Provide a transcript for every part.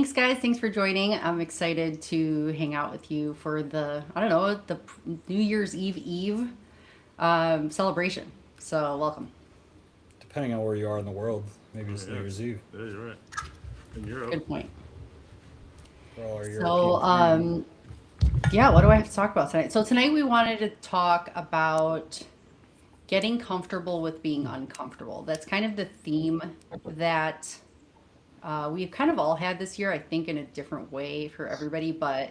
Thanks, guys. Thanks for joining. I'm excited to hang out with you for the New Year's Eve celebration. So, welcome. Depending on where you are in the world, maybe Oh, it's New yeah. Year's Eve Yeah, you're right. In Europe. Good point. for all our So, European friends. yeah, what do I have to talk about tonight? So, tonight we wanted to talk about getting comfortable with being uncomfortable. That's kind of the theme that we've kind of all had this year, I think, in a different way for everybody. But,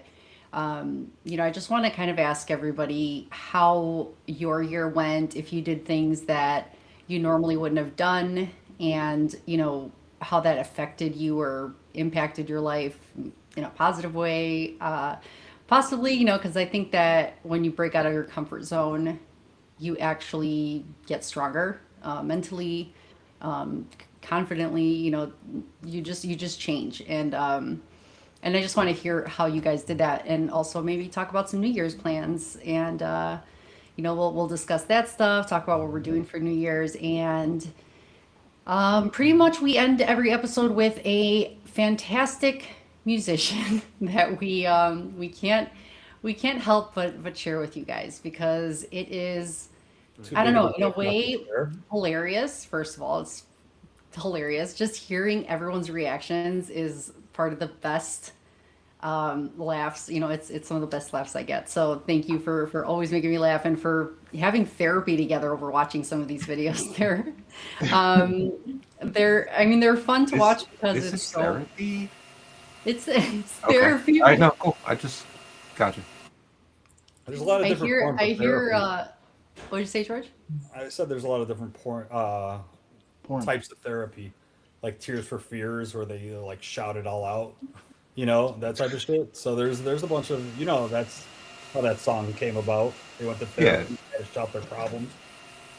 I just want to kind of ask everybody how your year went, if you did things that you normally wouldn't have done, and, how that affected you or impacted your life in a positive way. Possibly, because I think that when you break out of your comfort zone, you actually get stronger mentally, um, confidently. You just change, and I just want to hear how you guys did that, and also maybe talk about some New Year's plans, and we'll discuss that stuff, talk about what we're doing for New Year's, and pretty much we end every episode with a fantastic musician that we can't help but share with you guys because it is, Too I don't big of a know, in a dick not to way share. hilarious. First of all, it's hilarious. Just hearing everyone's reactions is part of the best laughs. It's some of the best laughs I get. So thank you for always making me laugh and for having therapy together over watching some of these videos. Um, they're fun to Is watch because is it's this so therapy? it's Okay. therapy. I know. Cool. I just got you. There's a lot of I different hear forms I of hear. therapy. What did you say, George? I said there's a lot of different Porn. types of therapy, like Tears for Fears, where they like shout it all out, that type of shit. So there's a bunch of that's how that song came about. They went to Yeah. therapy, to shout their problems.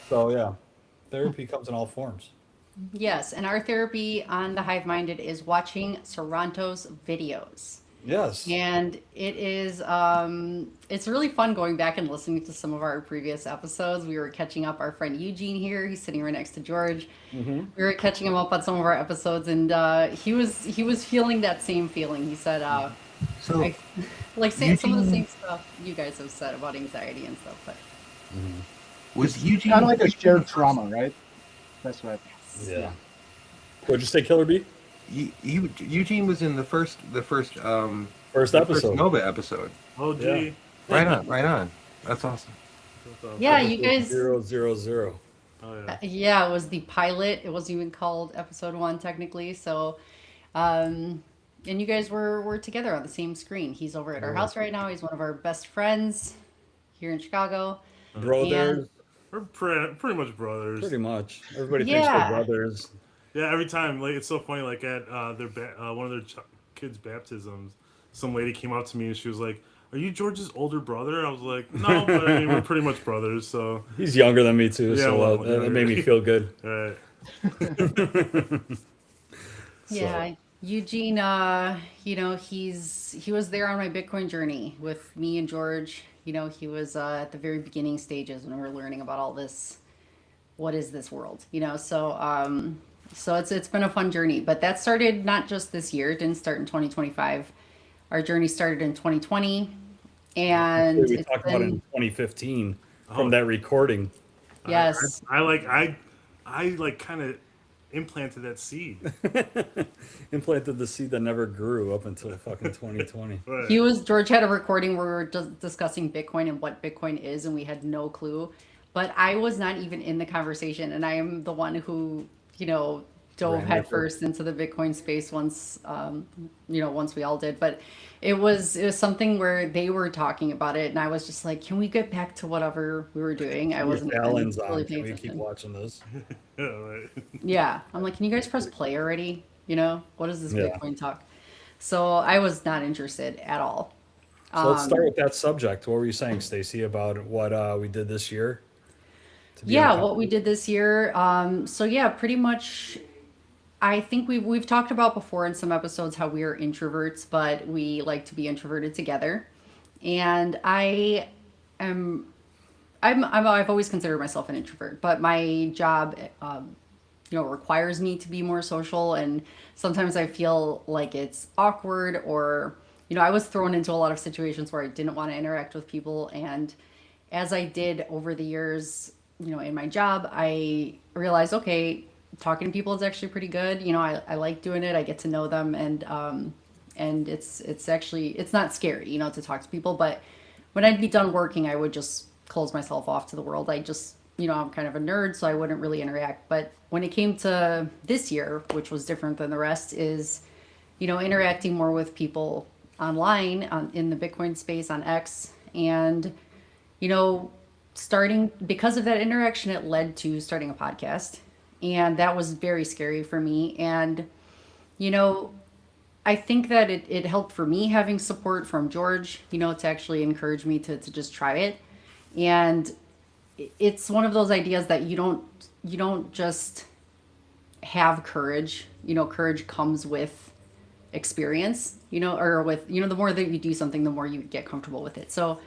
So yeah, therapy comes in all forms. Yes, and our therapy on the Hive Minded is watching Sorrento's videos. Yes. And it's really fun going back and listening to some of our previous episodes. We were catching up. Our friend Eugene here, he's sitting right next to George. Mm-hmm. We were catching him up on some of our episodes, and he was feeling that same feeling. He said, So I like some of the Eugene same stuff you guys have said about anxiety and stuff. But Mm-hmm. was Kind of Eugene like a Eugene the shared first? trauma, right? That's what. Yeah. Yeah. What'd you say, Killer Bee? Eugene was in First the first episode. Nova episode. Oh, Yeah. gee. Right on. Right on. That's awesome. yeah, you Episode guys. 000. Oh, yeah. Yeah, it was the pilot. It wasn't even called episode one technically. So, um, and you guys were together on the same screen. He's over at our Yeah. house right now. He's one of our best friends here in Chicago. And Brothers, We're pretty much brothers. pretty much. Everybody thinks they're yeah, brothers. Yeah, every time. Like, it's so funny. Like, at one of their kids' baptisms, some lady came up to me and she was like, "Are you George's older brother?" I was like, "No, but I mean, we're pretty much brothers." So, He's younger than me too, yeah, so well, that made me yeah. feel good. Right. So yeah. Eugene, he was there on my Bitcoin journey with me and George. He was at the very beginning stages when we were learning about all this. What is this world? So it's been a fun journey. But that started not just this year. It didn't start in 2025. Our journey started in 2020, and we it's talked about it in been 2015 from Oh, that recording. I, yes. I like kind of implanted that seed. Implanted the seed that never grew up until fucking 2020. Right. George had a recording where we were discussing Bitcoin and what Bitcoin is, and we had no clue. But I was not even in the conversation, and I am the one who, dove Ran with it. headfirst into the Bitcoin space once we all did. But it was something where they were talking about it, and I was just like, can we get back to whatever we were doing? I Jimmy wasn't even Fallon's really on. Can paying we keep attention. watching this? Yeah, right. Yeah, I'm like, can you guys press play already? What is this Yeah. Bitcoin talk? So I was not interested at all. So let's start Um, with that subject. What were you saying, Stacy, about what we did this year to be yeah, what we uncomfortable? did this year. So yeah, pretty much. I think we've talked about before in some episodes how we are introverts, but we like to be introverted together. And am I've always considered myself an introvert, but my job requires me to be more social. And sometimes I feel like it's awkward, or, I was thrown into a lot of situations where I didn't want to interact with people. And as I did over the years, in my job, I realized, okay, talking to people is actually pretty good. I like doing it. I get to know them, and it's actually, it's not scary, to talk to people. But when I'd be done working, I would just close myself off to the world. I just, I'm kind of a nerd, so I wouldn't really interact. But when it came to this year, which was different than the rest, is, interacting more with people online, in the Bitcoin space on X. And, starting, because of that interaction, it led to starting a podcast. And that was very scary for me. And, you know, I think that it helped for me having support from George, to actually encourage me to just try it. And it's one of those ideas that you don't just have courage. Courage comes with experience, or with, the more that you do something, the more you get comfortable with it. So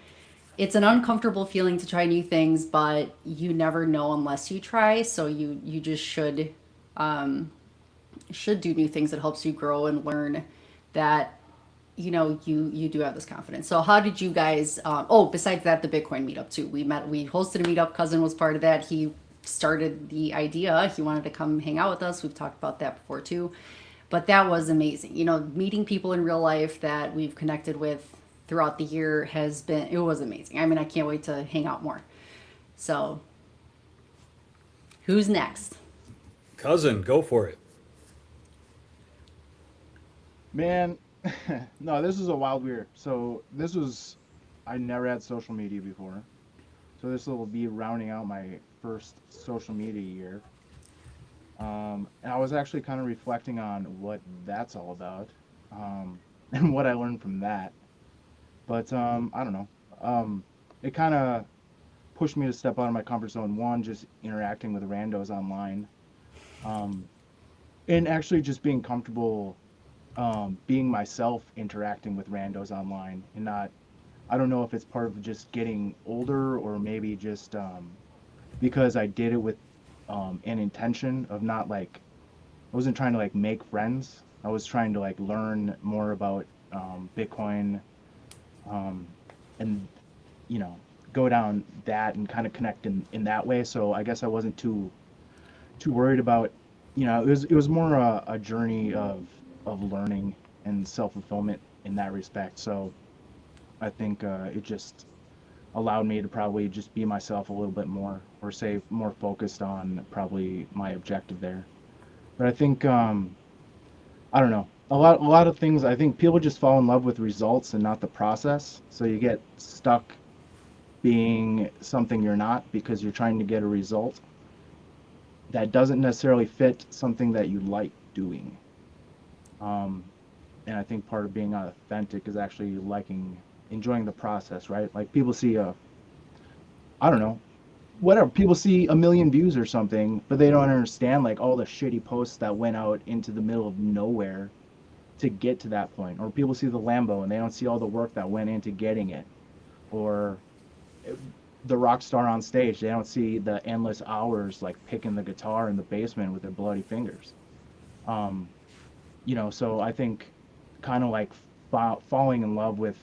it's an uncomfortable feeling to try new things, but you never know unless you try. So you just should do new things that helps you grow and learn that, you do have this confidence. So how did you guys, besides that, the Bitcoin meetup too, we hosted a meetup. Cousin was part of that. He started the idea. He wanted to come hang out with us. We've talked about that before too, but that was amazing. Meeting people in real life that we've connected with throughout the year it was amazing. I mean, I can't wait to hang out more. So who's next? Cousin, go for it. Man, no, this is a wild weird. So I never had social media before. So this will be rounding out my first social media year. And I was actually kind of reflecting on what that's all about, and what I learned from that. But I don't know. It kind of pushed me to step out of my comfort zone. One, just interacting with randos online, and actually just being comfortable being myself, interacting with randos online, and not. I don't know if it's part of just getting older, or maybe just because I did it with an intention of not like, I wasn't trying to like make friends. I was trying to like learn more about Bitcoin, and go down that and kind of connect in that way. So I guess I wasn't too worried about, it was more a journey of learning and self-fulfillment in that respect. So I think it just allowed me to probably just be myself a little bit more, or say more focused on probably my objective there. But I think I don't know. A lot of things, I think people just fall in love with results and not the process. So you get stuck being something you're not because you're trying to get a result that doesn't necessarily fit something that you like doing. And I think part of being authentic is actually enjoying the process, right? Like people see I don't know, whatever, people see 1 million views or something, but they don't understand like all the shitty posts that went out into the middle of nowhere to get to that point. Or people see the Lambo and they don't see all the work that went into getting it. Or the rock star on stage, they don't see the endless hours like picking the guitar in the basement with their bloody fingers. So I think kind of like falling in love with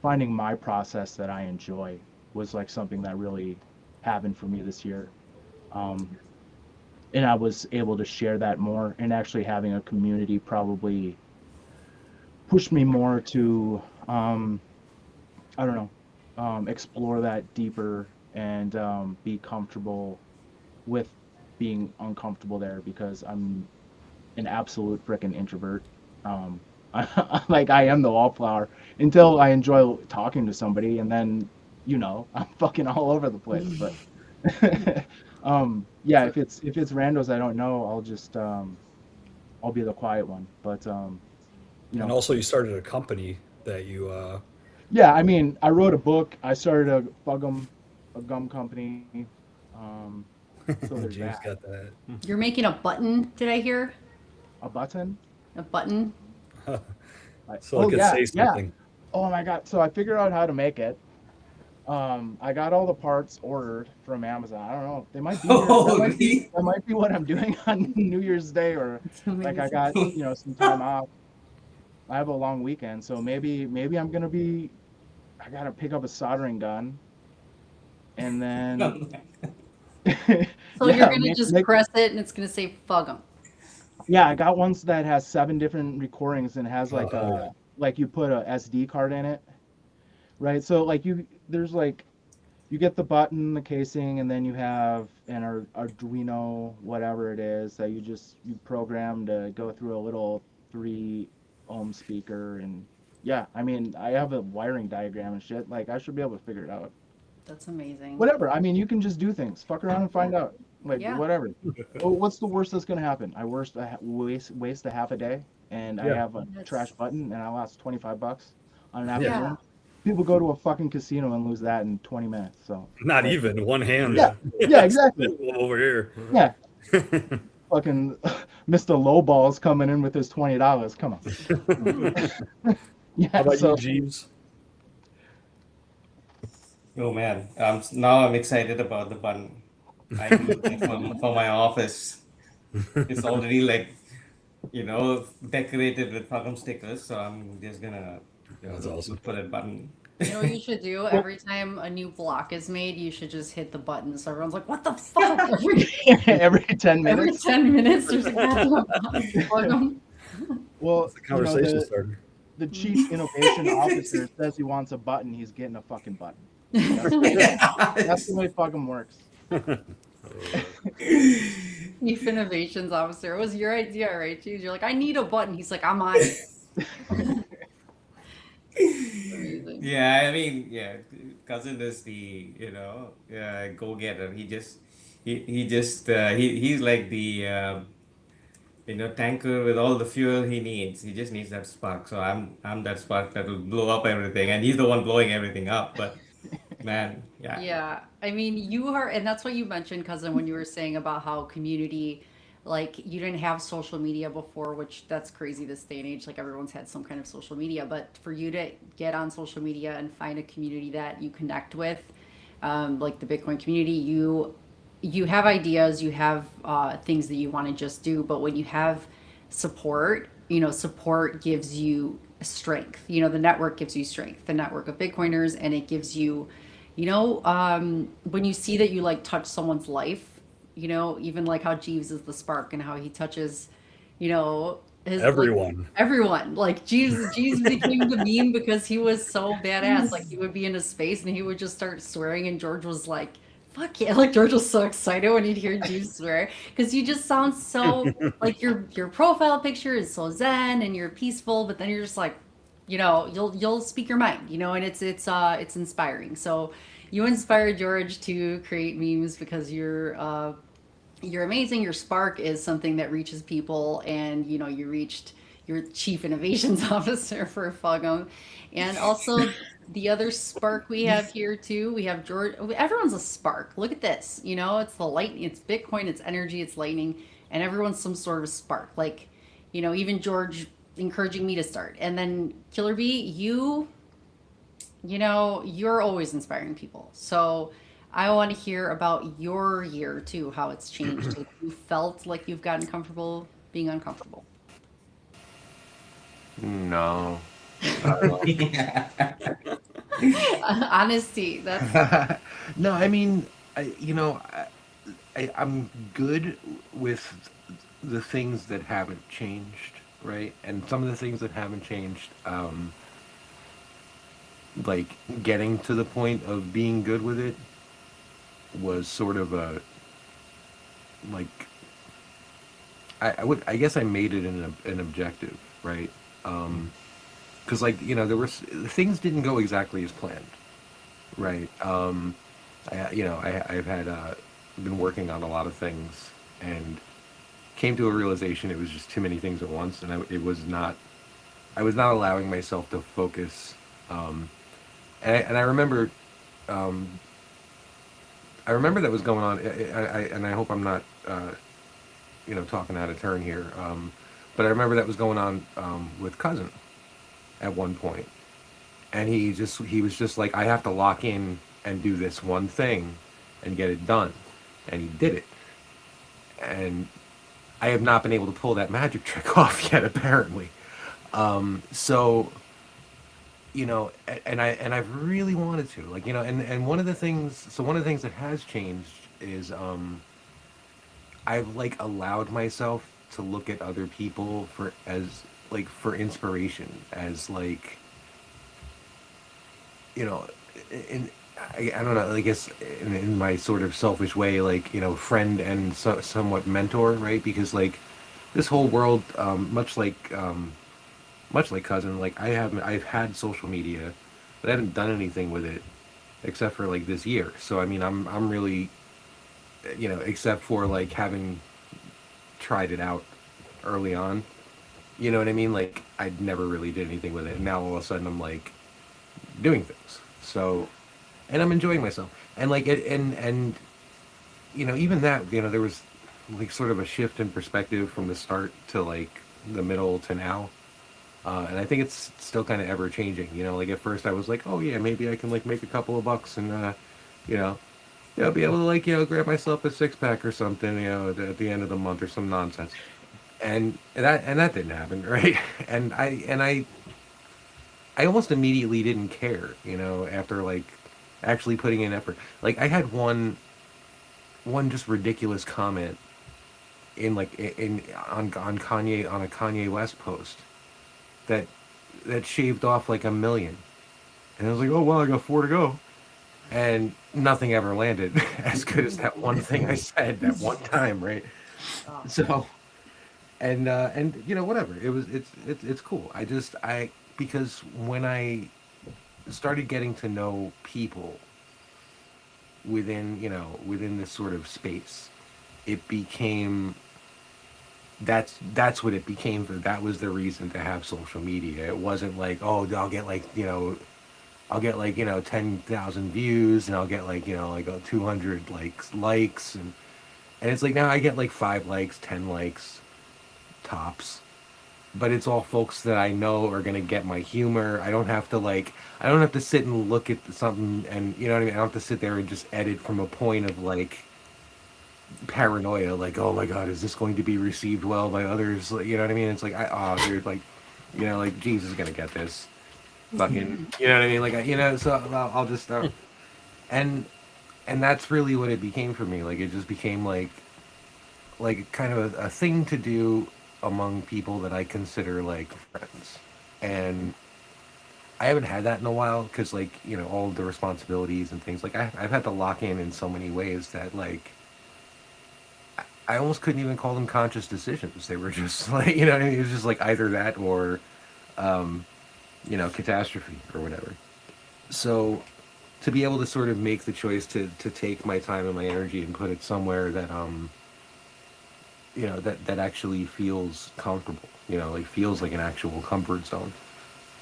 finding my process that I enjoy was like something that really happened for me this year. And I was able to share that more, and actually having a community probably pushed me more to, I don't know, explore that deeper, and be comfortable with being uncomfortable there, because I'm an absolute freaking introvert. Like I am the wallflower until I enjoy talking to somebody, and then I'm fucking all over the place. But yeah, if it's randos I don't know, I'll just I'll be the quiet one. But And also, you started a company that you. Yeah, I mean, I wrote a book. I started a gum company. So there's James that. got that. You're making a button, did I hear? A button? A button? So I could say something. Oh my god! So I figured out how to make it. I got all the parts ordered from Amazon. I don't know. They might be here. Holy. That might be what I'm doing on New Year's Day, or It's like I amazing. got, some time off. I have a long weekend, so maybe I'm gonna be. I gotta pick up a soldering gun, and then So you're yeah, gonna make, just make press it and it's gonna say "fuck 'em." yeah. I got ones that has 7 different recordings and has like Oh, like you put a SD card in it, right? So like there's like you get the button, the casing, and then you have an Arduino, whatever it is, that you program to go through a little 3 ohm speaker. And yeah, I mean, I have a wiring diagram and shit. Like, I should be able to figure it out. That's amazing. Whatever. I mean, you can just do things. Fuck around and find out. Like, Yeah. whatever. Well, what's the worst that's gonna happen? I waste a half a day, and I Yeah. have a That's- trash button, and I lost $25 on an Yeah. afternoon. People go to a fucking casino and lose that in 20 minutes. So Not like, even one hand. Yeah, yeah, exactly. Over here. Yeah, fucking Mr. Lowball's coming in with his $20. Come on. Yeah. How about So you, Jeeves? Oh man, now I'm excited about the button. I need it for my office. It's already like, decorated with fucking stickers. So I'm just gonna That's awesome. put a button. You know what you should do? Every time a new block is made, you should just hit the button so everyone's like, "What the fuck?" every 10 Every minutes. 10 minutes, there's a goddamn button. Fuck 'em. Well, The conversation the, started. the chief innovation officer says he wants a button. He's getting a fucking button. That's the way fucking works. Chief Innovations Officer. It was your idea, right, Jeez? You're like, "I need a button." He's like, "I'm on it." Amazing. Yeah, I mean, cousin is the go getter. He's like the tanker with all the fuel he needs. He just needs that spark. So I'm that spark that will blow up everything, and he's the one blowing everything up. But man, yeah. Yeah, I mean, you are, and that's what you mentioned, cousin, when you were saying about how community, like, you didn't have social media before, which that's crazy this day and age. Like, everyone's had some kind of social media, but for you to get on social media and find a community that you connect with, like the Bitcoin community, you have ideas, you have things that you want to just do, but when you have support, support gives you strength. The network gives you strength, the network of Bitcoiners, and it gives you, when you see that you like touch someone's life, even like how Jeeves is the spark and how he touches, his Everyone. everyone. Like Jeeves became the meme because he was so badass. Like he would be in a space and he would just start swearing, and George was like, "Fuck yeah!" Like George was so excited when he'd hear Jeeves swear because you just sound so like your profile picture is so zen and you're peaceful, but then you're just like, you'll speak your mind, and it's inspiring. So you inspired George to create memes because you're amazing. Your spark is something that reaches people, and you reached your chief innovations officer for Fugum, and also the other spark we have here too. We have George. Everyone's a spark. Look at this. It's the lightning. It's Bitcoin. It's energy. It's lightning, and everyone's some sort of spark. Like, even George encouraging me to start, and then Killer Bee, you're always inspiring people. So I want to hear about your year too, how it's changed. If you felt like you've gotten comfortable being uncomfortable. No. Honesty. That's No, I mean, I'm good with the things that haven't changed, right? And some of the things that haven't changed, like getting to the point of being good with it was sort of a like I guess I made it an objective, right? Because there were things didn't go exactly as planned, right? I've had been working on a lot of things and came to a realization it was just too many things at once, and I was not allowing myself to focus. And I remember that was going on. And I hope I'm not talking out of turn here. But I remember that was going on with cousin at one point, and he was just like, I have to lock in and do this one thing and get it done. And he did it. And I have not been able to pull that magic trick off yet, apparently. So, you know, and I've really wanted to, like, you know, and one of the things, one of the things that has changed is I've like allowed myself to look at other people for as like for inspiration, as like, you know, in I don't know, I guess in my sort of selfish way, like, you know, friend and somewhat mentor, right? Because like this whole world, much like cousin, like I've had social media, but I haven't done anything with it except for like this year. So I mean, I'm really, you know, except for like having tried it out early on, you know what I mean? Like I never really did anything with it, and now all of a sudden I'm like doing things. So, and I'm enjoying myself, and like it, and you know, even that, you know, there was like sort of a shift in perspective from the start to like the middle to now. And I think it's still kind of ever changing. You know, like at first I was like, oh yeah, maybe I can like make a couple of bucks and, you know, yeah, be able to like, you know, grab myself a six pack or something, you know, at the end of the month or some nonsense. And that didn't happen, right? And I almost immediately didn't care, you know, after like actually putting in effort. Like I had one just ridiculous comment in like in on Kanye, on a Kanye West post that shaved off like 1 million. And I was like, oh well, I got 4 to go. And nothing ever landed as good as that one thing I said that one time, right? Oh, So and you know, whatever. It's cool. I because when I started getting to know people within, you know, within this sort of space, it became that's what it became. That was the reason to have social media. It wasn't like, oh, I'll get like, you know, I'll get like, you know, 10,000 views, and I'll get like, you know, like 200 likes, and it's like now I get like 5 likes, 10 likes tops, but it's all folks that I know are gonna get my humor. I don't have to sit and look at something, and you know what I mean. I don't have to sit there and just edit from a point of like paranoia, like, oh my god, is this going to be received well by others? Like, you know what I mean? It's like, dude, like, you know, like Jesus is gonna get this, fucking, you know what I mean? Like, you know, so I'll just and and that's really what it became for me. Like, it just became like kind of a thing to do among people that I consider like friends, and I haven't had that in a while because, like, you know, all the responsibilities and things. Like, I've had to lock in so many ways that like I almost couldn't even call them conscious decisions. They were just like, you know what I mean? It was just like either that or, um, you know, catastrophe or whatever. So to be able to sort of make the choice to take my time and my energy and put it somewhere that, you know, that actually feels comfortable, you know, like feels like an actual comfort zone.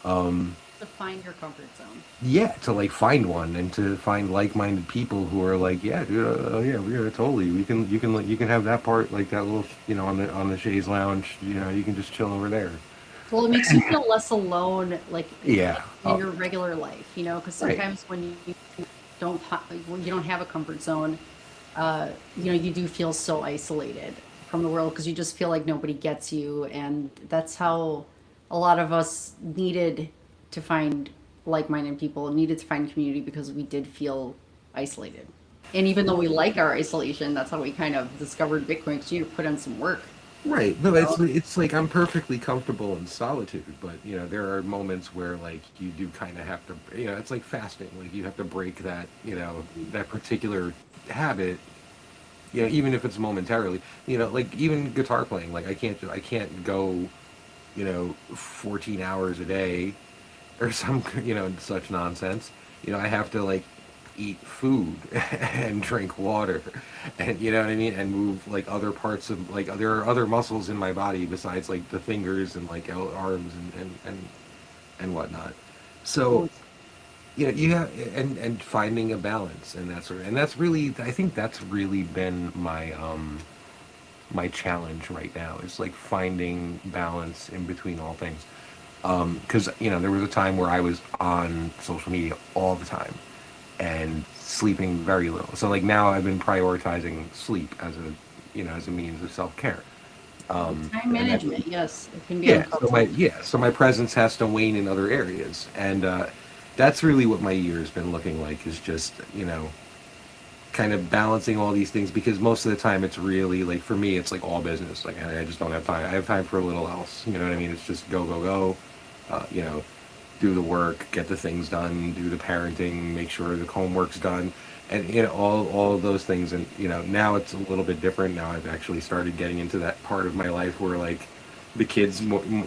Um, to find your comfort zone. yeah, to like find one and to find like-minded people who are like, yeah, dude, yeah, totally. You can have that part, like that little, you know, on the chaise lounge. You know, you can just chill over there. Well, it makes you feel less alone, like Yeah. in your regular life, you know, because Right. sometimes when when you don't have a comfort zone, you know, you do feel so isolated from the world because you just feel like nobody gets you, and that's how a lot of us needed to find like-minded people, needed to find community because we did feel isolated. And even though we like our isolation, that's how we kind of discovered Bitcoin because you put in some work. Right. No, You know? it's like I'm perfectly comfortable in solitude, but you know, there are moments where like you do kind of have to, you know, it's like fasting. Like you have to break that, you know, that particular habit. You know, even if it's momentarily. You know, like even guitar playing. Like I can't go, you know, 14 hours a day or some, you know, such nonsense. You know, I have to like eat food and drink water, and you know what I mean, and move like other parts of like there are other muscles in my body besides like the fingers and like arms and whatnot. So you know, you have and finding a balance and that sort of, and that's really, I think that's really been my challenge right now, is like finding balance in between all things. Because you know, there was a time where I was on social media all the time, and sleeping very little. So like now I've been prioritizing sleep as a as a means of self care. Time And that, management, yes, it can be yeah, uncomfortable. so my presence has to wane in other areas, and that's really what my year has been looking like. Is just kind of balancing all these things because most of the time it's really like for me it's like all business. Like I just don't have time. I have time for a little else. You know what I mean? It's just go go go. You know, do the work, get the things done, do the parenting, make sure the homework's done, and all of those things. And now it's a little bit different. Now I've actually started getting into that part of my life where like the kids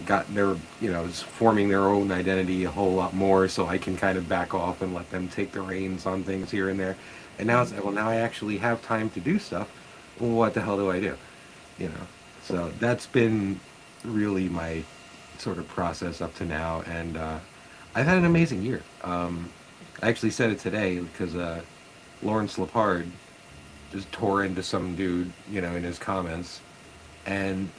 got their is forming their own identity a whole lot more, so I can kind of back off and let them take the reins on things here and there. And now it's well, now I actually have time to do stuff. What the hell do I do? You know, so that's been really my sort of process up to now, and I've had an amazing year. I actually said it today because Lawrence Lepard just tore into some dude, in his comments, and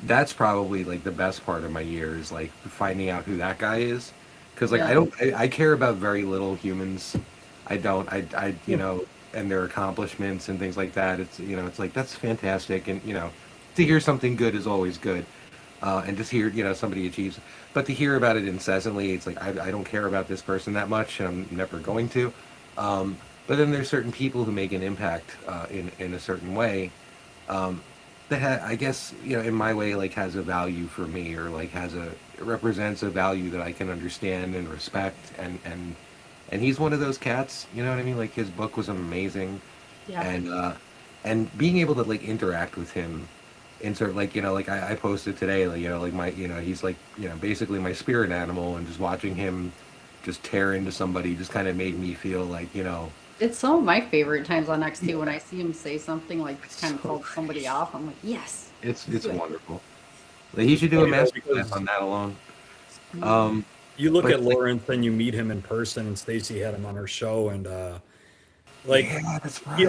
that's probably like the best part of my year is like finding out who that guy is, because like Yeah. I care about very little humans. I don't I and their accomplishments and things like that. It's it's like that's fantastic, and to hear something good is always good, and just hear somebody achieves. But to hear about it incessantly, it's like I don't care about this person that much, and I'm never going to. But then there's certain people who make an impact in a certain way, that I guess in my way like has a value for me, or like represents a value that I can understand and respect, and he's one of those cats. You know what I mean? Like his book was amazing, Yeah. and being able to like interact with him and sort of like like I posted today like like my he's like basically my spirit animal, and just watching him just tear into somebody just kind of made me feel like It's some of my favorite times on X too when I see him say something like it's kind of so called great. somebody off. I'm like, yes, It's good. wonderful. Like he It's should do a funny though masterclass because on that alone. Mm. Um, you look but at like, Lawrence and you meet him in person, and Stacy had him on her show, and like yeah, that's he right.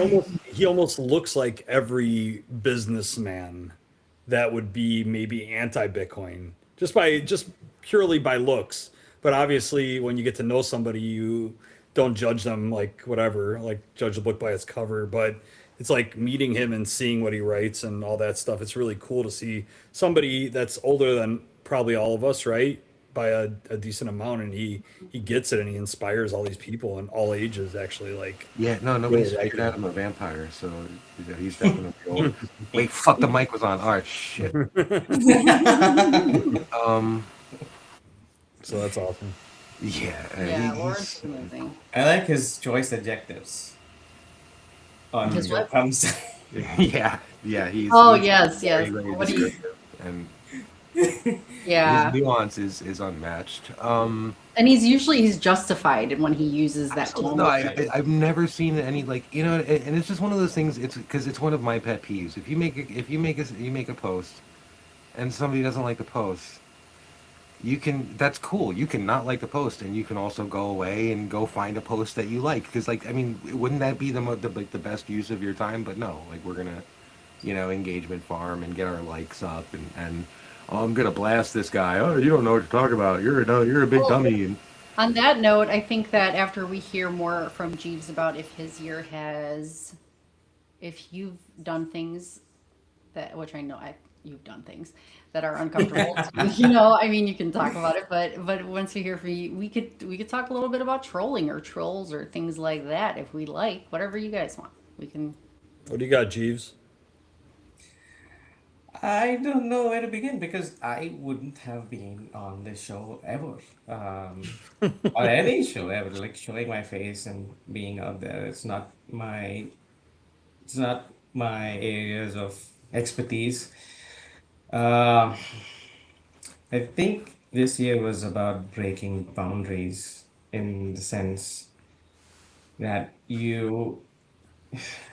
almost looks like every businessman that would be maybe anti-Bitcoin just purely by looks. But obviously, when you get to know somebody, you don't judge them like whatever, like judge a book by its cover. But it's like meeting him and seeing what he writes and all that stuff. It's really cool to see somebody that's older than probably all of us, right? By a decent amount, and he gets it, and he inspires all these people in all ages. Actually, like Yeah, no, nobody's really like figured it. out I'm a vampire, so he's definitely old. Wait, fuck, the mic was on. All right, shit. Um, So that's awesome. yeah, Yeah, Lawrence he's is amazing. I like his choice adjectives on His Joe what? Comes. yeah, Oh, he's yes, very yes. very What do you? descriptive, and his Yeah, nuance is unmatched. and he's justified when he uses that Absolutely. No, tone. I've never seen any like and it's just one of those things. It's because it's one of my pet peeves. If you make a post and somebody doesn't like the post, that's cool. You can not like the post, and you can also go away and go find a post that you like. Because like I mean, wouldn't that be like the best use of your time? But no, like we're gonna engagement farm and get our likes up, and oh, I'm gonna blast this guy. Oh, you don't know what to talk about. You're a big Well, dummy. And on that note, I think that after we hear more from Jeeves about if his year has, if you've done things that, which I know you've done things that are uncomfortable. I mean, you can talk about it, but once we hear from you, we could talk a little bit about trolling or trolls or things like that if we like, whatever you guys want. We can. What do you got, Jeeves? I don't know where to begin because I wouldn't have been on this show ever, or any show ever. Like showing my face and being out there, it's not my areas of expertise. Uh, I think this year was about breaking boundaries in the sense that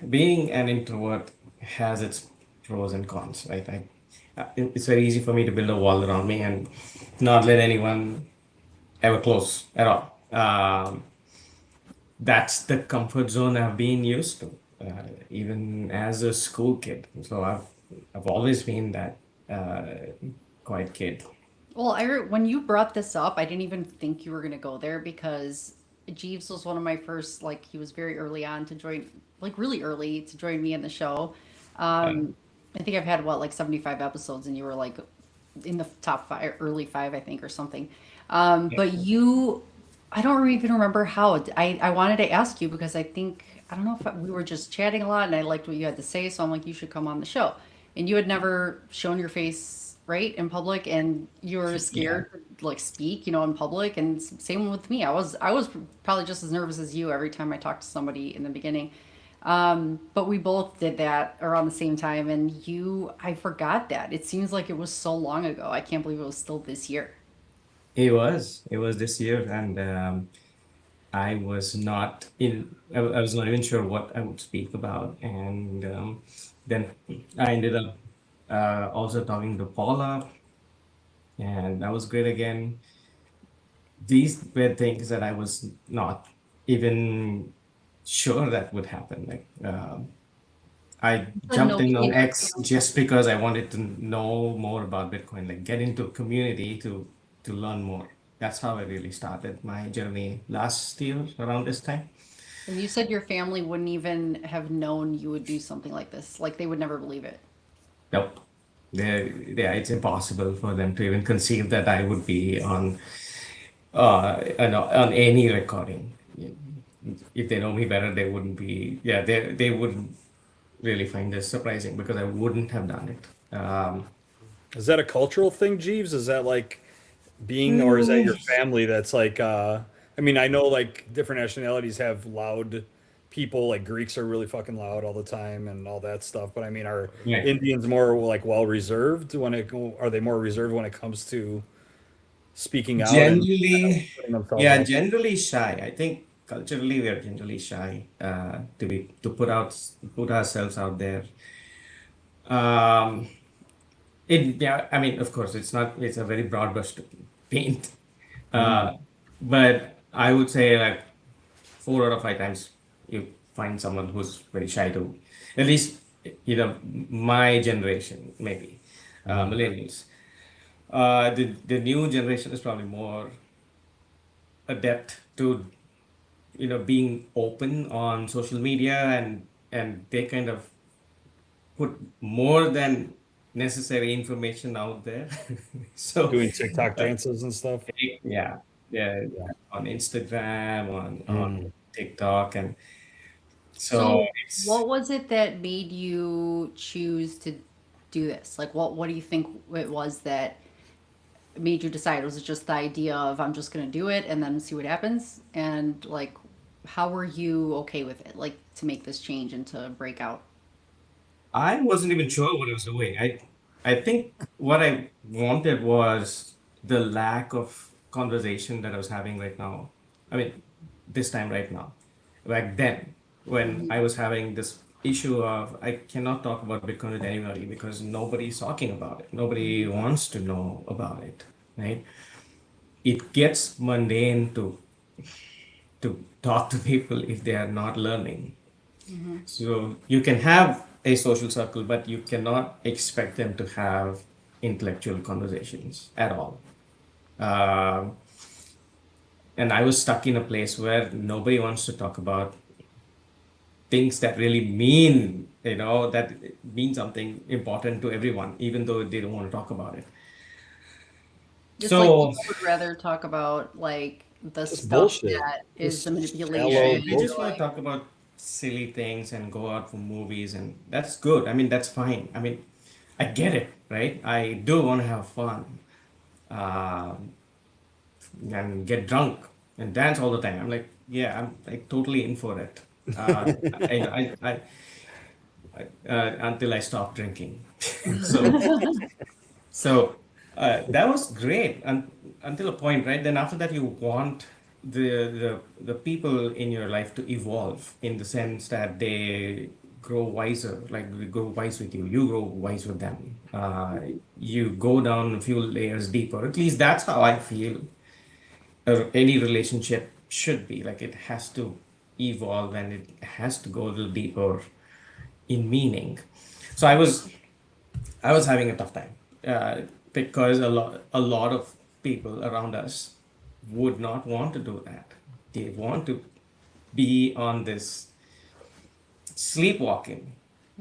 being an introvert has its pros and cons, right? It's very easy for me to build a wall around me and not let anyone ever close at all. That's the comfort zone I've been used to, even as a school kid. So I've always been that quiet kid. Well, when you brought this up, I didn't even think you were going to go there because Jeeves was one of my first, like, he was very early on to join, like, really early to join me in the show. Uh, I think I've had, what, like 75 episodes, and you were like in the top five, early five, I think, or something. yeah. But you, I don't even remember how. I wanted to ask you because I think, I don't know if we were just chatting a lot and I liked what you had to say. So I'm like, you should come on the show. And you had never shown your face, right, in public, and you were Yeah. scared to like speak, in public. And same with me. I was probably just as nervous as you every time I talked to somebody in the beginning. But we both did that around the same time, and I forgot that. It seems like it was so long ago. I can't believe it was still this year. It was this year, and I was not in. I was not even sure what I would speak about, and then I ended up also talking to Paula, and that was great again. These were things that I was not even sure that would happen. Like I The jumped no in on shame. X just because I wanted to know more about Bitcoin, like get into a community to learn more. That's how I really started my journey last year around this time. And you said your family wouldn't even have known you would do something like this. Like they would never believe it. Nope. It's impossible for them to even conceive that I would be on any recording. If they know me better, they wouldn't be. Yeah, they wouldn't really find this surprising because I wouldn't have done it. Is that a cultural thing, Jeeves? Is that like being, or is that Mm, your family that's like, I mean, I know like different nationalities have loud people, like Greeks are really fucking loud all the time and all that stuff. But I mean, are yeah. Indians more like well reserved are they more reserved when it comes to speaking out and kind of Generally, putting themselves yeah, out there? generally shy. I think culturally we are generally shy to put ourselves out there. Um, yeah, I mean, of course, it's a very broad brush to paint. Mm. Uh, but I would say like 4 out of 5 times you find someone who's very shy to, at least, my generation, maybe, Mm. millennials. The new generation is probably more adept to, being open on social media, and they kind of put more than necessary information out there. So, Doing TikTok uh, dances and stuff. yeah, yeah, Yeah. on Instagram, on Mm. TikTok, and so So it's what was it that made you choose to do this? Like what do you think it was that made you decide? Was it just the idea of I'm just gonna do it and then see what happens? And like how were you okay with it? Like to make this change and to break out? I wasn't even sure what I was doing. I think what I wanted was the lack of conversation that I was having right now. I mean, this time right now. Back then, when I was having this issue of I cannot talk about Bitcoin with anybody because nobody's talking about it. Nobody wants to know about it, right? It gets mundane to talk to people if they are not learning. So you can have a social circle, but you cannot expect them to have intellectual conversations at all. Um, and I was stuck in a place where nobody wants to talk about things that really that mean something important to everyone, even though they don't want to talk about it. It's like So people would rather talk about like the Just stuff bullshit. that is the Just yeah, shallow manipulation you just or want to bullshit. like talk about silly things and go out for movies, and that's good. I mean, that's fine. I mean, I get it, right? I do want to have fun. Um, and get drunk and dance all the time. I'm like, yeah, I'm like totally in for it. Until I stop drinking. So, that was great until a point, right? Then after that, you want the people in your life to evolve in the sense that they grow wiser, like they grow wise with you. You grow wise with them. You go down a few layers deeper. At least that's how I feel any relationship should be. Like it has to evolve and it has to go a little deeper in meaning. So I was having a tough time because a lot of people around us would not want to do that. they want to be on this sleepwalking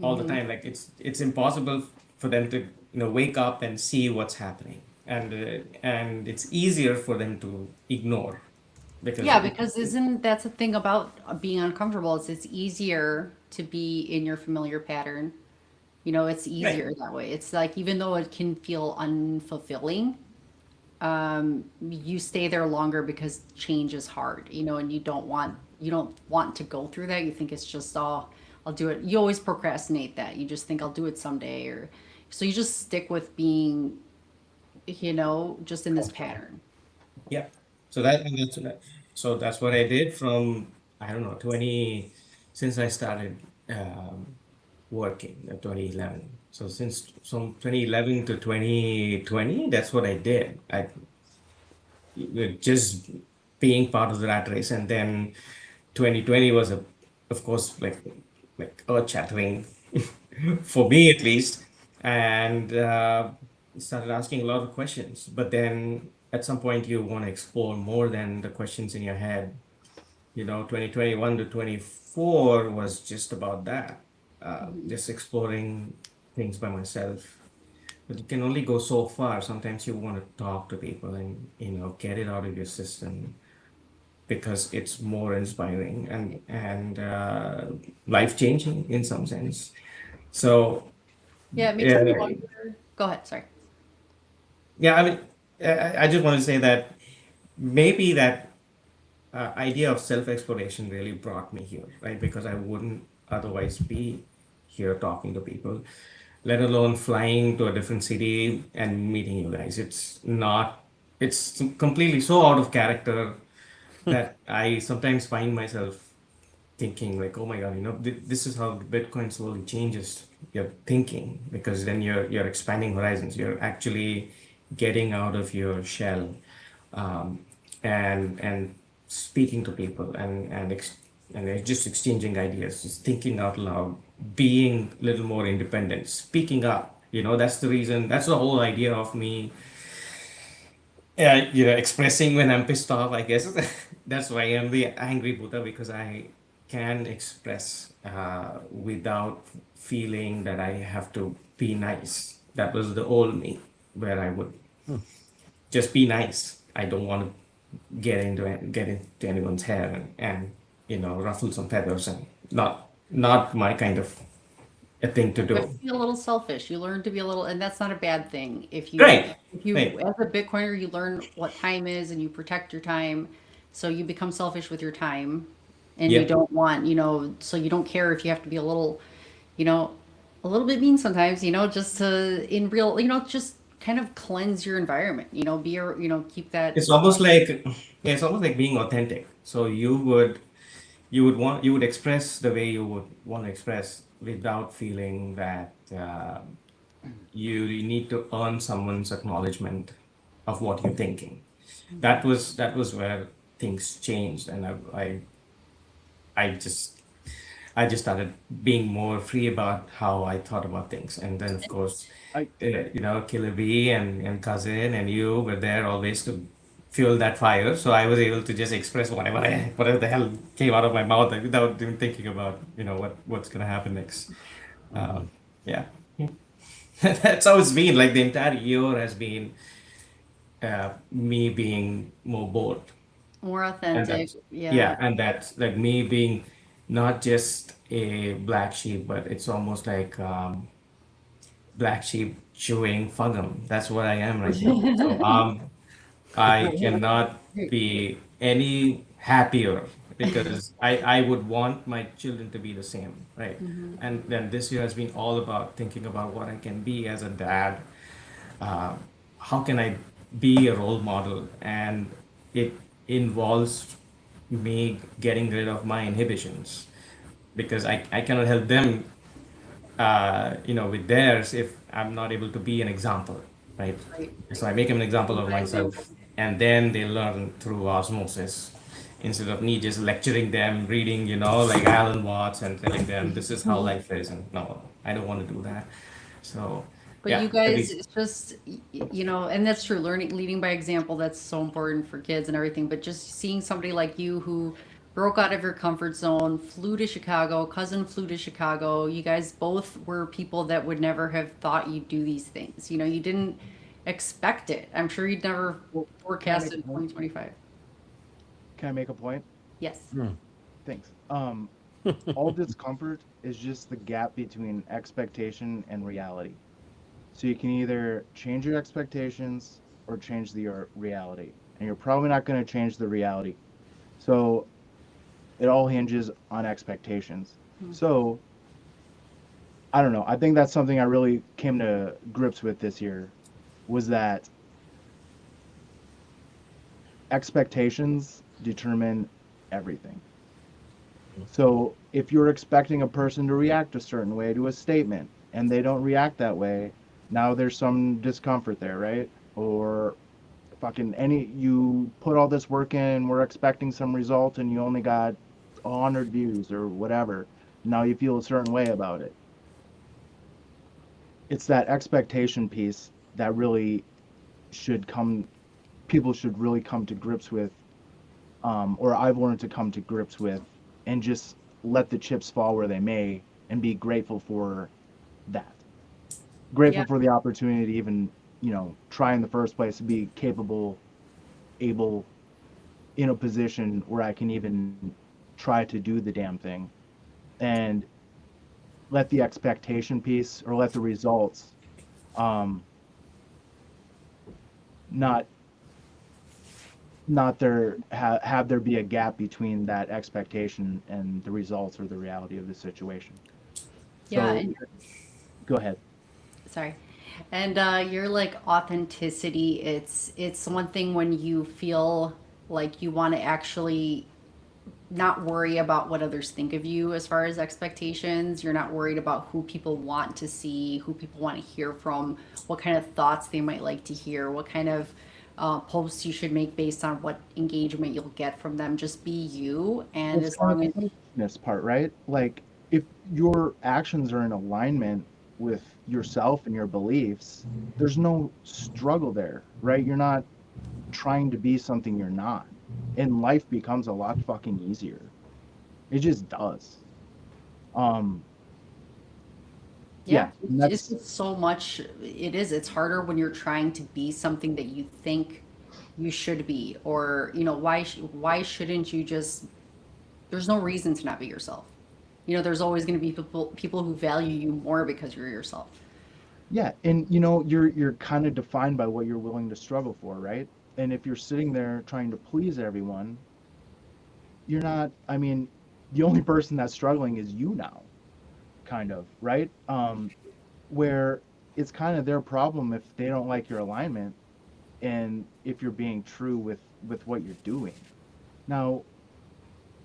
all the time. Like it's impossible for them to wake up and see what's happening, and it's easier for them to ignore because Yeah, because isn't that's the thing about being uncomfortable is it's easier to be in your familiar pattern. It's right. easier that way. It's like even though it can feel unfulfilling, you stay there longer because change is hard, and you don't want to go through that. You think it's just, oh, I'll do it. You always procrastinate that. You just think I'll do it someday, or so you just stick with being, just in this pattern. Yeah. So that's what I did from, I don't know, 20 since I started working in 2011. So since from 2011 to 2020, that's what I did. I just being part of the rat race, and then 2020 was of course, like earth-shattering for me at least, and started asking a lot of questions. But then at some point, you want to explore more than the questions in your head. 2021 to 24 was just about that, just exploring things by myself. But you can only go so far. Sometimes you want to talk to people and get it out of your system because it's more inspiring and life changing in some sense. So Yeah, it makes you yeah, wonder. Go ahead, sorry. yeah. I mean, I just want to say that maybe that idea of self exploration really brought me here, right? Because I wouldn't otherwise be here talking to people, let alone flying to a different city and meeting you guys. It's completely so out of character that I sometimes find myself thinking like, oh my God, this is how Bitcoin slowly changes your thinking, because then you're expanding horizons. You're actually getting out of your shell, um, and speaking to people and just exchanging ideas, just thinking out loud, being a little more independent, speaking up. That's the reason. That's the whole idea of me, yeah, expressing when I'm pissed off, I guess. That's why I'm the angry Buddha, because I can express without feeling that I have to be nice. That was the old me, where I would just be nice. I don't want to get into anyone's hair and ruffle some feathers, and not my kind of a thing to You have to do. be a little selfish. You learn to be a little, and that's not a bad thing. If you, Right, if you, right. as a Bitcoiner, you learn what time is and you protect your time. So you become selfish with your time and you Yep. don't want, so you don't care if you have to be you know, a little bit mean sometimes, just to, in real, just kind of cleanse your environment, keep that. It's almost like yeah, it's almost like being authentic. So you would express the way you would want to express without feeling that you need to earn someone's acknowledgement of what you're thinking. That was where things changed, and I just I just started being more free about how I thought about things. And then, of course, I Killer B and Cousin and you were there always to fuel that fire. So I was able to just express whatever the hell came out of my mouth, like, without even thinking about, what's gonna happen next. Mhm. Yeah. That's how it's been. Like the entire year has been me being more bold. More And authentic. that's, Yeah. yeah, and that's like me being not just a black sheep, but it's almost like black sheep chewing fugum. That's what I am right now. So I cannot be any happier, because I would want my children to be the same, right? Mhm. And then this year has been all about thinking about what I can be as a dad. uh, how can I be a role model? And it involves me getting rid of my inhibitions, because I cannot help them, with theirs if I'm not able to be an example, right? Right. So I make them an example of Example. myself, and then they learn through osmosis, instead of me just lecturing them, reading, like Alan Watts, and telling them this is how life is. And no, I don't want to do that. So. But Yeah, you guys, agreed. it's just, and that's true. Leading by example, that's so important for kids and everything. But just seeing somebody like you who broke out of your comfort zone, flew to Chicago, cousin flew to Chicago. You guys both were people that would never have thought you'd do these things. You didn't expect it. I'm sure you'd never Well, can I make a forecasted point? 2025. Can I make a point? Yes. Hmm. Thanks. All discomfort is just the gap between expectation and reality. So you can either change your expectations or change your reality. And you're probably not going to change the reality. So it all hinges on expectations. So I don't know. I think that's something I really came to grips with this year was that expectations determine everything. So if you're expecting a person to react a certain way to a statement and they don't react that way, now there's some discomfort there, right? Or fucking you put all this work in, we're expecting some result and you only got 100 views or whatever. Now you feel a certain way about it. It's that expectation piece that really should come, people should really come to grips with, or I've learned to come to grips with, and just let the chips fall where they may and be grateful for that. Grateful Yeah. for the opportunity to even, try in the first place to be capable, able, in a position where I can even try to do the damn thing. And let the expectation piece or let the results um, not have there be a gap between that expectation and the results or the reality of the situation. Yeah. So And go ahead. sorry. And your like authenticity, it's one thing when you feel like you want to actually not worry about what others think of you as far as expectations. You're not worried about who people want to see, who people want to hear from, what kind of thoughts they might like to hear, what kind of posts you should make based on what engagement you'll get from them. Just be you, Well, and it's as kind of long as the selfishness part, right? Like if your actions are in alignment with yourself and your beliefs, there's no struggle there, right? You're not trying to be something you're not. And life becomes a lot fucking easier. It just does. Um, yeah, yeah, and it's that's just so much. It is. It's harder when you're trying to be something that you think you should be, or why shouldn't you just? There's no reason to not be yourself. There's always going to be people who value you more because you're yourself. yeah, and you're kind of defined by what you're willing to struggle for, right? And if you're sitting there trying to please everyone, you're not, I mean, the only person that's struggling is you now, kind of, right? Where it's kind of their problem if they don't like your alignment and if you're being true with what you're doing. Now,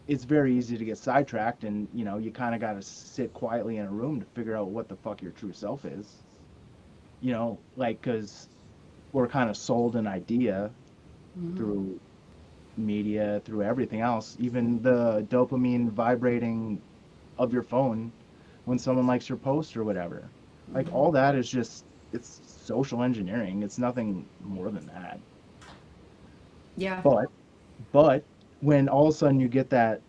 it's very easy to get sidetracked and, you kind of got to sit quietly in a room to figure out what the fuck your true self is. Like cuz we're kind of sold an idea through media, through everything else, even the dopamine vibrating of your phone when someone likes your post or whatever. Like all that is just it's social engineering. It's nothing more than that. Yeah. But but when all of a sudden you get that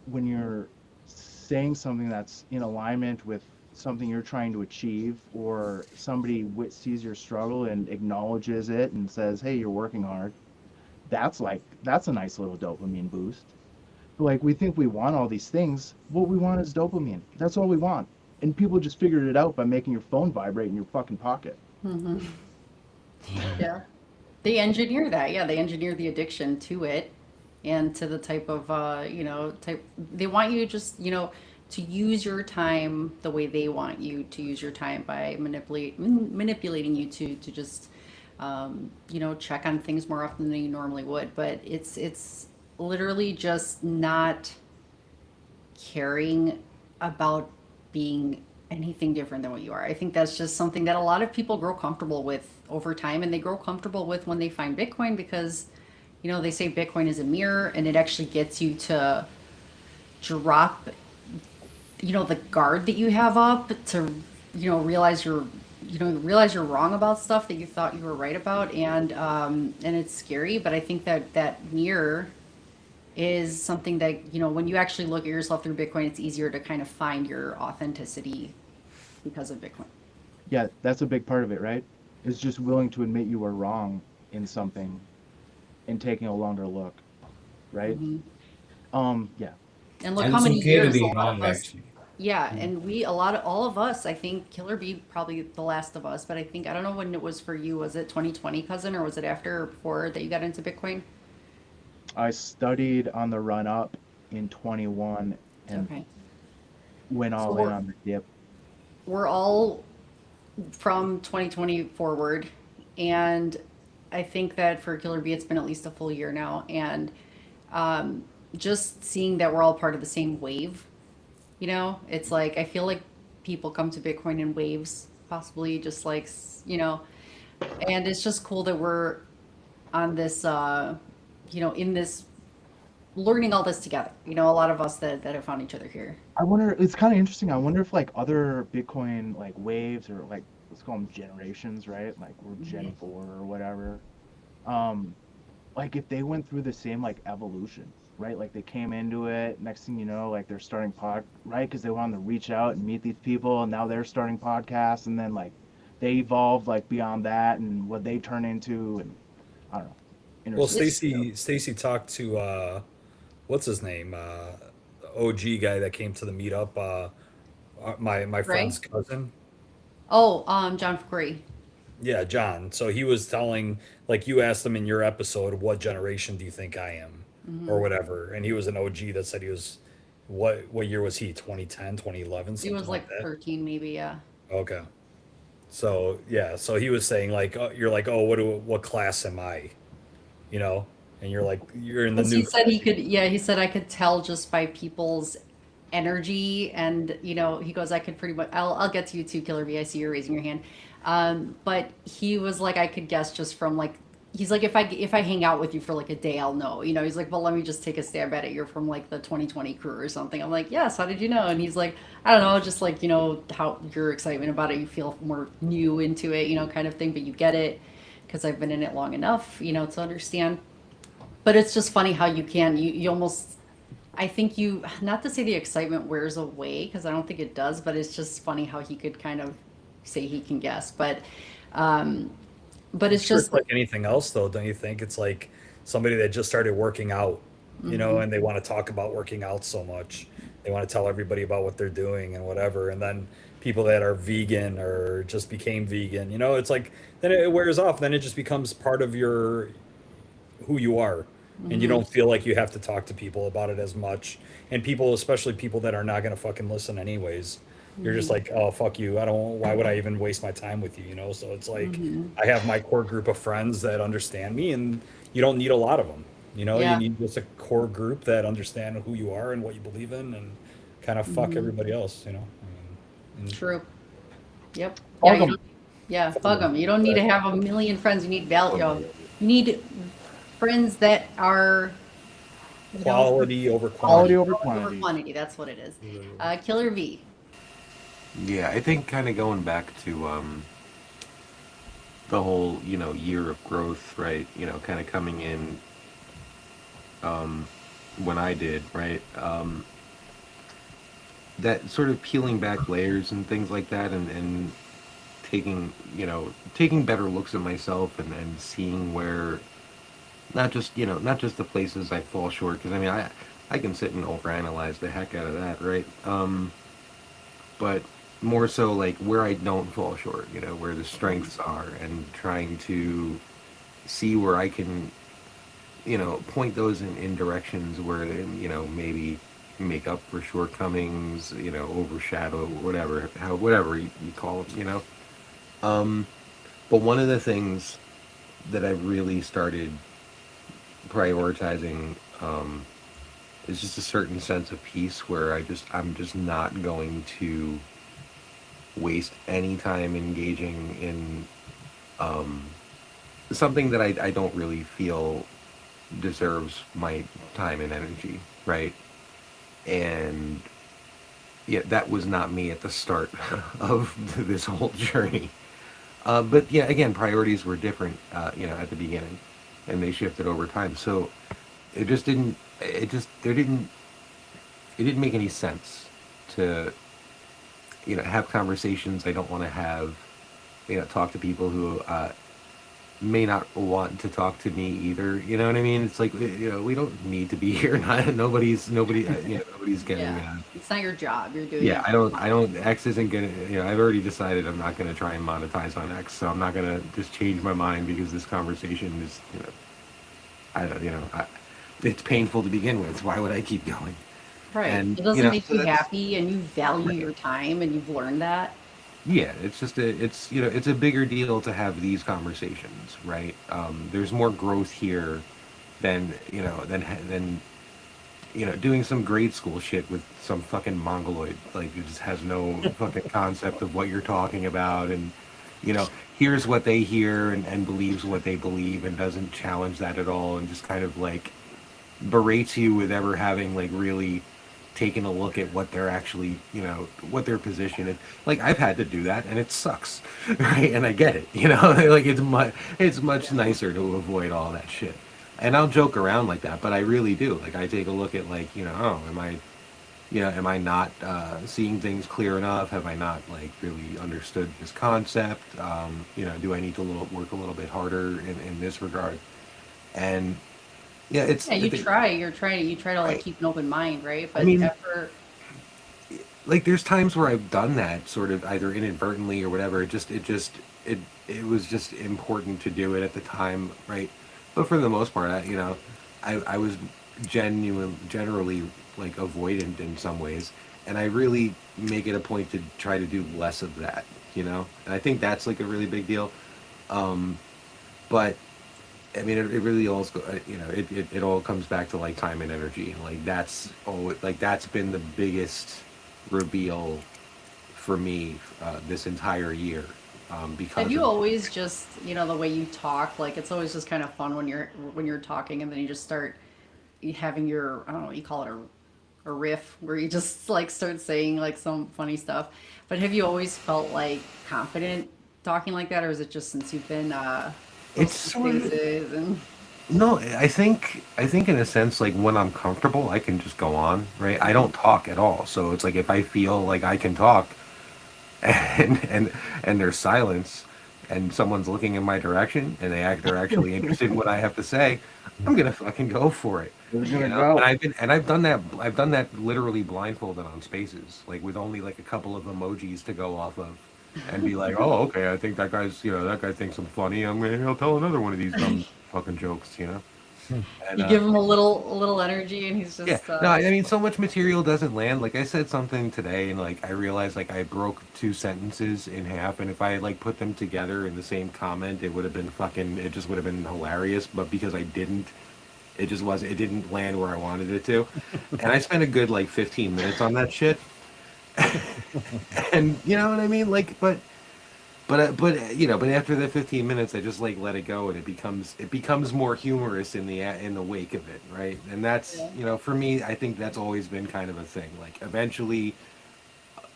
when you're saying something that's in alignment with something you're trying to achieve or somebody sees your struggle and acknowledges it and says, "Hey, you're working hard." That's a nice little dopamine boost. Like we think we want all these things. What we want is dopamine. That's all we want. And people just figured it out by making your phone vibrate in your fucking pocket. Yeah. They engineer that. Yeah, they engineer the addiction to it and to the type of type they want you just, to use your time the way they want you to use your time by manipulating you to just check on things more often than you normally would. But it's literally just not caring about being anything different than what you are. I think that's just something that a lot of people grow comfortable with over time, and they grow comfortable with when they find Bitcoin because, they say Bitcoin is a mirror and it actually gets you to drop, the guard that you have up to, realize you're realize you're wrong about stuff that you thought you were right about, and it's scary. But I think that that mirror is something that, when you actually look at yourself through Bitcoin, it's easier to kind of find your authenticity because of Bitcoin. Yeah, that's a big part of it, right? Is just willing to admit you were wrong in something and taking a longer look, right? Hmm. Yeah. And look And how it's many okay to years a be lot of wrong, us, actually. yeah, and all of us, I think Killer Bee probably the last of us, but I think, I don't know when it was for you. Was it 2020, cousin, or was it after or before that you got into Bitcoin? I studied on the run up in 21 and Okay. went So all in on the dip. we're all from 2020 forward, and I think that for Killer Bee, it's been at least a full year now, and um, just seeing that we're all part of the same wave. It's like I feel like people come to Bitcoin in waves, possibly just like and it's just cool that we're on this, in this learning all this together. A lot of us that have found each other here. I wonder, it's kind of interesting. I wonder if like other Bitcoin like waves or like let's call them generations, right? Like we're Gen Mhm. 4 or whatever. Um, like if they went through the same like evolution, right? Like they came into it, next thing you know, like they're starting right? Because they wanted to reach out and meet these people, and now they're starting podcasts, and then like they evolved like beyond that, and what they turn into, and I don't know, Well, interesting. It's Stacy talked to what's his name? OG guy that came to the meetup. My Ray. friend's cousin. Oh, John Gray. Yeah, John. So he was telling, like, you asked him in your episode, what generation do you think I am, or Hmm. whatever, and he was an OG that said he was, what year was he? 2010, 2011, He was something like like that. 13, maybe. Yeah. Okay. So yeah, so he was saying like, you're like, oh, what class am I? You know, and you're like, you're in the Because he new said he class. could, yeah, he said I could tell just by people's energy, and he goes, I could pretty much. I'll get to you too, Killer Bee. I see you're raising your hand. But he was like, I could guess just from like, he's like, if I hang out with you for like a day, I'll know. He's like, well, let me just take a stab at it. You're from like the 2020 crew or something. I'm like, yes. How did you know? And he's like, I don't know, just like how your excitement about it. You feel more new into it, kind of thing. But you get it because I've been in it long enough, to understand. But it's just funny how you almost, I think not to say the excitement wears away, because I don't think it does, but it's just funny how he could kind of say he can guess. Um, but I'm it's sure just, it's like anything else, though, don't you think? It's like somebody that just started working out, mhm, and they want to talk about working out so much. They want to tell everybody about what they're doing and whatever. And then people that are vegan or just became vegan, it's like then it wears off. Then it just becomes part of your who you are, and you mhm, don't feel like you have to talk to people about it as much. And people, especially people that are not going to fucking listen anyways, you're just mhm, like, oh fuck you, I don't, why would I even waste my time with you? So it's like mhm. I have my core group of friends that understand me, and you don't need a lot of them. You Yeah. need just a core group that understand who you are and what you believe in, and kind of fuck Mhm. everybody else. And True. Yep. Yeah. Fuck You 'em. don't. Yeah. fuck Fuck 'em. them. You don't need to have a million friends. You need value. You need friends that are, for Quality over Quality quantity. over quality over quantity. quantity. That's what it is. Killer V. Yeah, I think kind of going back to the whole year of growth, right? Kind of coming in when I did, right? That sort of peeling back layers and things like that, and taking better looks at myself, and seeing where not just the places I fall short, because I can sit and overanalyze the heck out of that, right? But more so like where I don't fall short, where the strengths are, and trying to see where I can, point those in directions where they, maybe make up for shortcomings, overshadow, whatever you call it, But one of the things that I've really started prioritizing is just a certain sense of peace where I'm just not going to waste any time engaging in something that I don't really feel deserves my time and energy, right? And yeah, that was not me at the start of this whole journey. But yeah, again, priorities were different, at the beginning, and they shifted over time. So it just didn't. It just there didn't. It didn't make any sense to have conversations I don't want to have. Talk to people who may not want to talk to me either. You know what I mean? It's like we don't need to be here. Nobody's getting. Yeah. It's not your job. You're doing Yeah, it I for don't. I fun. don't. X isn't gonna. I've already decided I'm not gonna try and monetize on X. So I'm not gonna just change my mind because this conversation is. I don't. It's painful to begin with. Why would I keep going? Right. And It doesn't make so you that's happy and you value right. your time and you've learned that. Yeah, it's just it's a bigger deal to have these conversations, right? There's more growth here than doing some grade school shit with some fucking mongoloid like who just has no fucking concept of what you're talking about, and hears what they hear and believes what they believe and doesn't challenge that at all, and just kind of like berates you with ever having like really taken a look at what they're actually, what their position is. Like I've had to do that and it sucks, right? And I get it, like it's much Yeah. nicer to avoid all that shit. And I'll joke around like that, but I really do. Like I take a look at like, oh, am I not seeing things clear enough? Have I not like really understood this concept? Do I need to work a little bit harder in this regard? And yeah, it's Yeah, you try. You try to like right. keep an open mind, right? I But mean, ever, like there's times where I've done that sort of either inadvertently or whatever. It was just important to do it at the time, right? But for the most part, I was generally like avoidant in some ways, and I really make it a point to try to do less of that, And I think that's like a really big deal. Um, but I mean, it really all it all comes back to like time and energy. That's been the biggest reveal for me this entire year have because you of always just, the way you talk, like it's always just kind of fun when you're talking and then you just start having your, I don't know what you call it, a riff where you just like start saying like some funny stuff. But have you always felt like confident talking like that, or is it just since you've been it's hosting sort of spaces and no. I think in a sense like when I'm comfortable, I can just go on, right? I don't talk at all, so it's like if I feel like I can talk and there's silence and someone's looking in my direction and they're actually interested in what I have to say, I'm gonna fucking go for it. We're gonna And go. I've done that literally blindfolded on spaces, like with only like a couple of emojis to go off of, and be like, oh, okay, I think that guy thinks I'm funny. He'll tell another one of these dumb fucking jokes. And you give him a little energy and he's yeah, just no, I mean, so much material doesn't land. Like I said something today, and like I realized like I broke two sentences in half, and if I had like put them together in the same comment, it would have been fucking. It just would have been hilarious. But because I didn't, it just wasn't. It didn't land where I wanted it to, and I spent a good like 15 minutes on that shit. And you know what I mean? Like, but after the 15 minutes, I just like let it go, and it becomes more humorous in the wake of it, right? And that's yeah. for me, I think that's always been kind of a thing. Like eventually,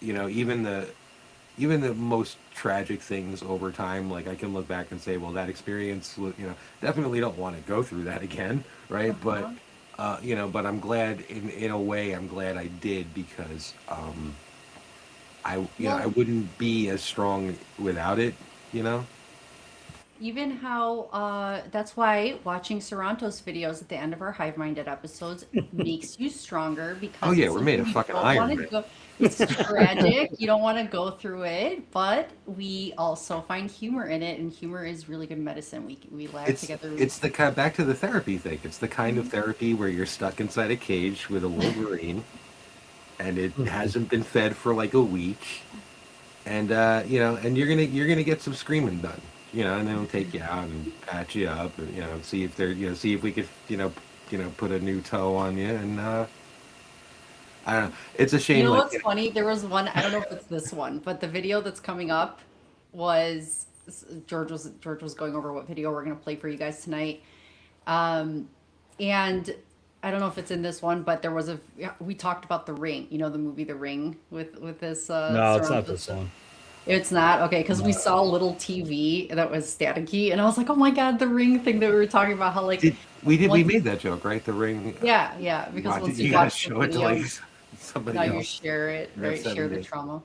even the most tragic things over time, like I can look back and say, well, that experience, definitely don't want to go through that again, right? But Uh-huh. but I'm glad in a way, I'm glad I did because I Well, wouldn't be as strong without it, you know. even how that's why watching Sorrento's videos at the end of our Hive-Minded episodes makes you stronger Oh because yeah, it's we're made something of you fucking don't want iron, to man. go. It's tragic. You don't want to go through it, but we also find humor in it, and humor is really good medicine. We laugh It's together. it's the kind back to the therapy thing. It's the kind of Mhm. therapy where you're stuck inside a cage with a Wolverine, and it hasn't been fed for like a week, and and you're gonna get some screaming done, and then we'll take you out and patch you up, and see if see if we could put a new toe on you, and I don't know. It's a You shame, know like what's funny? There was one, I don't know if it's this one, but the video that's coming up was George was going over what video we're gonna play for you guys tonight. Um, and I don't know if it's in this one, but there was yeah, we talked about The Ring, the movie The Ring with this No, it's not Sorrento this stuff. one. It's not okay because we saw a little TV that was staticky, and I was like, "Oh my God, the ring thing that we were talking about." How like We once, made that joke, right? The ring. yeah, yeah, because Watch it. once you You gotta watch the show it to like video, now somebody you else share it, in their right? Share the 70s. trauma.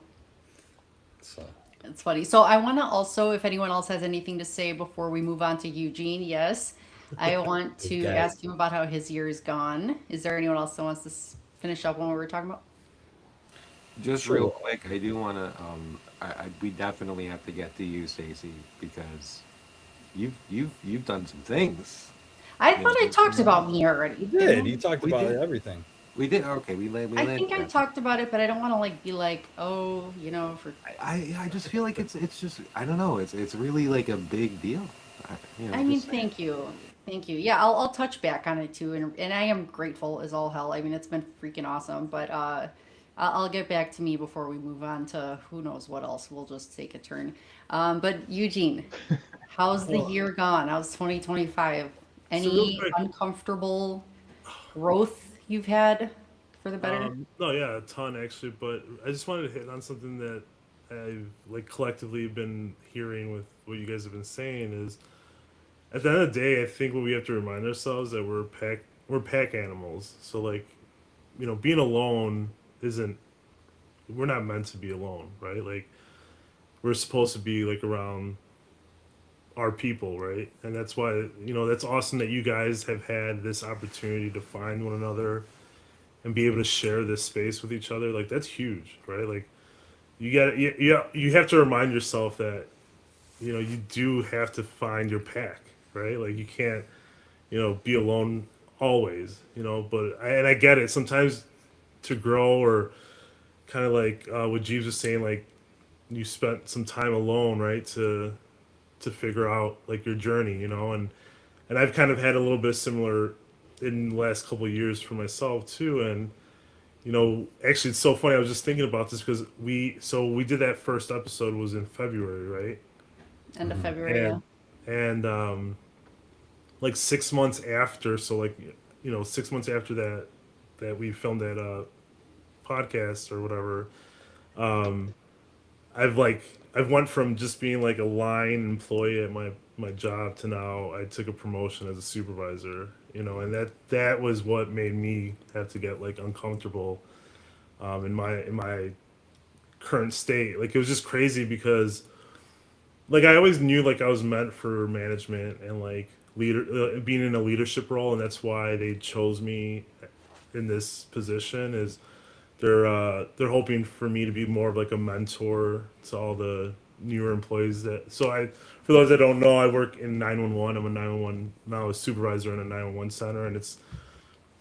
So It's funny. So I want to also, if anyone else has anything to say before we move on to Eugene, yes, I want to okay. ask him about how his year is gone. Is there anyone else that wants to finish up on what we were talking about? Just real Sure. quick, I do want to. We definitely have to get to you, Stacy, because you've done some things. I You thought I talked know, about me already, You didn't did. I? You talked we about did. everything. We did. Okay, we I landed think I that. talked about it, but I don't want to like be like, oh, for I just feel like it's just I don't know. It's really like a big deal. I mean, Just saying. thank you. Thank you. Yeah, I'll touch back on it too. And I am grateful as all hell. I mean, it's been freaking awesome. But I'll get back to me before we move on to who knows what else. We'll just take a turn. But Eugene, how's the Well, year gone? How's 2025? so real Any quick, uncomfortable growth you've had for the better? no, yeah, a ton actually, but I just wanted to hit on something that I've like collectively been hearing with what you guys have been saying is at the end of the day, I think what we have to remind ourselves that we're pack animals. So like, being alone isn't we're not meant to be alone, right? Like we're supposed to be like around our people, right? And that's why, that's awesome that you guys have had this opportunity to find one another and be able to share this space with each other. Like that's huge, right? Like you have to remind yourself that you do have to find your pack, right? Like you can't be alone always, but I get it sometimes to grow or kind of like what Jeeves was saying, like you spent some time alone, right, to figure out like your journey, and I've kind of had a little bit similar in the last couple of years for myself too. And actually it's so funny, I was just thinking about this because we did that first episode was in February, right? End of February, yeah. And like 6 months after, so like 6 months after that we filmed that podcast or whatever, um I've went from just being like a line employee at my job to now I took a promotion as a supervisor, and that was what made me have to get like uncomfortable in my current state. Like it was just crazy because like I always knew like I was meant for management and like being in a leadership role, and that's why they chose me in this position is they're hoping for me to be more of like a mentor to all the newer employees that so I for those that don't know, I work in 911. I'm a 911 now, a supervisor in a 911 center, and it's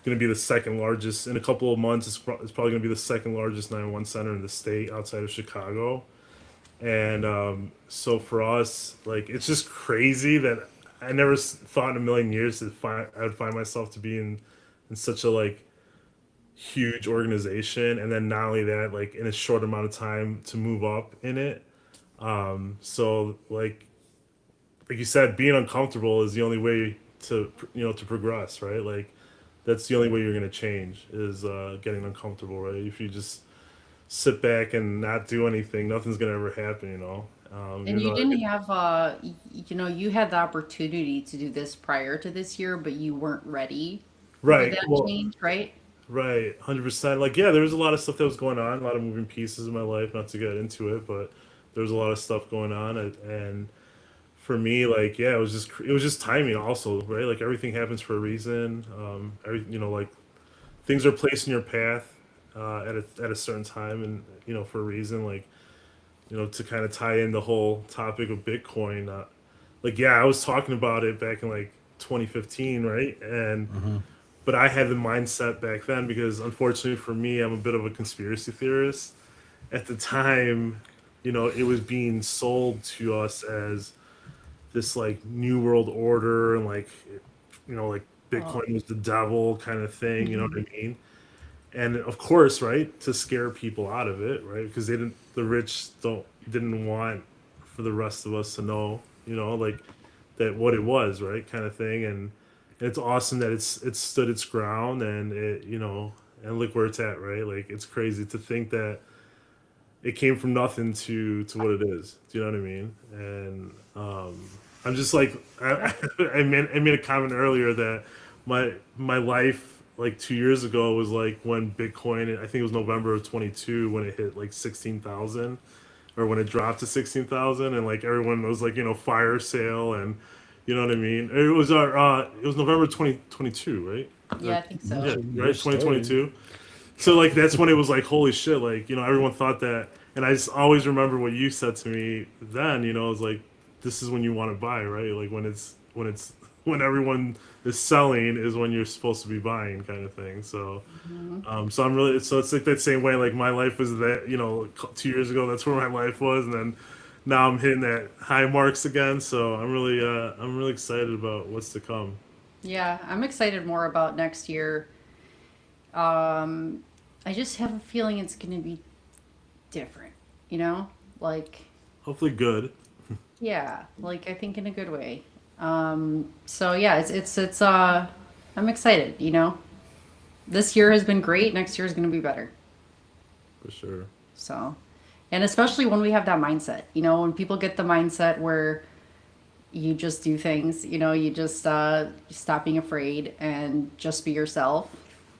going to be the second largest in a couple of months. It's probably going to be the second largest 911 center in the state outside of Chicago. And so for us, like it's just crazy that I never thought in a million years that I would find myself to be in such a like huge organization, and then not only that, like in a short amount of time to move up in it. So like you said, being uncomfortable is the only way to progress, right? Like that's the only way you're going to change is getting uncomfortable, right? If you just sit back and not do anything, nothing's going to ever happen, And even you though didn't have you had the opportunity to do this prior to this year, but you weren't ready for right, that well, change, right? right, 100%. Like yeah, there was a lot of stuff that was going on, a lot of moving pieces in my life, not to get into it, but there was a lot of stuff going on, and for me, like yeah, it was just timing also, right? Like everything happens for a reason. Like things are placed in your path at a certain time, and for a reason. Like to kind of tie in the whole topic of Bitcoin. Like yeah, I was talking about it back in like 2015, right? And but I had the mindset back then because unfortunately for me, I'm a bit of a conspiracy theorist. At the time, it was being sold to us as this like new world order and like like Oh, Bitcoin was the devil kind of thing, you know mhm. what I mean? And of course, right, to scare people out of it, right? Because the rich didn't want for the rest of us to know, like that what it was, right, kind of thing. And it's awesome that it's stood its ground and it, and look where it's at, right? Like it's crazy to think that it came from nothing to what it is. Do you know what I mean? And I'm just like I made a comment earlier that my life like 2 years ago was like when Bitcoin, I think it was November of 22 when it hit like 16,000, or when it dropped to 16,000, and like everyone was like, fire sale, and you know what I mean. It was November 2022, right? Yeah, I think so. Yeah, Your right, story. 2022. So like that's when it was like, holy shit, like everyone thought that, and I just always remember what you said to me then. It was like, this is when you want to buy, right? Like when everyone is selling is when you're supposed to be buying, kind of thing. So so it's like that same way. Like my life was that 2 years ago. That's where my life was, and then now I'm hitting that high marks again. So I'm really excited about what's to come. Yeah, I'm excited more about next year. I just have a feeling it's going to be different, like, Hopefully, good. yeah, like I think in a good way. So yeah, I'm excited, This year has been great. Next year is going to be better. For sure. So, and especially when we have that mindset, when people get the mindset where you just do things, you just stop being afraid and just be yourself,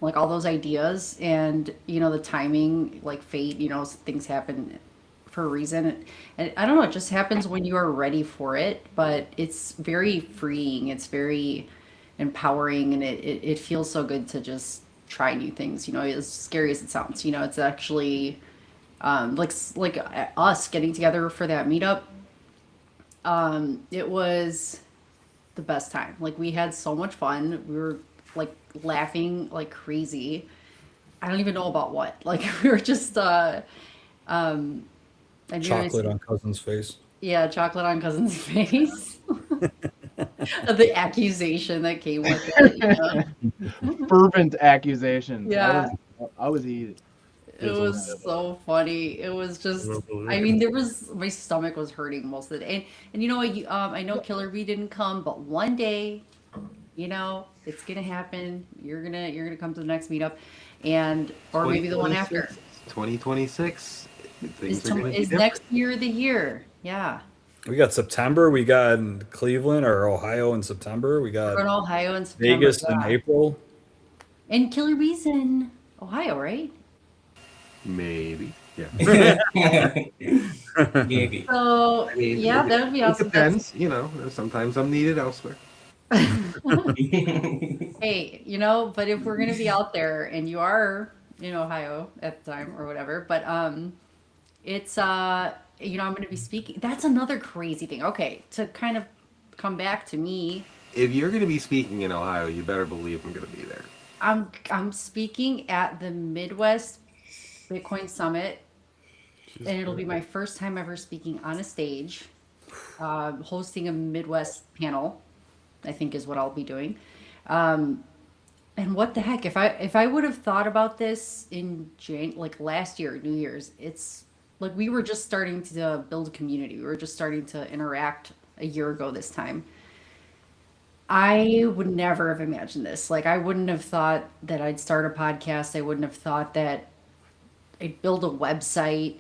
like all those ideas and, the timing, like fate, things happen for a reason. And I don't know, it just happens when you are ready for it, but it's very freeing. It's very empowering, and it feels so good to just try new things, as scary as it sounds, it's actually like us getting together for that meetup. It was the best time. Like we had so much fun. We were like laughing like crazy. I don't even know about what. Like we were just and Chocolate on cousin's face. yeah, chocolate on cousin's face. The accusation that came with it. Fervent accusations. Yeah. I was heated. It was so funny. It was just, I mean, my stomach was hurting most of the day. And you know what? I know Killer Bee didn't come, but one day, it's gonna happen. You're gonna come to the next meetup, or maybe the one after. 2026. Is next year the year? Yeah. We got September. We got Cleveland or Ohio in September. We got We're in Ohio in September. Vegas in yeah. April. And Killer Bee's in Ohio, right? Maybe. Yeah. Maybe. So I mean, yeah, that would be awesome. It depends. Sometimes I'm needed elsewhere. Hey, but if we're gonna be out there and you are in Ohio at the time or whatever, but it's I'm gonna be speaking. That's another crazy thing. Okay, to kind of come back to me. If you're going to be speaking in Ohio, you better believe I'm going to be there. I'm speaking at the Midwest Bitcoin Summit, and it'll be my first time ever speaking on a stage, hosting a Midwest panel, I think is what I'll be doing. And what the heck, if I would have thought about this in like last year, New Year's, it's like we were just starting to build a community. We were just starting to interact a year ago this time. I would never have imagined this. Like I wouldn't have thought that I'd start a podcast. I wouldn't have thought that I'd build a website,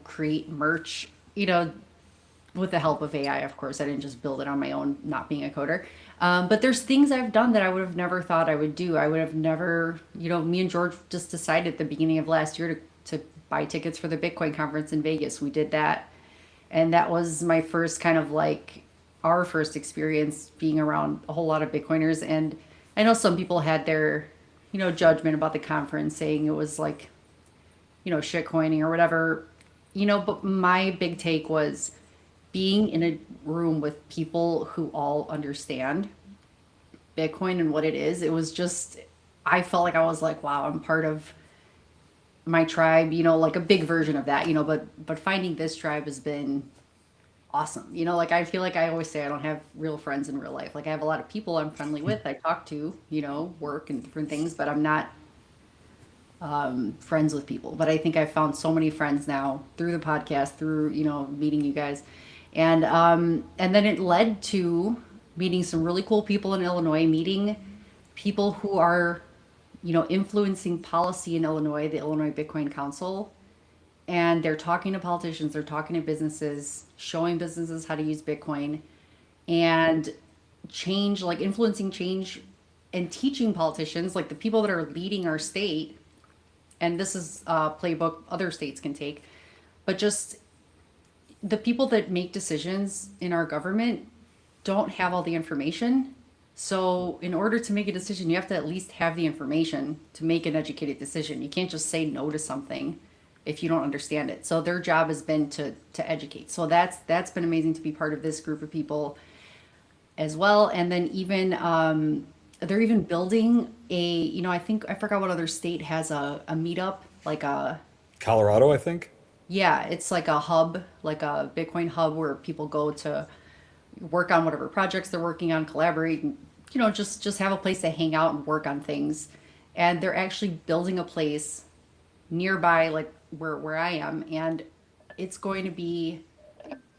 create merch, with the help of AI, of course. I didn't just build it on my own, not being a coder. But there's things I've done that I would have never thought I would do. I would have never, me and George just decided at the beginning of last year to buy tickets for the Bitcoin conference in Vegas. We did that. And that was my first kind of like our first experience being around a whole lot of Bitcoiners. And I know some people had their, judgment about the conference, saying it was like, shit coining or whatever, but my big take was being in a room with people who all understand Bitcoin and what it is. It was just, I felt like I was like, wow, I'm part of my tribe, like a big version of that, but finding this tribe has been awesome. Like I feel like I always say I don't have real friends in real life. Like I have a lot of people I'm friendly with, I talk to, work and different things, but I'm not friends with people. But I think I've found so many friends now through the podcast, through, meeting you guys. And then it led to meeting some really cool people in Illinois, meeting people who are, influencing policy in Illinois, the Illinois Bitcoin Council. and they're talking to politicians, they're talking to businesses, showing businesses how to use Bitcoin and change, like influencing change and teaching politicians, like the people that are leading our state. And this is a playbook other states can take, but just the people that make decisions in our government don't have all the information. So, in order to make a decision, you have to at least have the information to make an educated decision. You can't just say no to something if you don't understand it. So, their job has been to educate. So that's been amazing to be part of this group of people as well. And then even they're even building I think I forgot what other state has a meetup, like a Colorado, I think. yeah, it's like a hub, like a Bitcoin hub where people go to work on whatever projects they're working on, collaborate, and just have a place to hang out and work on things. And they're actually building a place nearby, like where I am, and it's going to be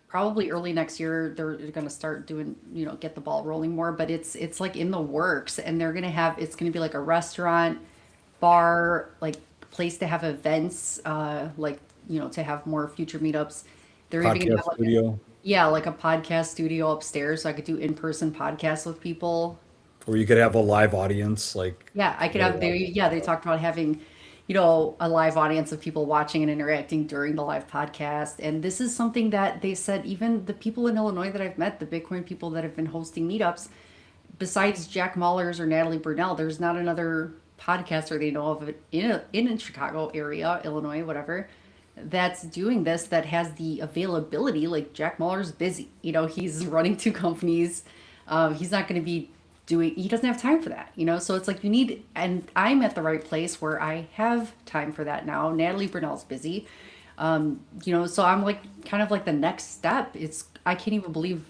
probably early next year. They're going to start doing, get the ball rolling more, but it's like in the works, and they're going to have it's going to be like a restaurant, bar, like place to have events, like to have more future meetups. They're even gonna Podcast have like studio yeah, like a podcast studio upstairs, so I could do in-person podcasts with people. where you could have a live audience, like Yeah, I could have they talked about having, a live audience of people watching and interacting during the live podcast. And this is something that they said even the people in Illinois that I've met, the Bitcoin people that have been hosting meetups, besides Jack Mullers or Natalie Brunell, there's not another podcaster they know of in Chicago area, Illinois, whatever, that's doing this that has the availability. Like Jack Muller's busy, he's running two companies. He's not going to be he doesn't have time for that, so it's like and I'm at the right place where I have time for that now. Natalie Brunell's busy. So I'm like kind of like the next step. I can't even believe,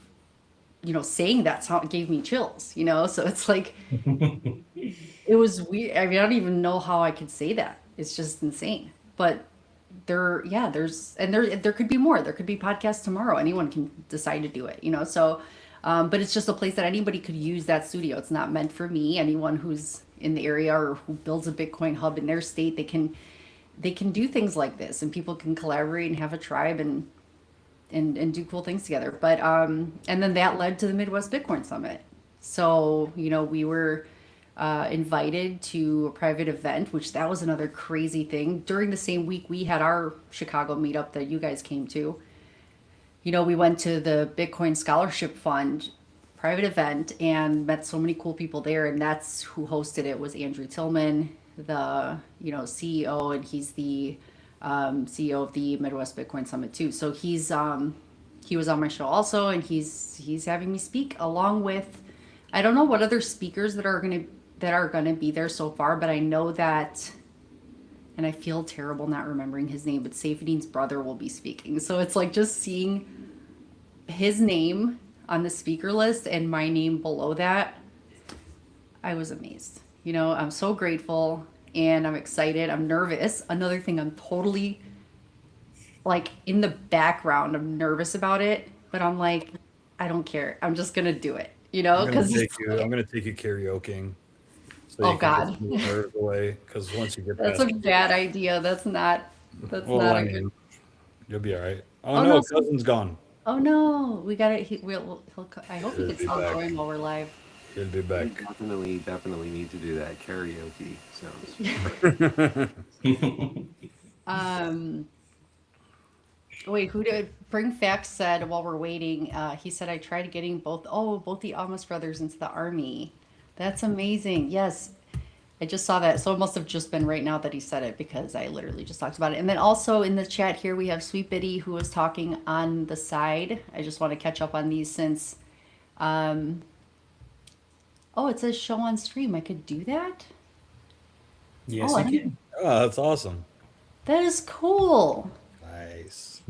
saying that gave me chills, so it's like, it was weird. I mean, I don't even know how I could say that. It's just insane. But there could be more. There could be podcasts tomorrow. Anyone can decide to do it, so but it's just a place that anybody could use that studio. It's not meant for me. Anyone who's in the area or who builds a Bitcoin hub in their state, they can do things like this, and people can collaborate and have a tribe and do cool things together. But and then that led to the Midwest Bitcoin Summit. So, we were invited to a private event, which that was another crazy thing. During the same week, we had our Chicago meetup that you guys came to. We went to the Bitcoin Scholarship Fund private event and met so many cool people there. And that's who hosted it, was Andrew Tillman, the, CEO, and he's the CEO of the Midwest Bitcoin Summit too. So he was on my show also, and he's having me speak along with, I don't know what other speakers that are gonna be there so far, but I know that, and I feel terrible not remembering his name, but Safedin's brother will be speaking. So it's like just seeing his name on the speaker list and my name below that, I was amazed. I'm so grateful and I'm excited. I'm nervous. Another thing, I'm totally like in the background. I'm nervous about it, but I'm like, I don't care. I'm just gonna do it. I'm gonna because take you karaokeing. So oh you can God, just move nerves away, because once you get that's past a bad idea. That's not well, a I good. mean, you'll be all right. Oh Oh no, no, cousin's gone. oh no, we got it. I hope he He'll can be still back. join while we're live. He'll be We back. definitely need to do that. Karaoke sounds. Um, wait, who did Bring Facts said while we're waiting? He said I tried getting both the Amos brothers into the army. That's amazing. Yes, I just saw that. So it must have just been right now that he said it, because I literally just talked about it. And then also in the chat here, we have Sweet Biddy, who was talking on the side. I just want to catch up on these since, um, oh, it says show on stream. I could do that? Yes, Oh, I you didn't, can. Oh, that's awesome. that is cool. Nice.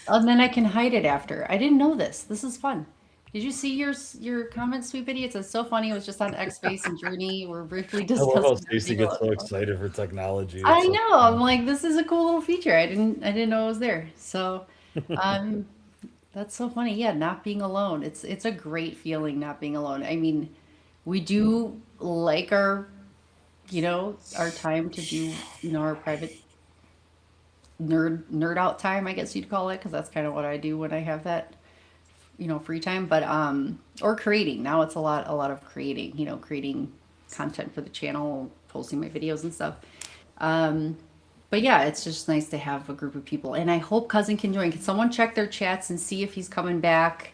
And then I can hide it after. I didn't know this. This is fun. Did you see your comment, Sweet Biddy? It says so funny. It was just on X Space and Journey. We're briefly I love how discussing Stacy everything gets so else. excited for technology. I It's so know. I'm fun. like, this is a cool little feature. I didn't know it was there. So, um, that's so funny. Yeah, not being alone. It's a great feeling not being alone. I mean, we do like our time to do, our private nerd out time, I guess you'd call it, because that's kind of what I do when I have that, free time. But or creating. Now it's a lot of creating. Creating content for the channel, posting my videos and stuff. But yeah, it's just nice to have a group of people, and I hope Cousin can join. Can someone check their chats and see if he's coming back?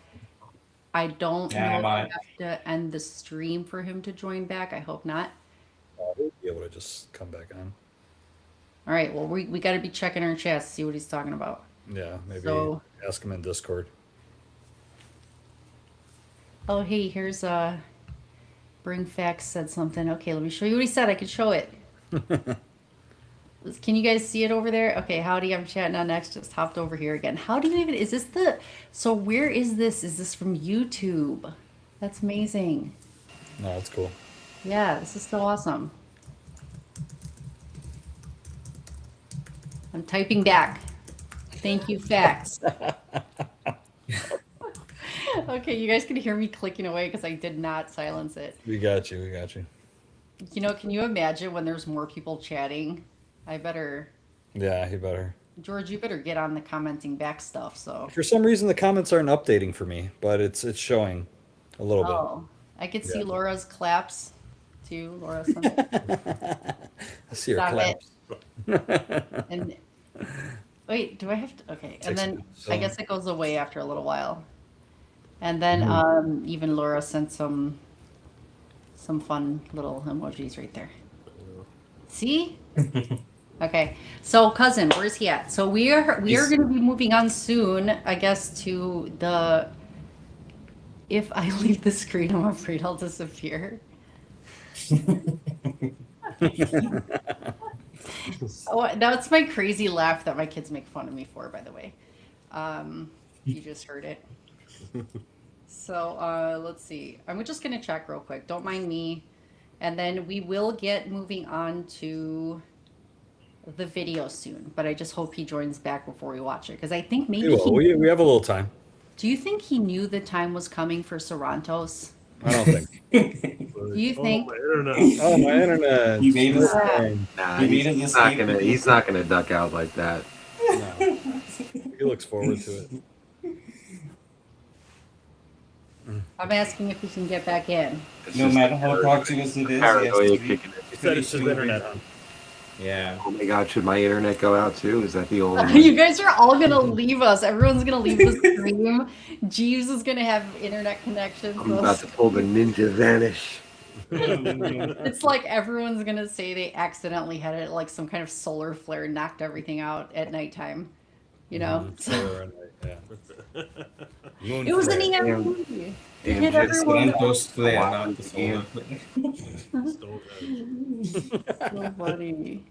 I don't Yeah, know I'm if I on it. have to end the stream for him to join back. I hope not. We'll be able to just come back on. All right. Well, we got to be checking our chats to see what he's talking about. Yeah, maybe So- ask him in Discord. Oh, hey, here's Bring Facts said something. Okay, let me show you what he said. I can show it. Can you guys see it over there? Okay, howdy, I'm chatting on X. Just hopped over here again. How do you even, is this so where is this? Is this from YouTube? That's amazing. No, that's cool. Yeah, this is so awesome. I'm typing back. Thank you, Facts. Okay, you guys can hear me clicking away because I did not silence it. We got you. We got you. Can you imagine when there's more people chatting? I better, Yeah, he better. George, you better get on the commenting back stuff. So, For some reason, the comments aren't updating for me, but it's showing a little oh, I could see Yeah. Laura's claps too. Laura, bit. I see her Stop it. claps. and wait, do I have to? Okay, and Takes then me I so- guess it goes away after a little while. And then even Laura sent some fun little emojis right there. See? Okay. So cousin, where's he at? So we are going to be moving on soon, I guess, to the if I leave the screen, I'm afraid I'll disappear. Oh, that's my crazy laugh that my kids make fun of me for, by the way. You just heard it. So let's see. I'm just going to check real quick. Don't mind me. And then we will get moving on to the video soon. But I just hope he joins back before we watch it. Because I think maybe We have a little time. Do you think he knew the time was coming for Sorrento's? I don't think. Do you think? My internet. Oh, my internet. You made us- Nah, He made he's an not escape. gonna. He's not gonna duck out like that. No. He looks forward to it. I'm asking if he can get back in. It's No just matter the how paranoia- proximate it is, paranoia he has to kicking in. He said it's his internet, huh? Yeah. Oh my god, should my internet go out too? Is that the only You guys are all gonna leave us. Everyone's gonna leave the stream. Jeeves is gonna have internet connections. I'm about to pull the ninja vanish. It's like everyone's gonna say they accidentally had it like some kind of solar flare knocked everything out at nighttime. You know? Solar and light, yeah. Moon It was an flare. EMP. It Damn, hit just everyone. Sorrento's flare, Wow. not the solar flare. So funny.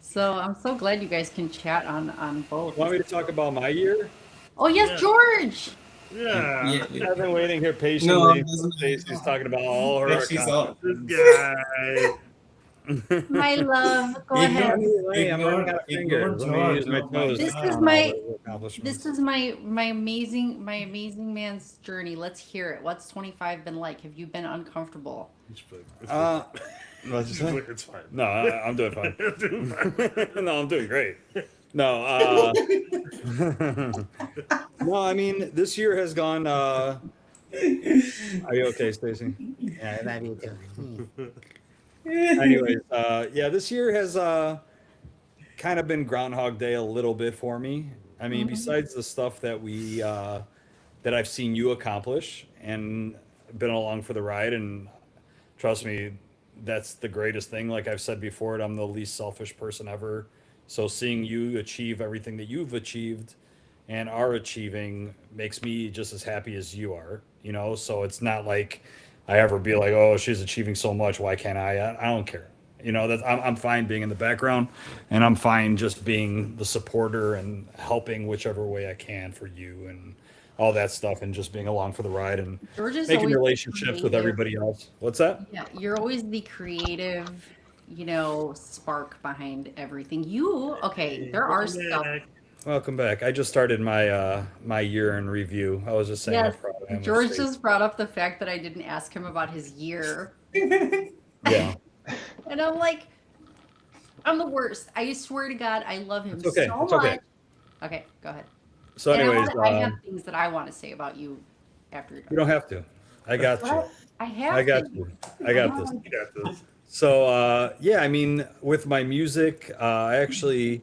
So I'm so glad you guys can chat on both. Want me to talk about my year? Oh yes, Yeah. George. Yeah. I've been waiting here No, patiently. it doesn't- Stacey's talking about all her Yeah, she's all- accomplishments. This guy. My love. Go Ignore ahead. I'm running out of Ignore fingers. Let me use my George. Oh my toes. This to is count my- all the accomplishments. This is my amazing man's journey. Let's hear it. What's 25 been like? Have you been uncomfortable? What'd you say? It's fine. No, I'm doing fine. Dude, fine. No, I'm doing great. No, no, I mean, this year has gone, are you okay, Stacey? Yeah, I love you too. Anyways, yeah, this year has, kind of been Groundhog Day a little bit for me. I mean, besides the stuff that that I've seen you accomplish and been along for the ride, and trust me, that's the greatest thing. Like I've said before, I'm the least selfish person ever. So seeing you achieve everything that you've achieved and are achieving makes me just as happy as you are, you know? So it's not like I ever be like, oh, she's achieving so much, why can't I? I don't care. You know, I'm fine being in the background, and I'm fine just being the supporter and helping whichever way I can for you and all that stuff, and just being along for the ride and George is making always relationships with creative. everybody else. What's that? Yeah, you're always the creative, spark behind everything. Okay, there are stuff. Welcome back. I just started my my year in review. I was just saying. Yes, how proud I am of George Stacey. just brought up the fact that I didn't ask him about his year. Yeah. And I'm like, I'm the worst. I swear to God, I love him It's okay. so It's okay. much. Okay, go ahead. So, And anyways, I have things that I want to say about you after you're you done. don't have to. I got you. But I I have got to. you. I got this. You got this. So, yeah, I mean, with my music, I actually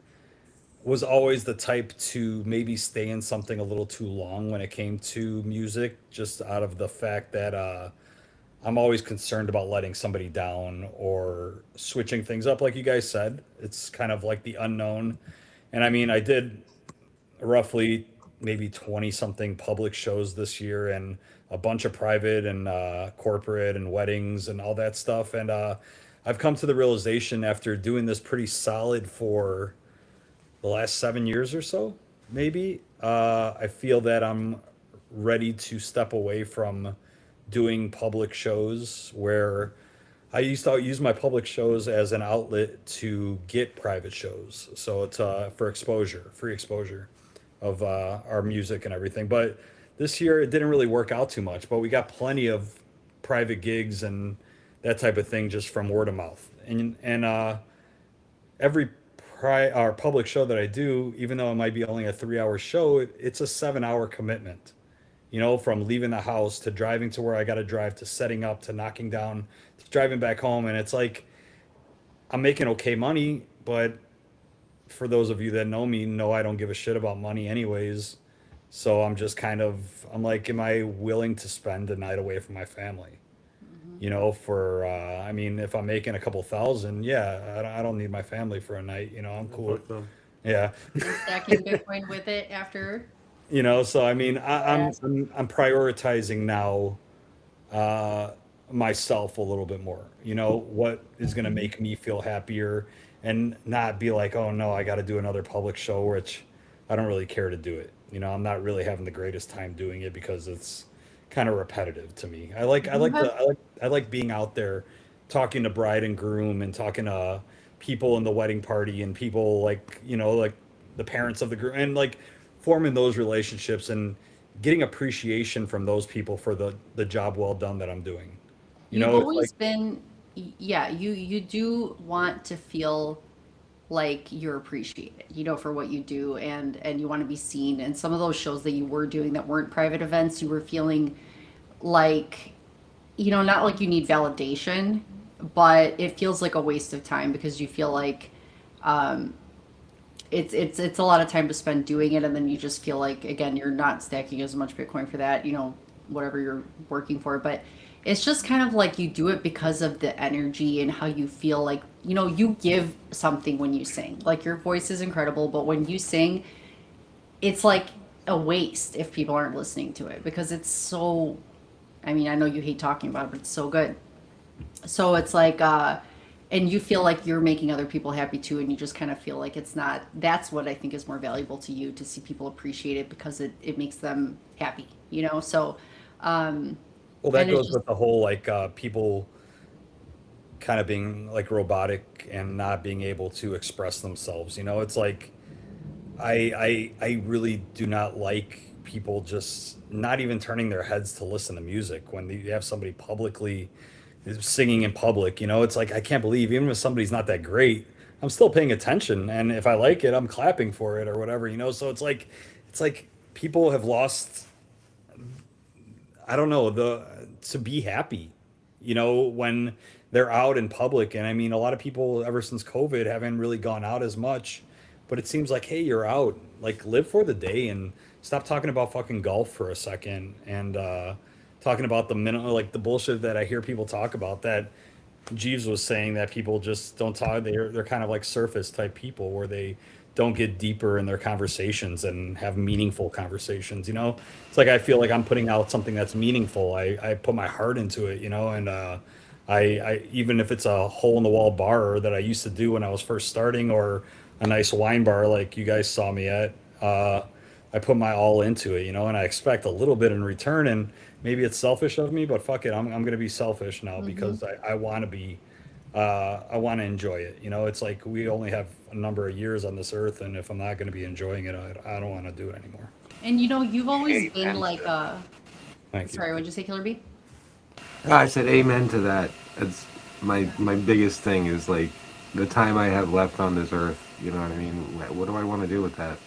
was always the type to maybe stay in something a little too long when it came to music, just out of the fact that I'm always concerned about letting somebody down or switching things up, like you guys said. It's kind of like the unknown. And I mean, I did roughly maybe 20 something public shows this year and a bunch of private and corporate and weddings and all that stuff. And I've come to the realization after doing this pretty solid for the last 7 years or so, maybe, I feel that I'm ready to step away from doing public shows where I used to use my public shows as an outlet to get private shows. So it's for exposure, free exposure of our music and everything. But this year it didn't really work out too much, but we got plenty of private gigs and that type of thing just from word of mouth. And every our public show that I do, even though it might be only a 3 hour show, it's a 7 hour commitment. You know, from leaving the house to driving to where I got to drive to setting up to knocking down to driving back home. And it's like, I'm making okay money, but for those of you that know me, know I don't give a shit about money anyways. So I'm just kind of, I'm like, am I willing to spend a night away from my family? You know, for, I mean, if I'm making a couple thousand, yeah, I don't need my family for a night. You know, I'm cool. Fuck them. Yeah. You're stacking Bitcoin with it after. You know, so I mean, Yes. I'm prioritizing now uh, myself a little bit more. You know, what is going to make me feel happier and not be like, oh no, I got to do another public show, which I don't really care to do it. You know, I'm not really having the greatest time doing it because it's kind of repetitive to me. You have I like being out there talking to bride and groom and talking to people in the wedding party and people like, you know, like the parents of the groom and like forming those relationships and getting appreciation from those people for the job well done that I'm doing. You You've know, it's like always been, yeah, you do want to feel like you're appreciated, for what you do and you want to be seen. And some of those shows that you were doing that weren't private events, you were feeling like, not like you need validation, but it feels like a waste of time because you feel like um, it's a lot of time to spend doing it, and then you just feel like again you're not stacking as much Bitcoin for that, whatever you're working for. But it's just kind of like you do it because of the energy and how you feel like you give something when you sing. Like your voice is incredible, but when you sing, it's like a waste if people aren't listening to it because it's so. I mean, I know you hate talking about it, but it's so good. So it's like and you feel like you're making other people happy too, and you just kind of feel like it's not. That's what I think is more valuable to you, to see people appreciate it because it makes them happy, so well, that and it's goes just with the whole like people kind of being like robotic and not being able to express themselves. You know, it's like I really do not like people just not even turning their heads to listen to music when you have somebody publicly singing in public. You know, it's like I can't believe even if somebody's not that great, I'm still paying attention, and if I like it, I'm clapping for it or whatever. You know, so it's like people have lost. I don't know the to be happy. You know, when they're out in public, and I mean, a lot of people ever since COVID haven't really gone out as much, but it seems like, hey, you're out, like live for the day and stop talking about fucking golf for a second and talking about the minute like the bullshit that I hear people talk about that Jeeves was saying that people just don't talk. They're kind of like surface type people where they don't get deeper in their conversations and have meaningful conversations. You know, it's like I feel like I'm putting out something that's meaningful. I put my heart into it. You know, and I even if it's a hole in the wall bar that I used to do when I was first starting, or a nice wine bar like you guys saw me at. I put my all into it, and I expect a little bit in return. And maybe it's selfish of me, but fuck it, I'm going to be selfish now hmm because I want to be, I want to enjoy it. It's like we only have a number of years on this earth, and if I'm not going to be enjoying it, I don't want to do it anymore. and you've always been Amen like to that. Thank you. sorry, what'd you say, Killer B? I said amen to that. That's my biggest thing is like the time I have left on this earth. You know what I mean? What do I want to do with that?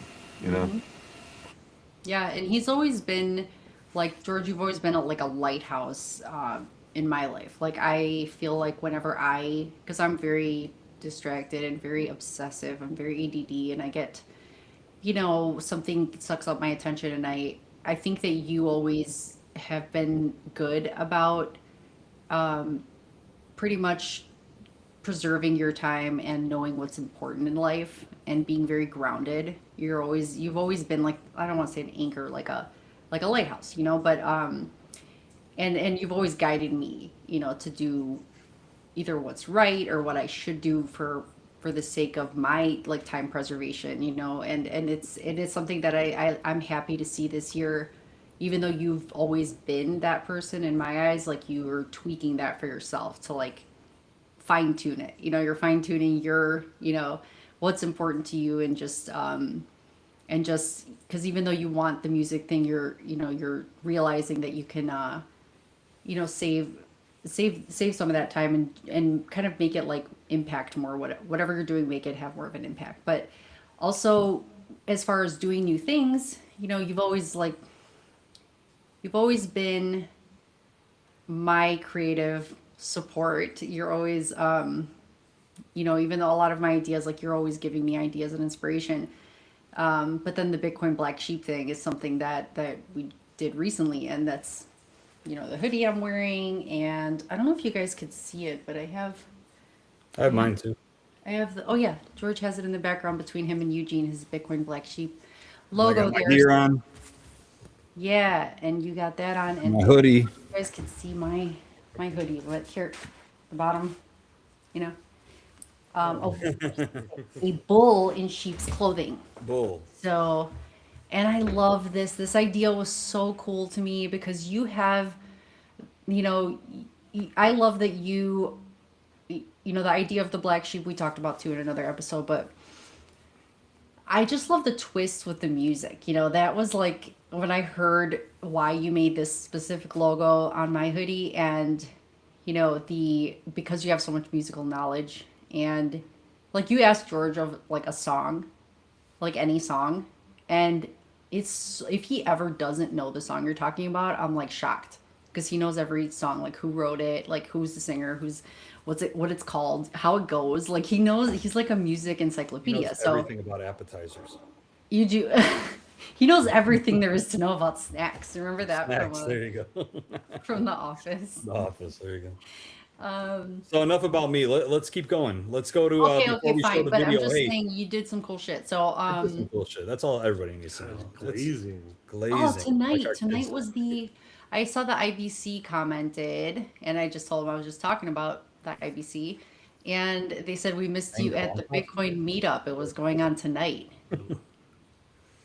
You know? Hmm. Yeah, and he's always been like George. You've always been like a lighthouse in my life. Like I feel like whenever because I'm very distracted and very obsessive. I'm very ADD, and I get something sucks up my attention, and I think that you always have been good about um, pretty much preserving your time and knowing what's important in life and being very grounded. You've always been like, I don't want to say an anchor, like a lighthouse, but and you've always guided me, to do either what's right or what I should do for the sake of my like time preservation, and it is something that I'm happy to see this year, even though you've always been that person in my eyes, like you were tweaking that for yourself to like fine tune it. You're fine tuning what's important to you, and just because even though you want the music thing, you're realizing that you can save some of that time and kind of make it like impact more, whatever you're doing, make it have more of an impact. But also, as far as doing new things, you've always been my creative support. You're always even though a lot of my ideas, like you're always giving me ideas and inspiration. But then the Bitcoin Black Sheep thing is something that we did recently, and that's the hoodie I'm wearing, and I don't know if you guys could see it, but I have mine too. oh yeah, George has it in the background between him and Eugene, his Bitcoin Black Sheep I logo got my there. gear on, Yeah, and you got that on, and my hoodie. you guys can see my hoodie, but here, the bottom, you know, a bull in sheep's clothing. Bull. So, and I love this. This idea was so cool to me because you have, you know, I love that the idea of the black sheep we talked about too in another episode, but I just love the twist with the music. That was like when I heard why you made this specific logo on my hoodie, and because you have so much musical knowledge, and like you asked George of like a song, like any song, and it's if he ever doesn't know the song you're talking about, I'm like shocked because he knows every song, like who wrote it, like who's the singer, what it's called, how it goes. Like he knows, he's like a music He encyclopedia. knows So everything about appetizers. you do. He knows everything there is to know about snacks. Remember that Snacks. There you go. from The Office. The Office. There you go. Um, So enough about me. Let's keep going. Let's go to okay, before okay, we show fine. the But I'm video. just Hey, saying you did some cool shit. So I did some cool shit. That's all everybody needs to know. That's Glazing. glazing. oh, like tonight. our Tonight kids was say. I saw the IBC commented, and I just told them I was just talking about the IBC, and they said we missed you at the Bitcoin meetup. It was going on tonight,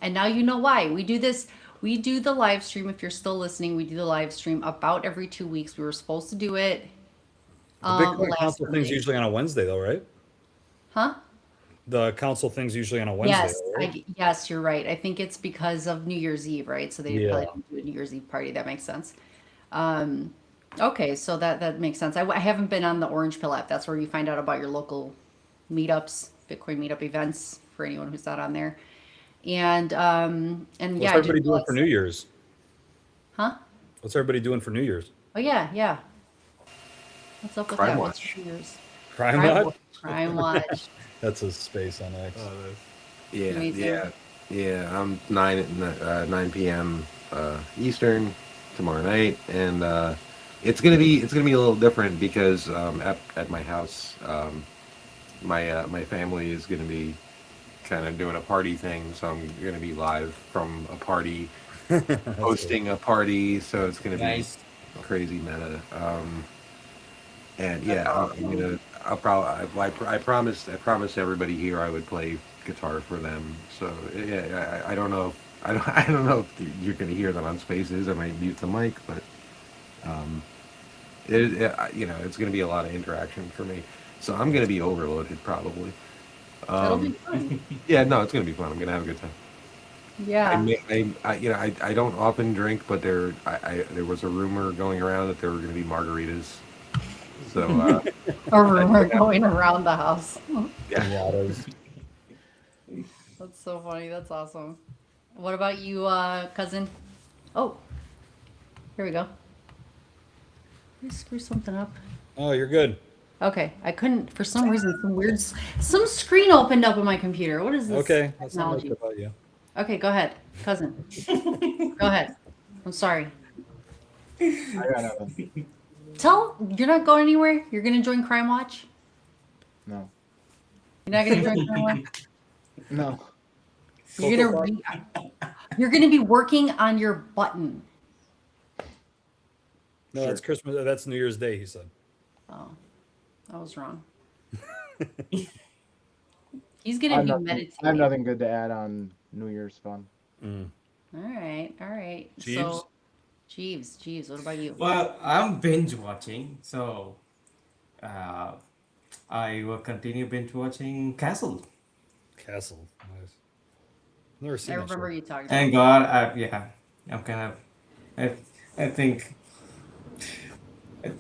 and now you know why. We do this. We do the live stream. If you're still listening, we do the live stream about every 2 weeks. We were supposed to do it The Bitcoin last council thing's Monday. usually on a Wednesday, though, right? Huh? The council thing's usually on a Wednesday, Yes, though, right? yes, you're right. I think it's because of New Year's Eve, right? So they probably Yeah. don't do a New Year's Eve party. That makes sense. Um, okay, so that makes sense. I haven't been on the Orange Pill app. That's where you find out about your local meetups, Bitcoin meetup events for anyone who's not on there. And What's yeah, I everybody just doing for realized, New Year's? huh? What's everybody doing for New Year's? Oh yeah. What's up with Crime that? Watch. What's New Year's? Crime Watch? Crime Watch. That's a space on X. Nice. Yeah, Amazing. yeah. I'm 9 p.m. Eastern tomorrow night, and it's gonna be a little different because at my house, my family is gonna be kind of doing a party thing, so I'm gonna be live from a party, hosting a party, so it's gonna be Nice. crazy meta. And yeah, I'm gonna. I'll probably. I promised everybody here I would play guitar for them. So yeah, I don't know. I don't know if you're gonna hear that on Spaces. I might mute the mic, but it's gonna be a lot of interaction for me. So I'm gonna be overloaded probably. That'll be fun. Yeah, no, it's gonna be fun. I'm gonna have a good time. Yeah. I don't often drink, but there was a rumor going around that there were gonna be margaritas. So Or we're going around the house. Pinatas. That's so funny. That's awesome. What about you, cousin? Oh, here we go. Did I screw something up? Oh, you're good. Okay, I couldn't for some reason. Some screen opened up on my computer. What is this Okay, that's not much technology? about you. Okay, go ahead, cousin. Go ahead. I'm sorry. I got nothing. You're not going anywhere. You're gonna join Crime Watch. No. You're not gonna join Crime Watch. No. You're gonna be working on your button. No, that's Christmas. That's New Year's Day. He said. Oh, I was wrong. He's I gonna have be nothing, I have meditating. nothing good to add on New Year's fun. Mm. All right, all right. Jeeves? So, Jeeves, what about you? Well, I'm binge watching, so uh, I will continue binge watching Castle. Castle. Nice. Never seen I that remember show. you talking Thank about. God, yeah, I'm kind of, I think,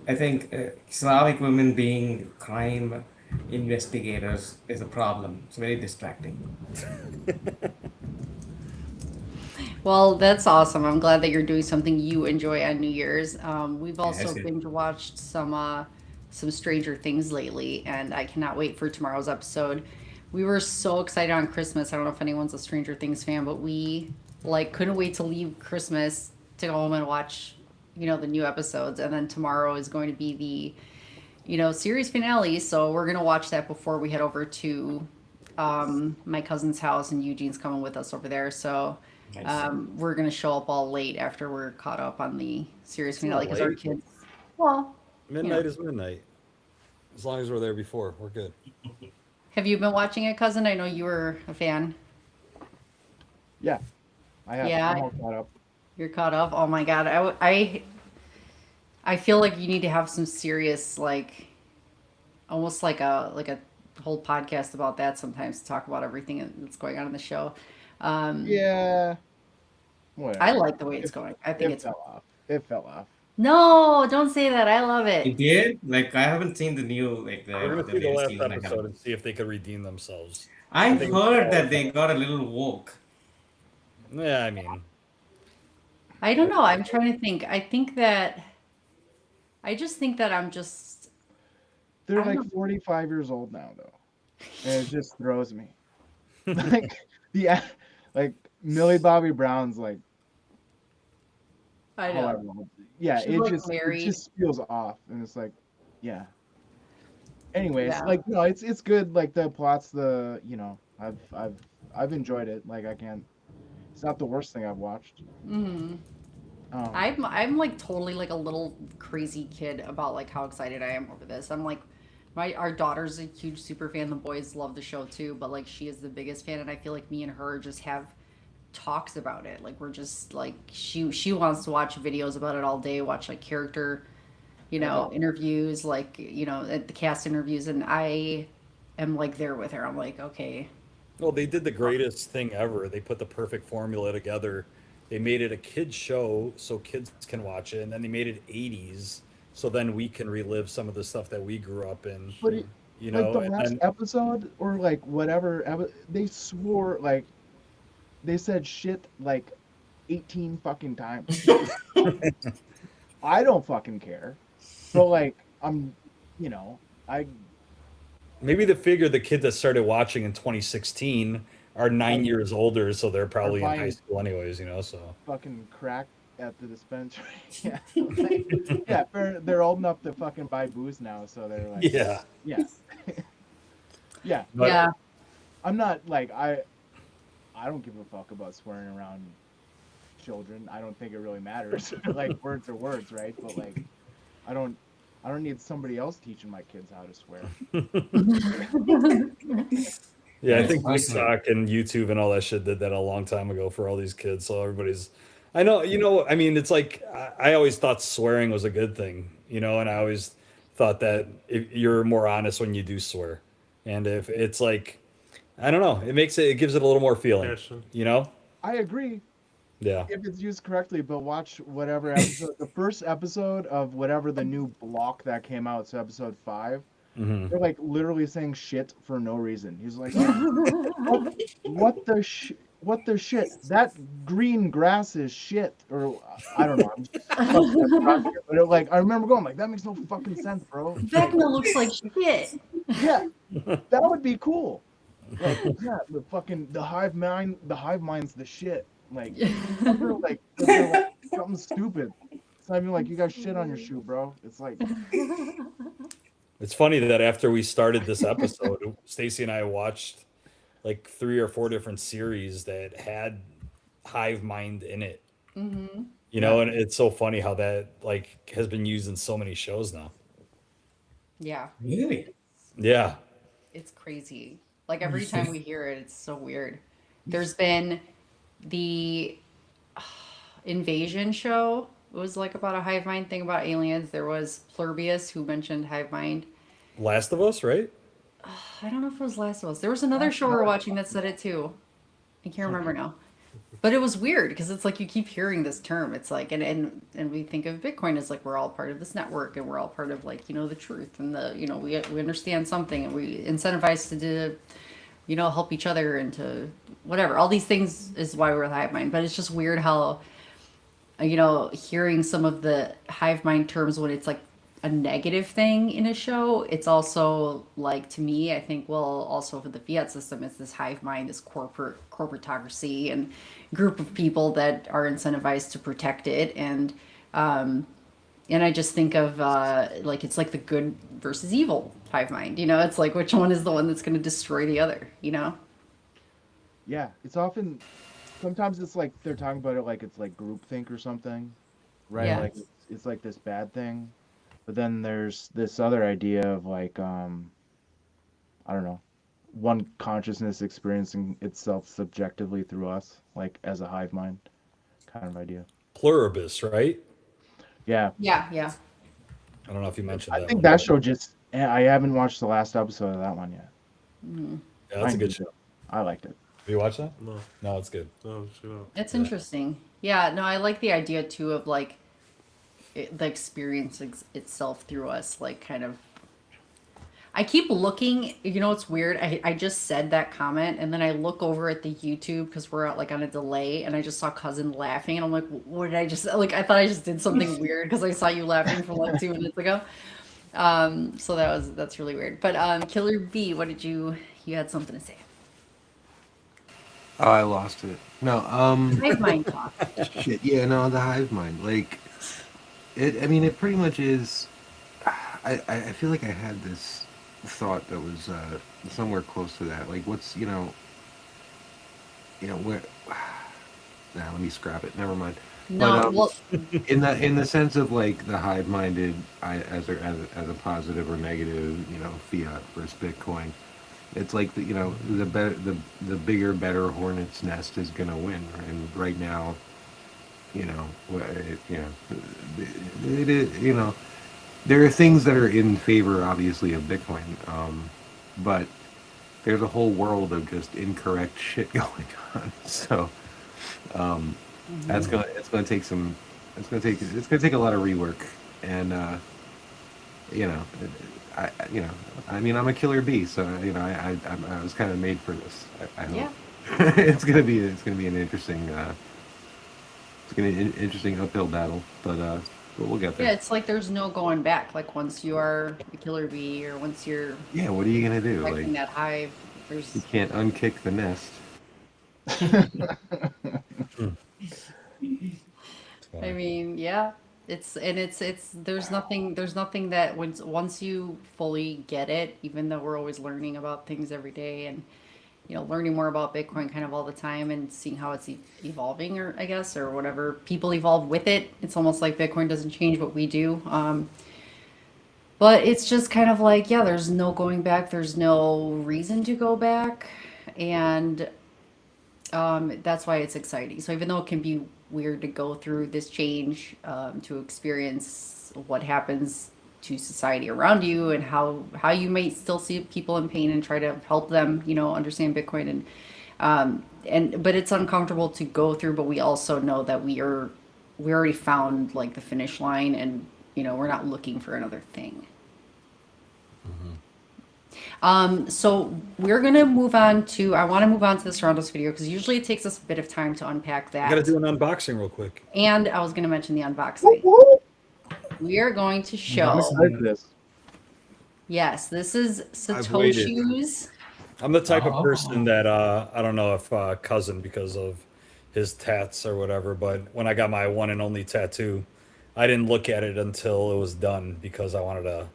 I think Slavic women being crime investigators is a problem. It's very distracting. Well, that's awesome. I'm glad that you're doing something you enjoy on New Year's. We've Yeah, also binge watched some Stranger Things lately, and I cannot wait for tomorrow's episode. We were so excited on Christmas. I don't know if anyone's a Stranger Things fan, but we like couldn't wait to leave Christmas to go home and watch, the new episodes. And then tomorrow is going to be series finale. So we're gonna watch that before we head over to my cousin's house, and Eugene's coming with us over there. So Nice. we're gonna show up all late after we're caught up on the series It's not finale because our late. kids. Well, Midnight is midnight. As long as we're there before, we're good. have you been watching it, cousin? I know you were a fan. Yeah. I have. Yeah. I'm all caught up. You're caught up. Oh my god, I feel like you need to have some serious almost like a whole podcast about that sometimes to talk about everything that's going on in the show. Yeah. Whatever. I like the way it's going. I think It it's fell off. It fell off. no, don't say that. I love it. It did? Like, I haven't seen the new, like, We're gonna the see the latest last season. episode and see if they could redeem themselves. I've think heard it's that they got a little woke. Yeah, I mean, I don't know. I'm trying to think. I just think that I'm just They're I don't like know. 45 years old now, though, and it just throws me. Like the like Millie Bobby Brown's like I however know. old. Yeah, She's like married. it just feels off, and it's like, yeah. Anyways, Yeah. like no, it's good. Like the plots, I've enjoyed it. Like I can't. It's not the worst thing I've watched. Hmm. I'm like totally like a little crazy kid about like how excited I am over this. I'm like our daughter's a huge super fan. The boys love the show too, but like she is the biggest fan, and I feel like me and her just have talks about it. Like we're just like she wants to watch videos about it all day, watch like character, interviews, like, at the cast interviews, and I am like there with her. I'm like, okay. well, they did the greatest thing ever. They put the perfect formula together. They made it a kids show so kids can watch it, and then they made it 80s so then we can relive some of the stuff that we grew up in. But like the And last then episode or like whatever, they swore like they said shit like 18 fucking times. I don't fucking care. But like you know, I maybe they figured the kids that started watching in 2016 are 9 years older, so they're probably in high buying- school anyways, so. fucking crack at the dispensary. Yeah. Like, yeah, they're old enough to fucking buy booze now, so they're like Yeah. yeah. Yeah. But- Yeah. I'm not like I don't give a fuck about swearing around children. I don't think it really matters. Like words are words, right? But like I don't need somebody else teaching my kids how to swear. Yeah, I That's think awesome. TikTok and YouTube and all that shit did that a long time ago for all these kids. So everybody's, I know, I mean, it's like, I always thought swearing was a good thing, and I always thought that if you're more honest when you do swear. And if it's like, I don't know, it gives it a little more feeling, Passion. I agree Yeah. if it's used correctly, but watch whatever episode, the first episode of whatever the new block that came out, so episode 5. Mhm. They're like literally saying shit for no reason. He's like, what the shit? That green grass is shit, or I don't know. I'm just talking, but like I remember going like, that makes no fucking sense, bro. Like, Vecna looks like shit. yeah, that would be cool. Like, yeah, the hive mind's the shit. Like, they're like something stupid. It's not even like you got shit on your shoe, bro. It's like, It's funny that after we started this episode, Stacy and I watched like 3 or 4 different series that had hive mind in it. Hmm. You yeah, know, and it's so funny how that like has been used in so many shows now. Yeah, Really? Yeah. it's crazy. Like every time we hear it, it's so weird. There's been the invasion show. It was like about a hive mind thing about aliens. There was Plurbius who mentioned hive mind. Last of Us, right? I don't know if it was Last of Us. There was another show we were watching that said it too. I can't remember now. But it was weird because it's like you keep hearing this term. It's like and we think of Bitcoin as like we're all part of this network and we're all part of like, the truth and we understand something and we incentivize to do, help each other and to whatever. All these things is why we're the hive mind. But it's just weird how hearing some of the hive mind terms when it's like a negative thing in a show, it's also like to me, I think, well, also for the fiat system, it's this hive mind, this corporatocracy and group of people that are incentivized to protect it. And I just think of like it's like the good versus evil hive mind. It's like which one is the one that's going to destroy the other. yeah. It's often sometimes it's like they're talking about it like it's like groupthink or something, right? Yeah. Like it's like this bad thing. But then there's this other idea of like I don't know, one consciousness experiencing itself subjectively through us, like as a hive mind kind of idea. Pluribus, right? Yeah. Yeah, yeah. I don't know if you mentioned I that think one. that show just I haven't watched the last episode of that one yet. Yeah, that's I a good enjoyed show. it. I liked it. Have you watched that? No, No, it's good. no, shut up. It's Yeah. interesting. Yeah, no, I like the idea too of like the experience itself through us, like kind of. I keep looking, it's weird. I just said that comment and then I look over at the YouTube because we're like on a delay and I just saw cousin laughing and I'm like, what did I just like? I thought I just did something weird because I saw you laughing for like 2 minutes ago. So that's really weird. But Killer B, what did you had something to say? Oh, I lost it. No, Hive mind talk. shit. Yeah, no, the hive mind. Like, it. I mean, it pretty much is. I feel like I had this thought that was somewhere close to that. Like, what's where. Nah, let me scrap it. Never mind. But No, well, in the sense of like the hive minded, as a positive or negative, fiat versus Bitcoin. It's like the better the bigger, better hornet's nest is gonna win, and right now, it is, there are things that are in favor, obviously, of Bitcoin, but there's a whole world of just incorrect shit going on. So it's gonna take a lot of rework, and you know, I mean, I'm a killer bee, so I was kind of made for this. I hope. yeah. It's gonna be an interesting interesting uphill battle, but we'll get Yeah, there. it's like there's no going back. Like once you are the killer bee or once you're Yeah, what are you gonna do? Like, protecting that hive, you there's can't unkick the nest. It's I funny. mean, yeah. It's there's nothing that once you fully get it, even though we're always learning about things every day and learning more about Bitcoin kind of all the time and seeing how it's evolving or I guess or whatever people evolve with it. It's almost like Bitcoin doesn't change what we do. But it's just kind of like, yeah, there's no going back. There's no reason to go back. And that's why it's exciting. So even though it can be weird to go through this change, to experience what happens to society around you and how you might still see people in pain and try to help them, understand Bitcoin and but it's uncomfortable to go through. But we also know that we already found like the finish line, and we're not looking for another thing. So we're gonna move on to. I want to move on to the Surroundos video because usually it takes us a bit of time to unpack I gotta that. do an unboxing real quick. And I was gonna mention the Whoop, unboxing. whoop. We are going to I'm show. excited for this. Yes, this is I've waited. Satoshoes. I'm the type of Oh. person that I don't know if cousin because of his tats or whatever, but when I got my one and only tattoo, I didn't look at it until it was done because I wanted to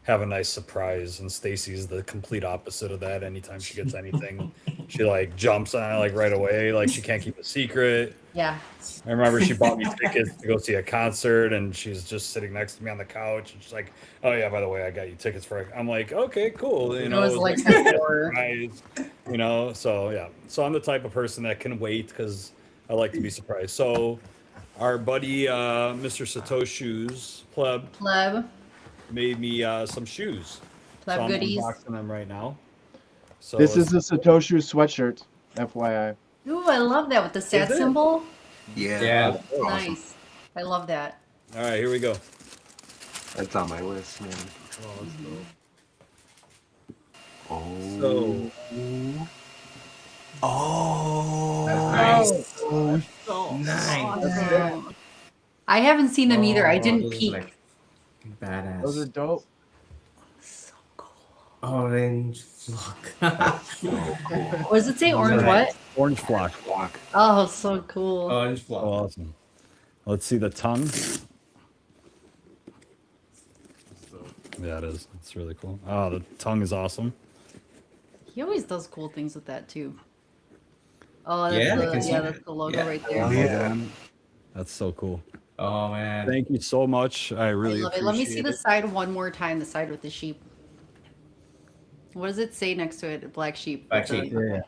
have a nice surprise. And Stacy's the complete opposite of that. Anytime she gets anything, she like jumps on it like right away. Like she can't keep a secret. Yeah. I remember she bought me tickets to go see a concert, and she's just sitting next to me on the couch, and she's like, "Oh yeah, by the way, I got you tickets for." I'm like, "Okay, cool." You know, was it like was a a horror. surprise, you know. So yeah, so I'm the type of person that can wait because I like to be surprised. So our buddy Mr. Satoshoes Pleb. made me some shoes. Pleb So I'm goodies. unboxing them right now. So This it's- is a Satoshu sweatshirt, FYI. Ooh, I love that with the sad Is it? symbol. Yeah. Nice. I love that. all right. Here we go. That's on my list, man. Oh. So Nice. Awesome. I haven't seen them either. I didn't those are, peek. like, badass. Those are dope. So cool. Orange look. What does it say? Orange what? orange flock. Block. Oh, so cool. Orange Oh, flock. awesome. Let's see the tongue. Yeah, it is. It's really cool. Oh, the tongue is awesome. He always does cool things with that too. Oh, that's Yeah, I can the, see yeah, that. that's the logo Yeah. right there. Yeah. That's so cool. Oh man. Thank you so much. I I really love it. Let me see appreciate the it. side one more time. The side with the sheep. What does it say next to it? Black sheep. Black with the- sheep. Yeah,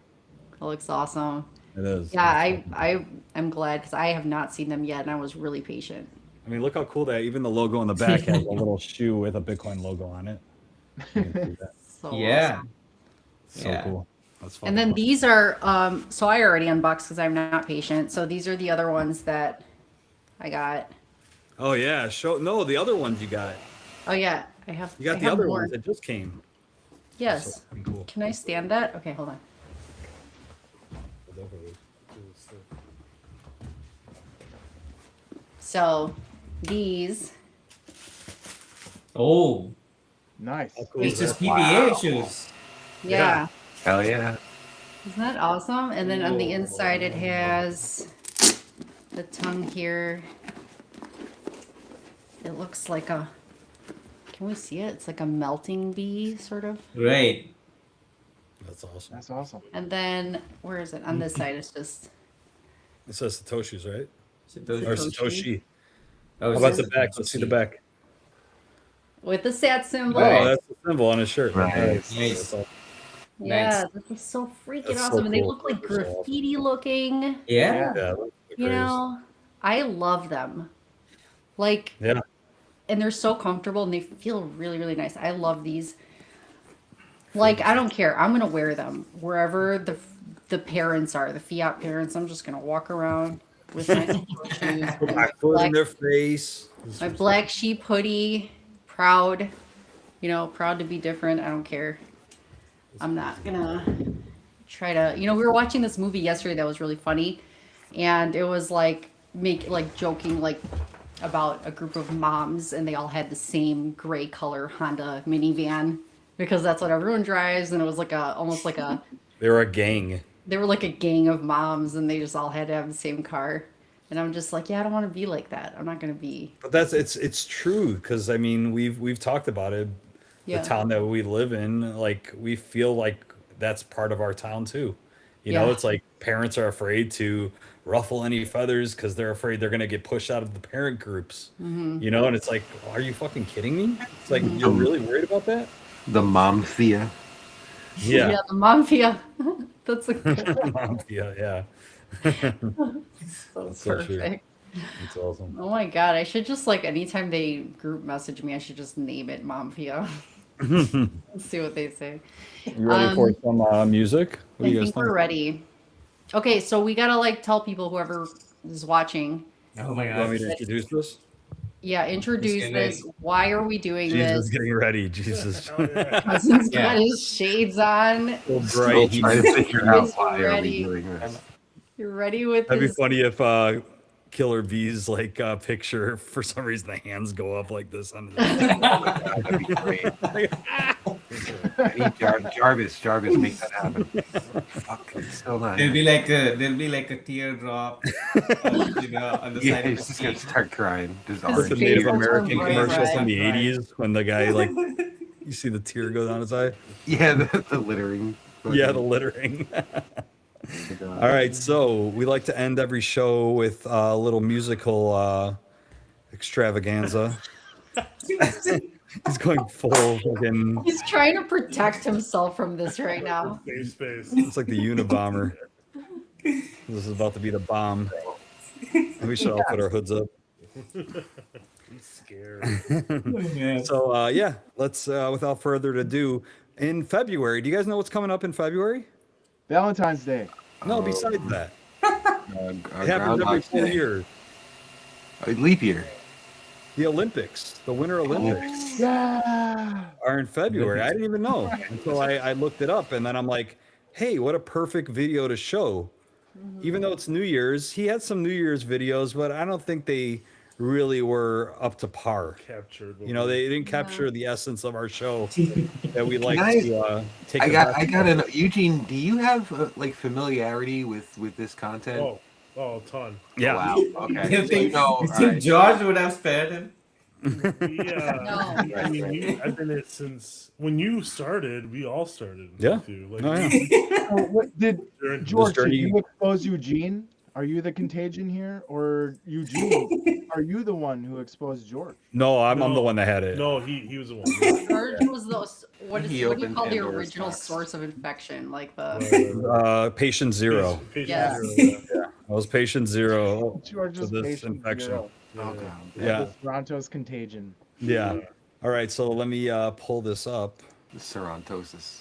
It looks awesome. it is. Yeah, I am glad because I have not seen them yet, and I was really patient. I mean, look how cool that even the logo on the back has a little shoe with a Bitcoin logo on it. You can see that. So Yeah. awesome. So Yeah. cool. That's fun. And then these are so I already unboxed because I'm not patient. So these are the other ones that I got. Oh yeah, no, the other ones you got. Oh yeah, I have. You got I the have other more. ones that just came. Yes. So fucking cool. Can I stand that? Okay, hold on. So these. Oh, Nice. How cool it's is just that? PBA shoes. Yeah. Hell yeah. Isn't that awesome? And then on the inside it has the tongue here. It looks like a, can we see it? It's like a melting bee, sort of. Right. That's awesome. That's awesome. And then, where is it? On this side, it's just, It says Satoshi's, right? Satoshi. Or Satoshi. Oh, How it about says the back? Let's see the back. with the sad symbol. Right. Oh, that's the symbol on his shirt. Nice. Nice. That's awesome. Yeah, this is so freaking That's so awesome. And they cool. look like That's so awesome. graffiti looking. Yeah. Yeah, that's You know, I love them. Like, Yeah. and they're so comfortable and they feel really, really nice. I love these. Like, I don't care. I'm gonna wear them wherever the parents are, the fiat parents. I'm just gonna walk around with my shoes, Black foot in their face. my black sheep hoodie. Proud, proud to be different. I don't care. I'm not gonna try to. We were watching this movie yesterday that was really funny, and it was like joking about a group of moms, and they all had the same gray color Honda minivan because that's what everyone drives, and it was like almost like a. They were a gang. They were like a gang of moms, and they just all had to have the same car. And I'm just like, yeah, I don't want to be like that. I'm not gonna be. But it's true because I mean we've talked about it. Yeah. The town that we live in, like we feel like that's part of our town too. You know, Yeah. it's like parents are afraid to ruffle any feathers because they're afraid they're gonna get pushed out of the parent groups. Mm-hmm. You know, and it's like, are you fucking kidding me? It's like you're really worried about that? The mom Thea. Yeah. The mafia. That's a yeah. so That's so true. perfect. It's awesome. Oh my god, I should just anytime they group message me, I should just name it Momfia. See what they say. You ready for some music? What I do you guys think we're think? ready. Okay, so we gotta tell people, whoever is watching. Oh my You want me god. to introduce this? Yeah, introduce getting this. Why are we doing Jesus, this? getting ready. Jesus. Oh, yeah. Cousin's Yeah. got his shades on. So Still bright. trying to figure out He's why are we ready. doing this. You're ready with That'd be his. funny if Killer Bee's like picture, for some reason the hands go up like this on the That'd be great. I need Jarvis, make that happen. Fuck, it's still not. There'll be like a teardrop, on the Yeah, side of he's the just gonna seat. start crying. Just His Like the face Native will turn American bright commercials red. from the Right. 80s when the guy like you see the tear go down his eye. Yeah, the littering. Yeah, the littering. All right, so we like to end every show with a little musical extravaganza. He's going full fucking. He's trying to protect himself from this right now. Safe space. It's like the Unabomber. This is about to be the bomb. And we should all put our hoods up. He's scared. So yeah, let's without further ado, in February, do you guys know what's coming up in February? Valentine's Day. No, besides that. It happens every Groundhog's 4 Day. years. Leap year. The Olympics, the Winter Olympics Yeah. are in February. I didn't even know until I looked it up, and then I'm like, hey, what a perfect video to show. Even though it's New Year's, he had some New Year's videos, but I don't think they really were up to par. Captured. You know, they didn't capture the essence of our show that we like I- to take. I it got back. to know, Eugene. Do you have like familiarity with this content? Oh, a ton. Yeah. Wow. Okay. You So think, know, you all think right. George would have spared him? Yeah. No. I mean, I've been it since when you started. We all started. Yeah. With you. Like, Oh, yeah. So what did during- George? Did journey- you expose Eugene? Are you the contagion here, or Eugene? Are you the one who exposed George? No, I'm the No. one that had it. No, he was the one. George was the what do He you opened call the Pandora's original box. source of infection? Like the Patient zero. Patient Yes. zero, yeah. I was patient zero. George's this patient infection. zero. Oh, God. Yeah. Toronto's contagion. Yeah. All right. So let me pull this up. Cerantosis.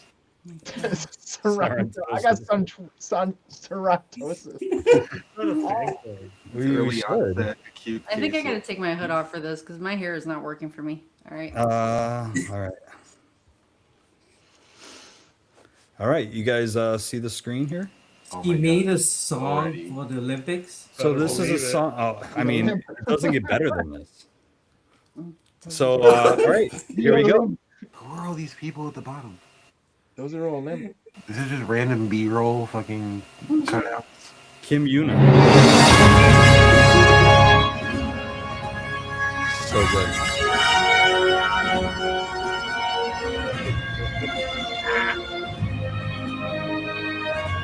Toronto. I got some Torontosis. Not a fan club. We Early should. onset acute I think I case gotta of- take my hood off for this because my hair is not working for me. All right. All right. All right. You guys see the screen here? Oh He my made God. a song Already. for the Olympics. So Better this is a believe it. song. Oh, I mean, it doesn't get better than this. So all right, here we go. Who are all these people at the bottom? Those are Olympic. Is it just random B-roll fucking cutouts? Kim Yuna. So good.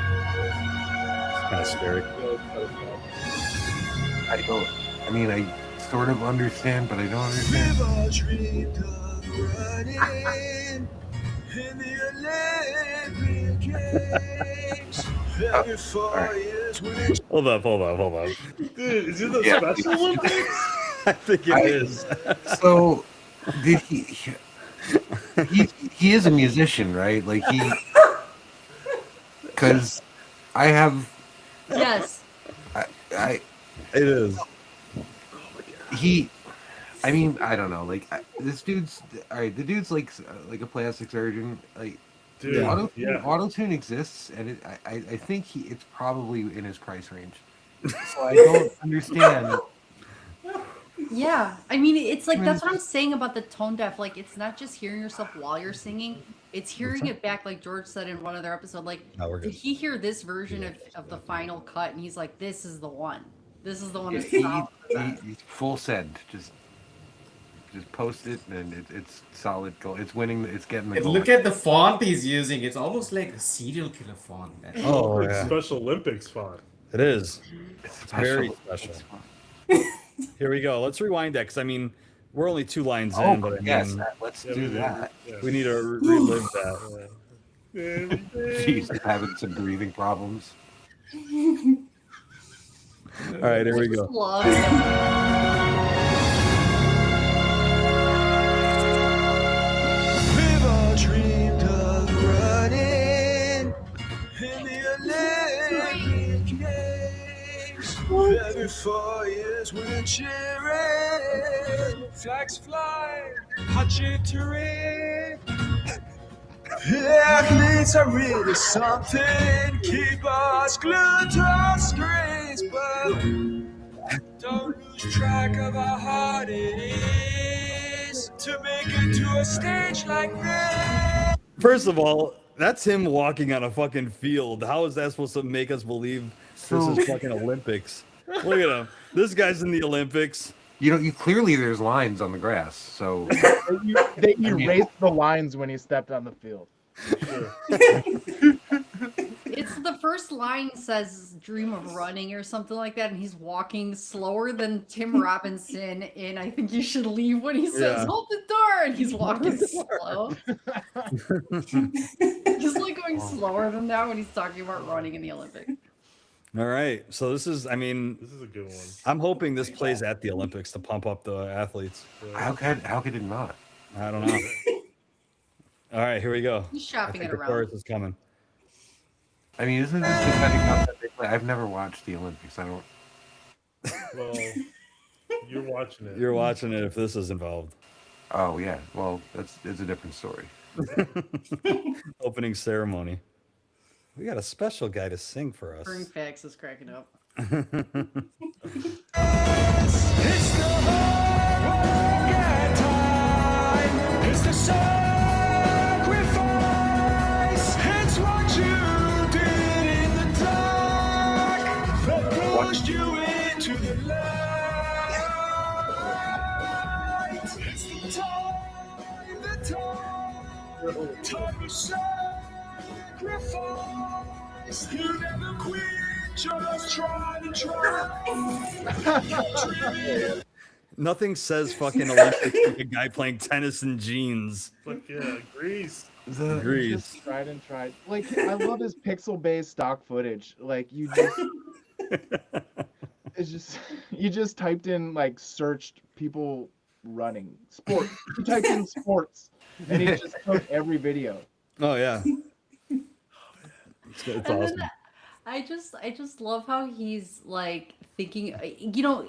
It's kind of scary. I don't. I mean, I sort of understand, but I don't understand. Hold up. Dude, is it the Yeah. Special Olympics? I think it is. So, did he is a musician, right? Like he, because I have Yes. I It is. he. I mean, I don't know. Like this dude's all right. The dude's like a plastic surgeon. Like Dude, auto-tune, auto-tune exists, and I think it's probably in his price range. So I don't understand. Yeah. I mean, it's like that's what I'm saying about the tone deaf. Like, it's not just hearing yourself while you're singing; it's hearing it back. Like George said in one other episode. Like, No, we're did good. he hear this version of the final cut? And he's like, "This is the one. This is the one." That's He, solid for that." he's full send. Just post it, and it's solid goal. It's winning. It's getting the And goal. look at the font he's using. It's almost like a serial killer font. Oh It's yeah, Special Olympics font. it is. It's very special. Here we go. Let's rewind that because I mean, we're only 2 lines Oh, in, but I mean, yes. Let's Yeah, do that. Yeah. we need to relive that. She's having some breathing problems. All right, here we go. Love it. We've all dreamed of running in the Olympic Games. Every 4 years we're cheering flags fly, hot jittery. Athletes are really something, keep us glued to our screens, but don't lose track of how hard it is to make it to a stage like this. First of all, that's him walking on a fucking field. How is that supposed to make us believe this is fucking Olympics? Look at him. This guy's in the Olympics. You clearly there's lines on the grass, so They erased the lines when he stepped on the field. It's the first line says dream of running or something like that, and he's walking slower than Tim Robinson in I Think You Should Leave when he says Yeah. hold the door, and he's walking slow. He's like going slower than that when he's talking about running in the Olympics. All right. So this is, I mean, This is a good one. I'm hoping this plays at the Olympics to pump up the athletes. how could it not? I don't know. All right, here we go. He's I shopping think it the around. chorus is coming. I mean, isn't this depending on that they play? I've never watched the Olympics. I don't. Well, you're watching it. You're watching it if this is involved. Oh yeah. Well, it's a different story. Opening ceremony. We got a special guy to sing for us. Burn Fax is cracking up. It's the Hawaiian time. It's the sacrifice. It's what you did in the dark that pushed you into the light. It's the time of sacrifice. You never quit, just try to try. Nothing says fucking Olympics like a guy playing tennis in jeans. Fuck yeah, Greece. Grease. Just tried and tried. Like, I love his pixel-based stock footage. Like, it's just, you just typed in, like, searched people running. Sport. You typed in sports, and he just took every video. Oh yeah. It's And awesome. then I just love how he's like thinking, you know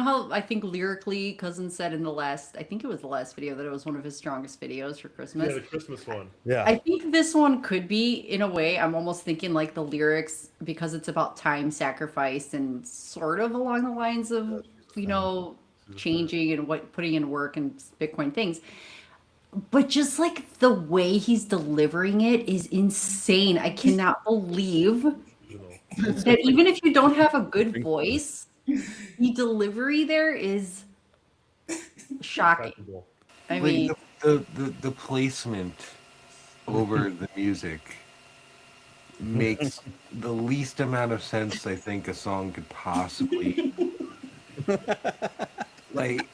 how I think lyrically Cousin said in the last, I think it was the last video, that it was one of his strongest videos for Christmas. Yeah, the Christmas one. Yeah. I think this one could be, in a way, I'm almost thinking like the lyrics, because it's about time sacrifice and sort of along the lines of, changing and putting in work and Bitcoin things. But just like the way he's delivering it is insane. I cannot believe that even if you don't have a good voice, the delivery there is shocking. Impeccable. I mean, Like the placement over the music makes the least amount of sense I think a song could possibly. Like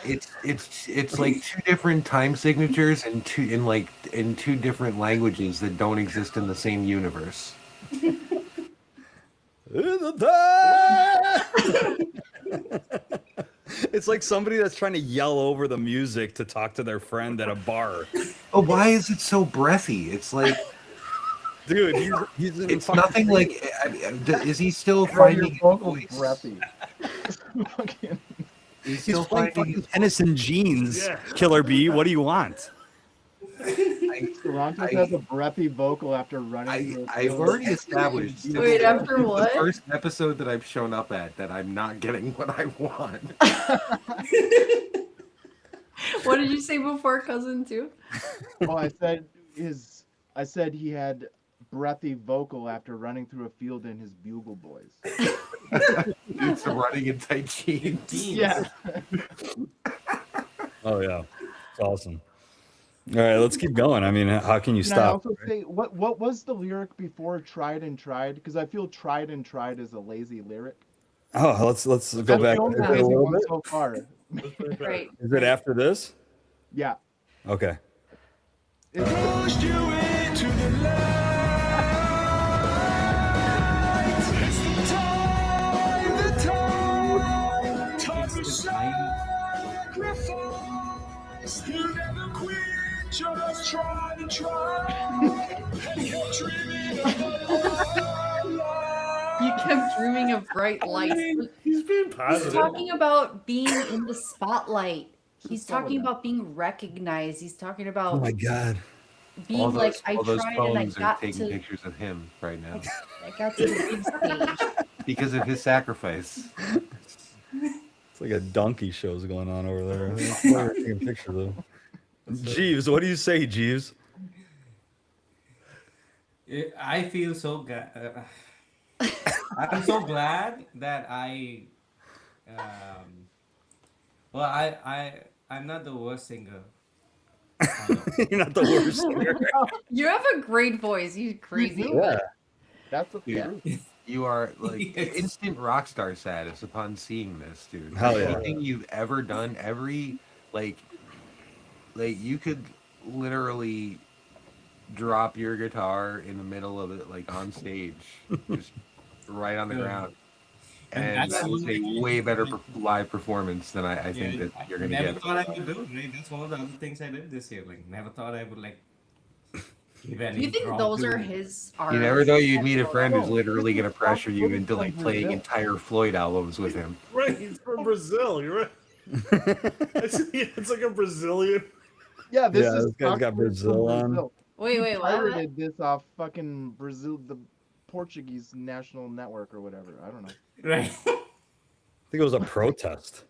it's like two different time signatures and in two different languages that don't exist in the same universe. It's like somebody that's trying to yell over the music to talk to their friend at a bar. Oh, why is it so breathy? It's like, Dude, he's in it's fucking nothing like. Is he still Your finding his vocals voice? breathy. Fucking- He's He's still playing finding fucking his tennis in jeans. Yeah. Killer B, what do you want? Toronto has a breathy vocal after running. through a I've field. already established this wait, is after the what? first episode that I've shown up at that I'm not getting what I want. What did you say before, Cousin, too? Oh, I said he had breathy vocal after running through a field in his Bugle Boys. It's running in tight jeans. Yeah. Oh yeah, it's awesome. All right, let's keep going. I mean, how can you Can I stop? also say what was the lyric before "tried and tried"? Because I feel "tried and tried" is a lazy lyric. Oh, let's go That's back the only to it a lazy little one bit. so far. Right. Is it after this? Yeah. Okay. It's- Pushed you into the light. It's the time to sacrifice. You never quit, just try to try. And you're dreaming of a life. You kept dreaming of bright lights. He's being He's positive. talking about being in the spotlight. He's some of talking that. about being recognized. He's talking Oh about my god. being like, I all those tried and I phones are got taking to, pictures of him right now I got to the big stage. because of his sacrifice. It's like a donkey show's going on over there. That's why we're taking pictures of. Jeeves, what do you say, Jeeves? I feel so I'm so glad that well, I'm not the worst singer. I know. You're not the worst singer. You have a great voice. You're crazy. do. Yeah. That's the Yeah. truth. You are like Yes. instant rock star status upon seeing this, dude. Hell yeah. Everything you've ever done, like you could literally drop your guitar in the middle of it, like on stage, just right on the Yeah. ground. And And that's that was a something way better like- live performance than I think Yeah, that you're I gonna never get. thought I would do it, right? That's one of the other things I did this year. Like, never thought I would like give any Do you think drop those to- are his art? You never thought you'd meet a friend who's No, literally this gonna is pressure you from into like playing Brazil. entire Floyd albums with him. Right, he's from Brazil. You're right. It's like a Brazilian. Yeah, this Yeah, is this guy's got Cockroach from Brazil on. Brazil. Wait, He what? pirated this off fucking Brazil, the Portuguese national network or whatever. I don't know. Right. I think it was a protest.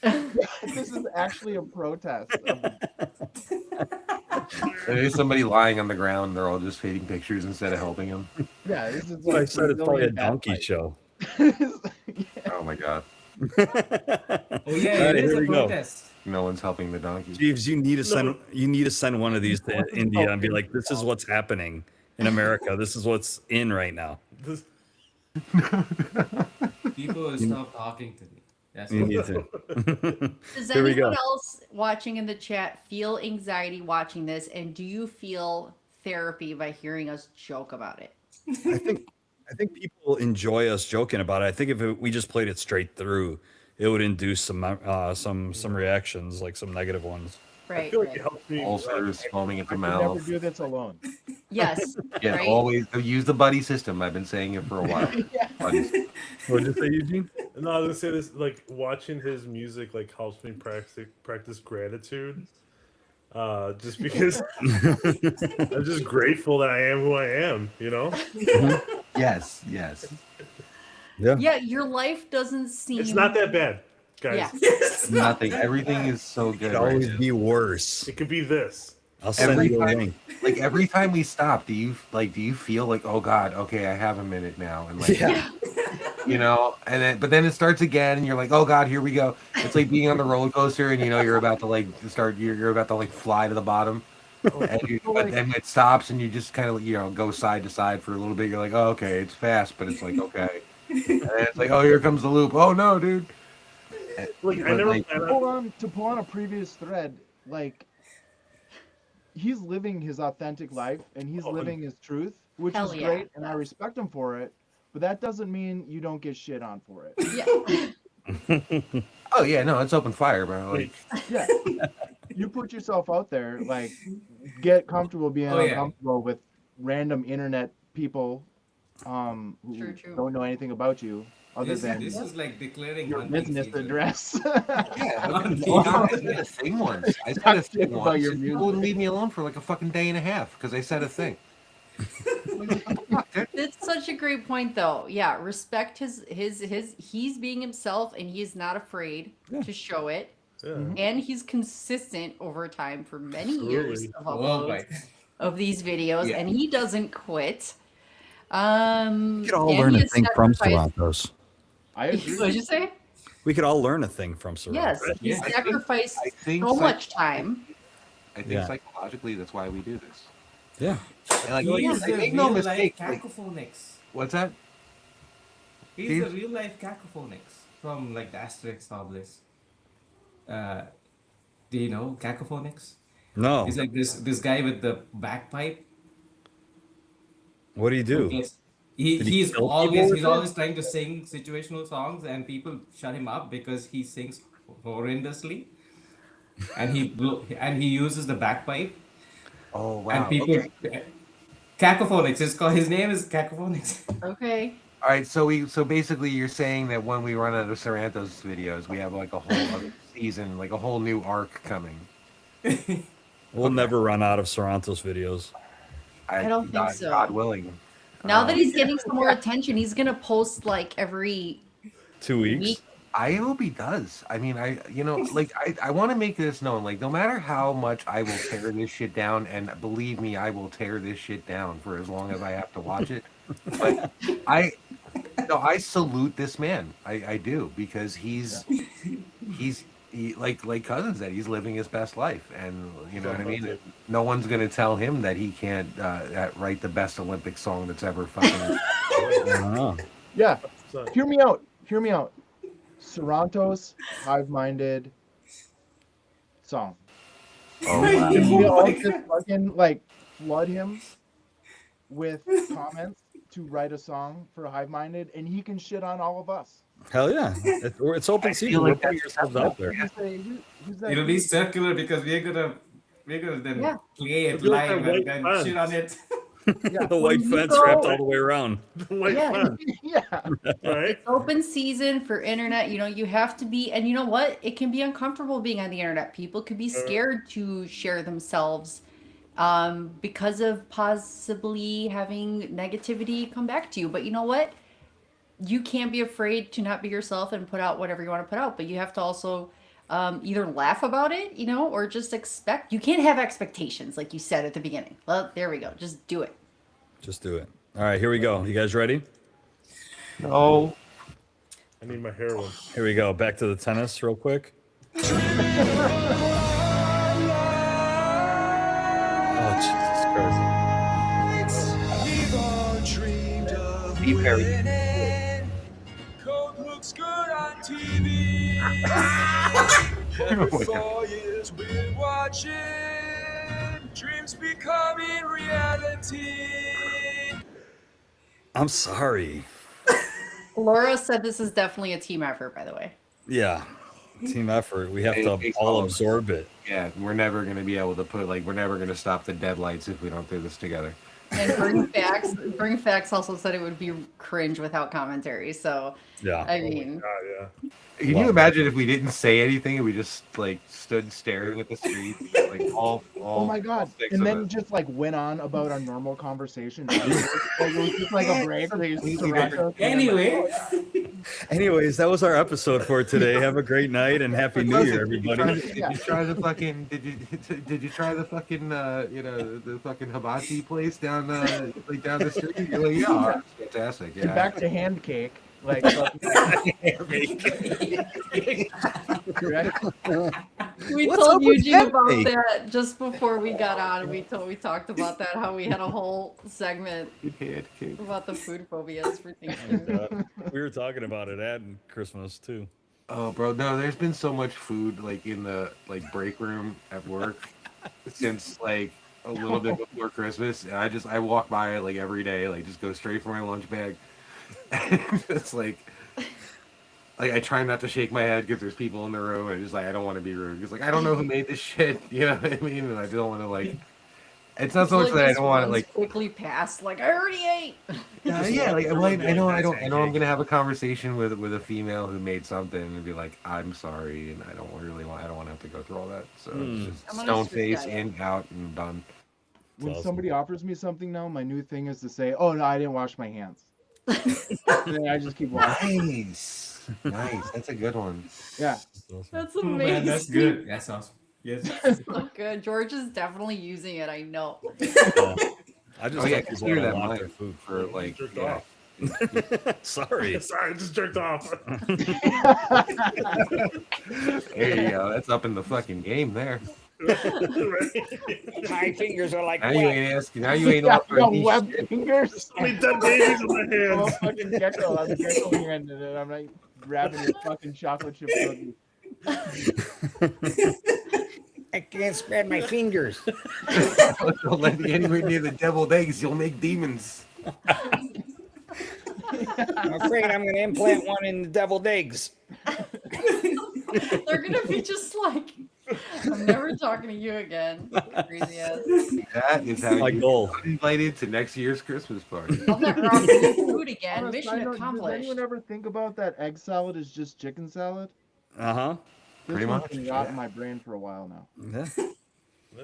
This is actually a protest. There's somebody lying on the ground. They're all just taking pictures instead of helping him. Yeah, this is That's what I said. It's probably a Brazilian donkey bagpipe. show. Oh my god. Oh yeah, Alright, it is here a we go. protest. No one's helping the donkey. Jeeves, you need to send one of these to India and be like, this is what's happening in America. This is what's in right now. This- People will stop talking to me. That's You what- need to. Does Here we anyone go. else watching in the chat feel anxiety watching this? And do you feel therapy by hearing us joke about it? I think people enjoy us joking about it. I think if we just played it straight through, it would induce some reactions, like some negative ones. I Right. feel like right. it helps me. Ulcers, foaming at the I could never mouth. do this alone. Yes. Yeah, right? always use the buddy system. I've been saying it for a while. Buddies. What did you say, Eugene? No, I was gonna say this. Like watching his music, like helps me practice gratitude. Just because I'm just grateful that I am who I am. You know, Yes. Yeah. Yeah, your life doesn't seem. it's not that bad, guys. Yeah. Nothing. Everything is so It good. could Right always now. be worse. It could be this. I'll send Every you a time- link. Like every time we stop, do you feel like, oh God, okay, I have a minute now, and like Yeah. you know, but then it starts again, and you're like, oh God, here we go. It's like being on the roller coaster, and you know you're about to like start, you're about to like fly to the bottom, but then it stops, and you just kind of go side to side for a little bit. You're like, oh okay, it's fast, but it's like okay, and then it's like, oh here comes the loop. Oh no, dude. Like I But, never like, planned on. To pull on a previous thread, like he's living his authentic life and he's Oh, living his truth, which Hell is yeah. great, and I respect him for it. But that doesn't mean you don't get shit on for it. Yeah. Oh yeah, no, it's open fire, bro. Like Yeah, you put yourself out there, like get comfortable being Oh, yeah. uncomfortable with random internet people who True. don't know anything about you other than This is like declaring your hunting business season. address. yeah, I said a thing once. I said a thing About once. your And music. people wouldn't leave me alone for like a fucking day and a half because I said a thing. That's such a great point, though. Yeah, respect his. He's being himself, and he's not afraid to show it. Yeah. And he's consistent over time for many years Absolutely. of Oh, uploads right. of these videos, Yeah. and he doesn't quit. We could all and learn he a has thing from sacrificed- Serrantos. I agree. What did you say? We could all learn a thing from Serrantos. Yes, he Yeah. sacrificed I think so much time. I think Yeah. psychologically that's why we do this. Yeah. And like, He is the make no real life mistake. Like, cacophonics. what's that? He's Steve? the real life cacophonics from like the Asterix Obelisk. Do you know cacophonics? No. He's like this guy with the bagpipe. What do you do? Yes. Did he He's kill people always with it? trying to sing situational songs, and people shut him up because he sings horrendously, and he uses the bagpipe, Oh wow. and people Okay. cacophonics is called. His name is cacophonics. Okay. All right, so basically you're saying that when we run out of Sorrento's videos, we have like a whole other season, like a whole new arc coming. We'll never run out of Sorrento's videos. I don't think God, so. God willing. Now that he's getting some more attention, he's gonna post like every 2 weeks. week. I hope he does. I mean, I want to make this known. Like, no matter how much I will tear this shit down, and believe me, I will tear this shit down for as long as I have to watch it. But I salute this man. I do, because he's like Cousin said, he's living his best life, and you know what I mean. No one's gonna tell him that he can't write the best Olympic song that's ever fucking. Yeah. So, Hear me out. Hear me out. Sorrento's Hive-Minded song. Oh, wow. If we all just fucking like flood him with comments to write a song for Hive-Minded, and he can shit on all of us. Hell yeah. It's open I season. feel We're like putting that's yourselves out there. Who's that? It'll be circular because we're gonna then Yeah. play it It'll be like live a and white then fence. shit on it. Yeah. The white When you fence go- wrapped all the way around. white Yeah. fun, Yeah. right? Open season for internet, you have to be, and you know what? It can be uncomfortable being on the internet. People could be scared to share themselves because of possibly having negativity come back to you. But you know what? You can't be afraid to not be yourself and put out whatever you want to put out, but you have to also either laugh about it, or just expect. You can't have expectations, like you said at the beginning. Well, there we go. Just do it. Just do it. All right, here we go. You guys ready? No. I need my heroin. Here we go. Back to the tennis real quick. Oh, Jesus Christ. We've all dreamed of Steve Perry. winning. Code looks good on TV. Every 4 years we're watching. Dreams becoming reality. I'm sorry. Laura said this is definitely a team effort, by the way. Yeah. Team effort. We have It to takes all all of us. absorb it. Yeah, we're never gonna be able to we're never gonna stop the deadlights if we don't do this together. And Bring Facts also said it would be cringe without commentary. So, Yeah. I mean, Oh yeah. Can you imagine if we didn't say anything and we just like stood staring at the street, like all Oh my god! 6 And of then us? just like went on about our normal conversation. Like, it was just like a break. Where they used to rush us, and then, like, Anyway, Anyways, that was our episode for today. Have a great night and happy New Year, Did you everybody. try the fucking? Did you try the fucking? The fucking hibachi place down like down the street? You're like, yeah, it's fantastic. and Yeah. back to hand cake. Like, fucking- right? we What's told up with Eugene that about thing? that just before we got on. We talked about that, how we had a whole segment about the food phobias for Thanksgiving. We were talking about it at Christmas too. Oh, bro, no, there's been so much food like in the like break room at work since like a little bit before Christmas. And I walk by it like every day, like just go straight for my lunch bag. It's like I try not to shake my head because there's people in the room. And just like I don't want to be rude because like I don't know who made this shit. You know what I mean? And I don't want to like. It's not so much that I don't want to like. quickly pass. Like I already ate. Yeah, like I know I'm gonna have a conversation with a female who made something and be like, I'm sorry, and I don't want to have to go through all that. So it's just I'm gonna stone switch face that. in, out, and done. When awesome. somebody offers me something now, my new thing is to say, "Oh no, I didn't wash my hands." And then I just keep walking. Nice, nice. That's a good one. Yeah. That's oh, amazing. man, that's good. That's awesome. Yes. So good. George is definitely using it. I know. I just Oh yeah, like people consider that that want mine their food. for like Jerked yeah. off. Sorry. Sorry, I just jerked off. There you go. That's up in the fucking game there. My fingers are like Now you wet. ain't asking. Now you ain't Yeah, offering no me web shit. fingers. So many dead babies in my I'm a hands. fucking gecko. I'm gecko handed it. I'm like grabbing your fucking chocolate chip cookie. I can't spread my fingers. Don't let me anywhere near the deviled eggs. You'll make demons. I'm afraid I'm going to implant one in the deviled eggs. They're gonna be just like I'm never talking to you again. Crazy ass. That is how My you goal. get invited to next year's Christmas party. I'll never offer you food again. On a Mission side note, does accomplished. anyone ever think about that egg salad is just chicken salad? Uh-huh. This Pretty one's much, been rotting yeah. my brain for a while now. Yeah.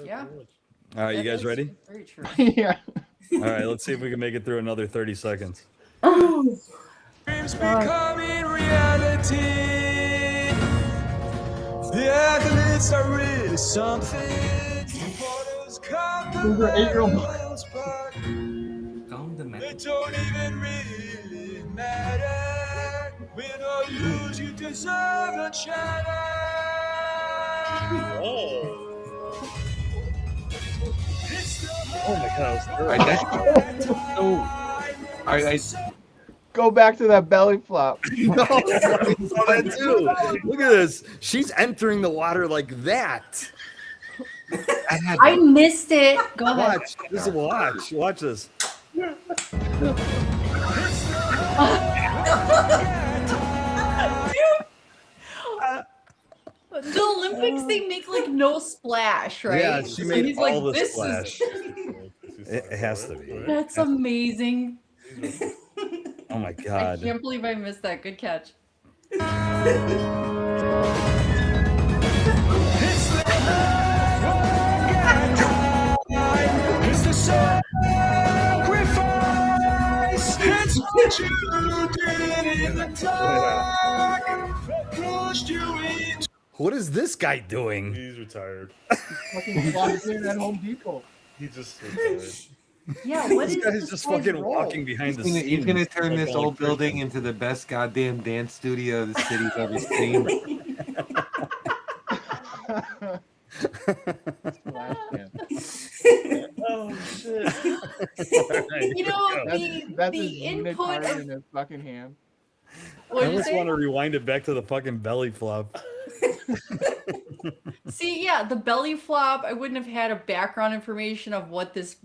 Yeah. All right, you That guys is ready? Very true. Yeah. All right, let's see if we can make it through another 30 seconds. Dreams becoming reality. The athletes are really something. Photos count the Those are 8-year-old medals, but Count the they medals. don't even really matter. Win or lose, you deserve a chatter. It's the Oh my god, that was I, that's so. I Go back to that belly flop. No, I saw that too. Look at this. She's entering the water like that. I missed it. Go ahead. Watch. This is watch. Watch this. The Olympics, they make like no splash, right? Yeah, she So made he's all like, the this splash. is It has to be. that's amazing. Oh my I god. can't believe I missed that. Good catch. It's the sacrifice. It's what you did in the dark that pushed you into. What is this guy doing? He's retired. Fucking clocked in at Home Depot. He just retired. Yeah, what This is guy's this just guy's fucking role? walking behind the scenes. He's gonna turn like this all old Christian. building into the best goddamn dance studio the city's ever seen. Splash cam. Oh shit. You know, That's the his unit input card of in his fucking hand. I what did you almost say? want to rewind it back to the fucking belly flop. See, yeah, the belly flop. I wouldn't have had a background information of what this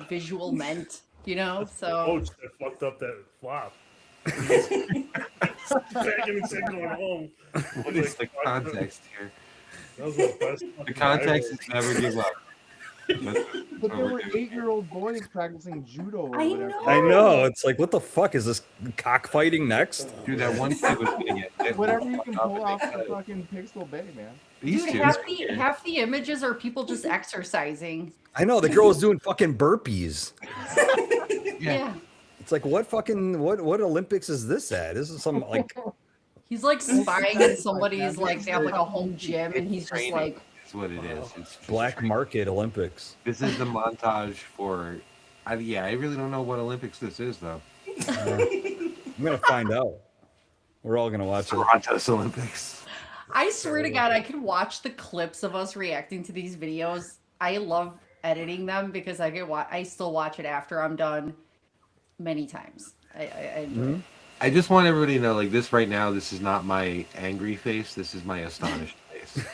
visual meant. So Coach that fucked up that flop. Packing and said going home. What is the context here? That was the best. The context is never give up. But there were 8-year-old boys practicing judo or I whatever. know. I know. It's like, what the fuck is this cockfighting next? Dude, that one kid was gonna get hit. Whatever you can pull off the fucking Pixel Bay, man. These dude, two. half the images are people just exercising. I know. The girl was doing fucking burpees. Yeah. It's like, what Olympics is this at? This is some like, He's like spying in somebody's like they have like a home gym and he's just Training. like That's what it is. It's just black training. market Olympics. This is the montage for. I really don't know what Olympics this is though. I'm gonna find out. We're all gonna watch it. Toronto's Olympics. I swear to God, I could watch the clips of us reacting to these videos. I love editing them because I still watch it after I'm done many times. I enjoy it. I just want everybody to know, like this right now, this is not my angry face. This is my astonished face.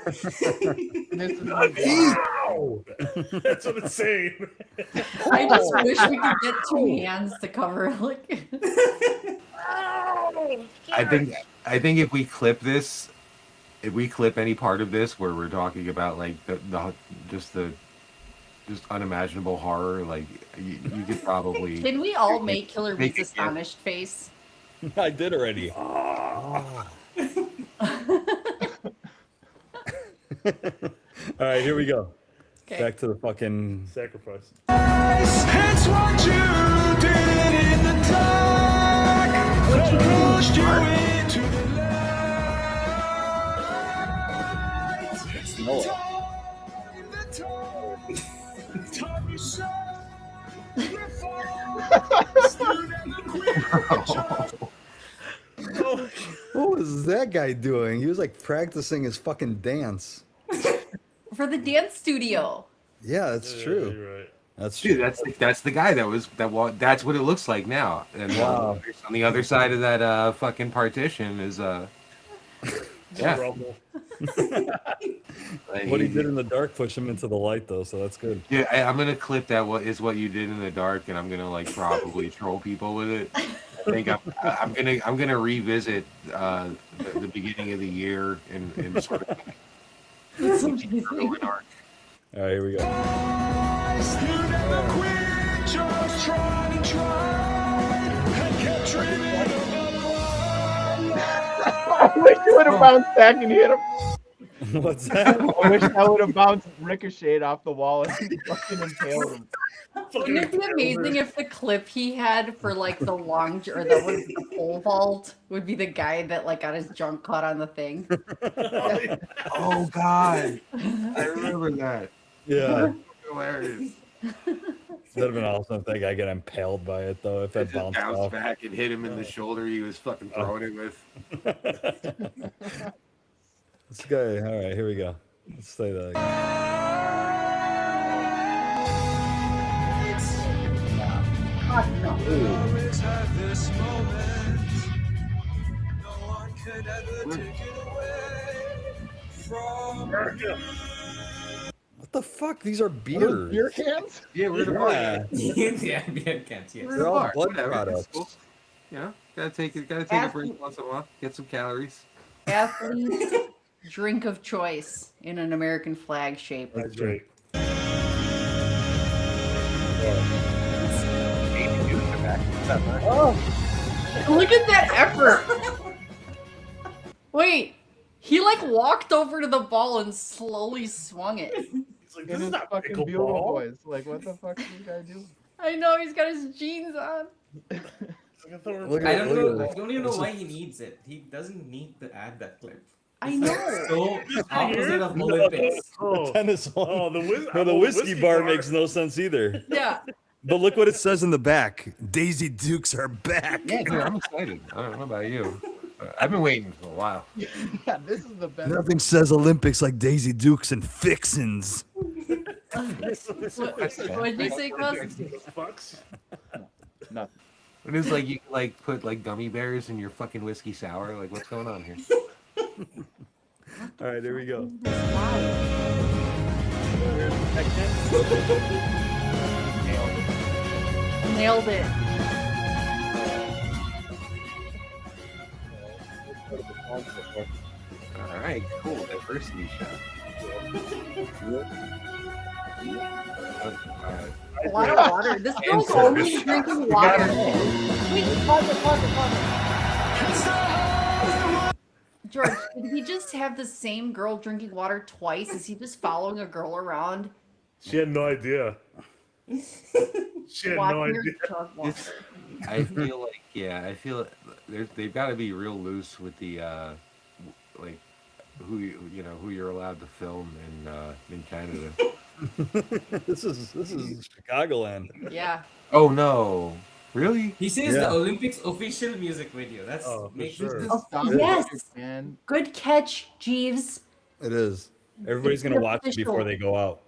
This is Wow! That's what it's saying. I just wish we could get two hands to cover like I think if we clip this, if we clip any part of this where we're talking about like the just unimaginable horror, like you could probably. Can we all make Killer Make Bee's it, yeah. astonished face? I did already. All right, here we go. Okay. Back to the fucking. Sacrifice. It's what you did in the dark that pushed you into the light. It's the time you What was that guy doing? He was like practicing his fucking dance. For the dance studio. Yeah, that's true. You're right. That's true. Dude, that's the guy that's what it looks like now. And Wow. on the other side of that fucking partition is yeah. Rumble. Like, What he did in the dark pushed him into the light, though, so that's good. Yeah, I'm gonna clip that. What is what you did in the dark, and I'm gonna like probably troll people with it. think I'm gonna revisit the beginning of the year and sort of That's go amazing. an arc. All right, here we go. You never quit, just tried and tried, and kept dreaming of I wish you would have bounced back and hit him. What's that? I wish I would have bounced ricocheted off the wall and fucking impaled him. Wouldn't it be amazing if the clip he had for like the long or the pole vault would be the guy that like got his junk caught on the thing? Oh God, I remember that. Yeah, Hilarious. that'd have been awesome if that guy got impaled by it though. If that Just bounced bounced off. back and hit him in the shoulder. He was fucking throwing it with. Let's go. All right, here we go. Let's say that again. always at this moment. No one can ever take it away from you. What the fuck? These are Beer beers. cans? Yeah, we're the bar. Yeah, Yeah, beer cans, yes. We're they're the all bar. blood Whatever. products. It's cool. You know, gotta take a break once in a while. Get some calories. Athlete's drink of choice in an American flag shape. That's right. Look at that effort. Wait, he like walked over to the ball and slowly swung it. It's like, In this is his not fucking bugle pickleball. boys. Like, what the fuck is this guy doing? I know he's got his jeans on. Look I at- don't look know. at I don't even know why he needs it. He doesn't need to add that clip. I It's know. like so opposite of Olympics. Oh, Tennis one. oh, No, the whiskey bar makes no sense either. Yeah. But look what it says in the back. Daisy Dukes are back. Yeah, dude, I'm excited. I don't know about you. I've been waiting for a while. Yeah, this is the best. Nothing says Olympics like Daisy Dukes and fixins. What'd you say, Gus? Fucks. Nothing. It is like you like put like gummy bears in your fucking whiskey sour. Like, what's going on here? All right, here we go. Nailed it. All right, cool. Diversity shot. A lot of water. This girl's only drinking water. Wait, pause it. George, did he just have the same girl drinking water twice? Is he just following a girl around? She had no idea. She had no Watching her idea. chug water? I feel like, yeah, I feel they've got to be real loose with the like who who you're allowed to film in Canada. This is Chicagoland. Yeah. Oh no, really? He says Yeah. the Olympics official music video. That's Oh, for makes sure. this Stop yes. it, man. Good catch, Jeeves. It is. Everybody's gonna watch it before they go out.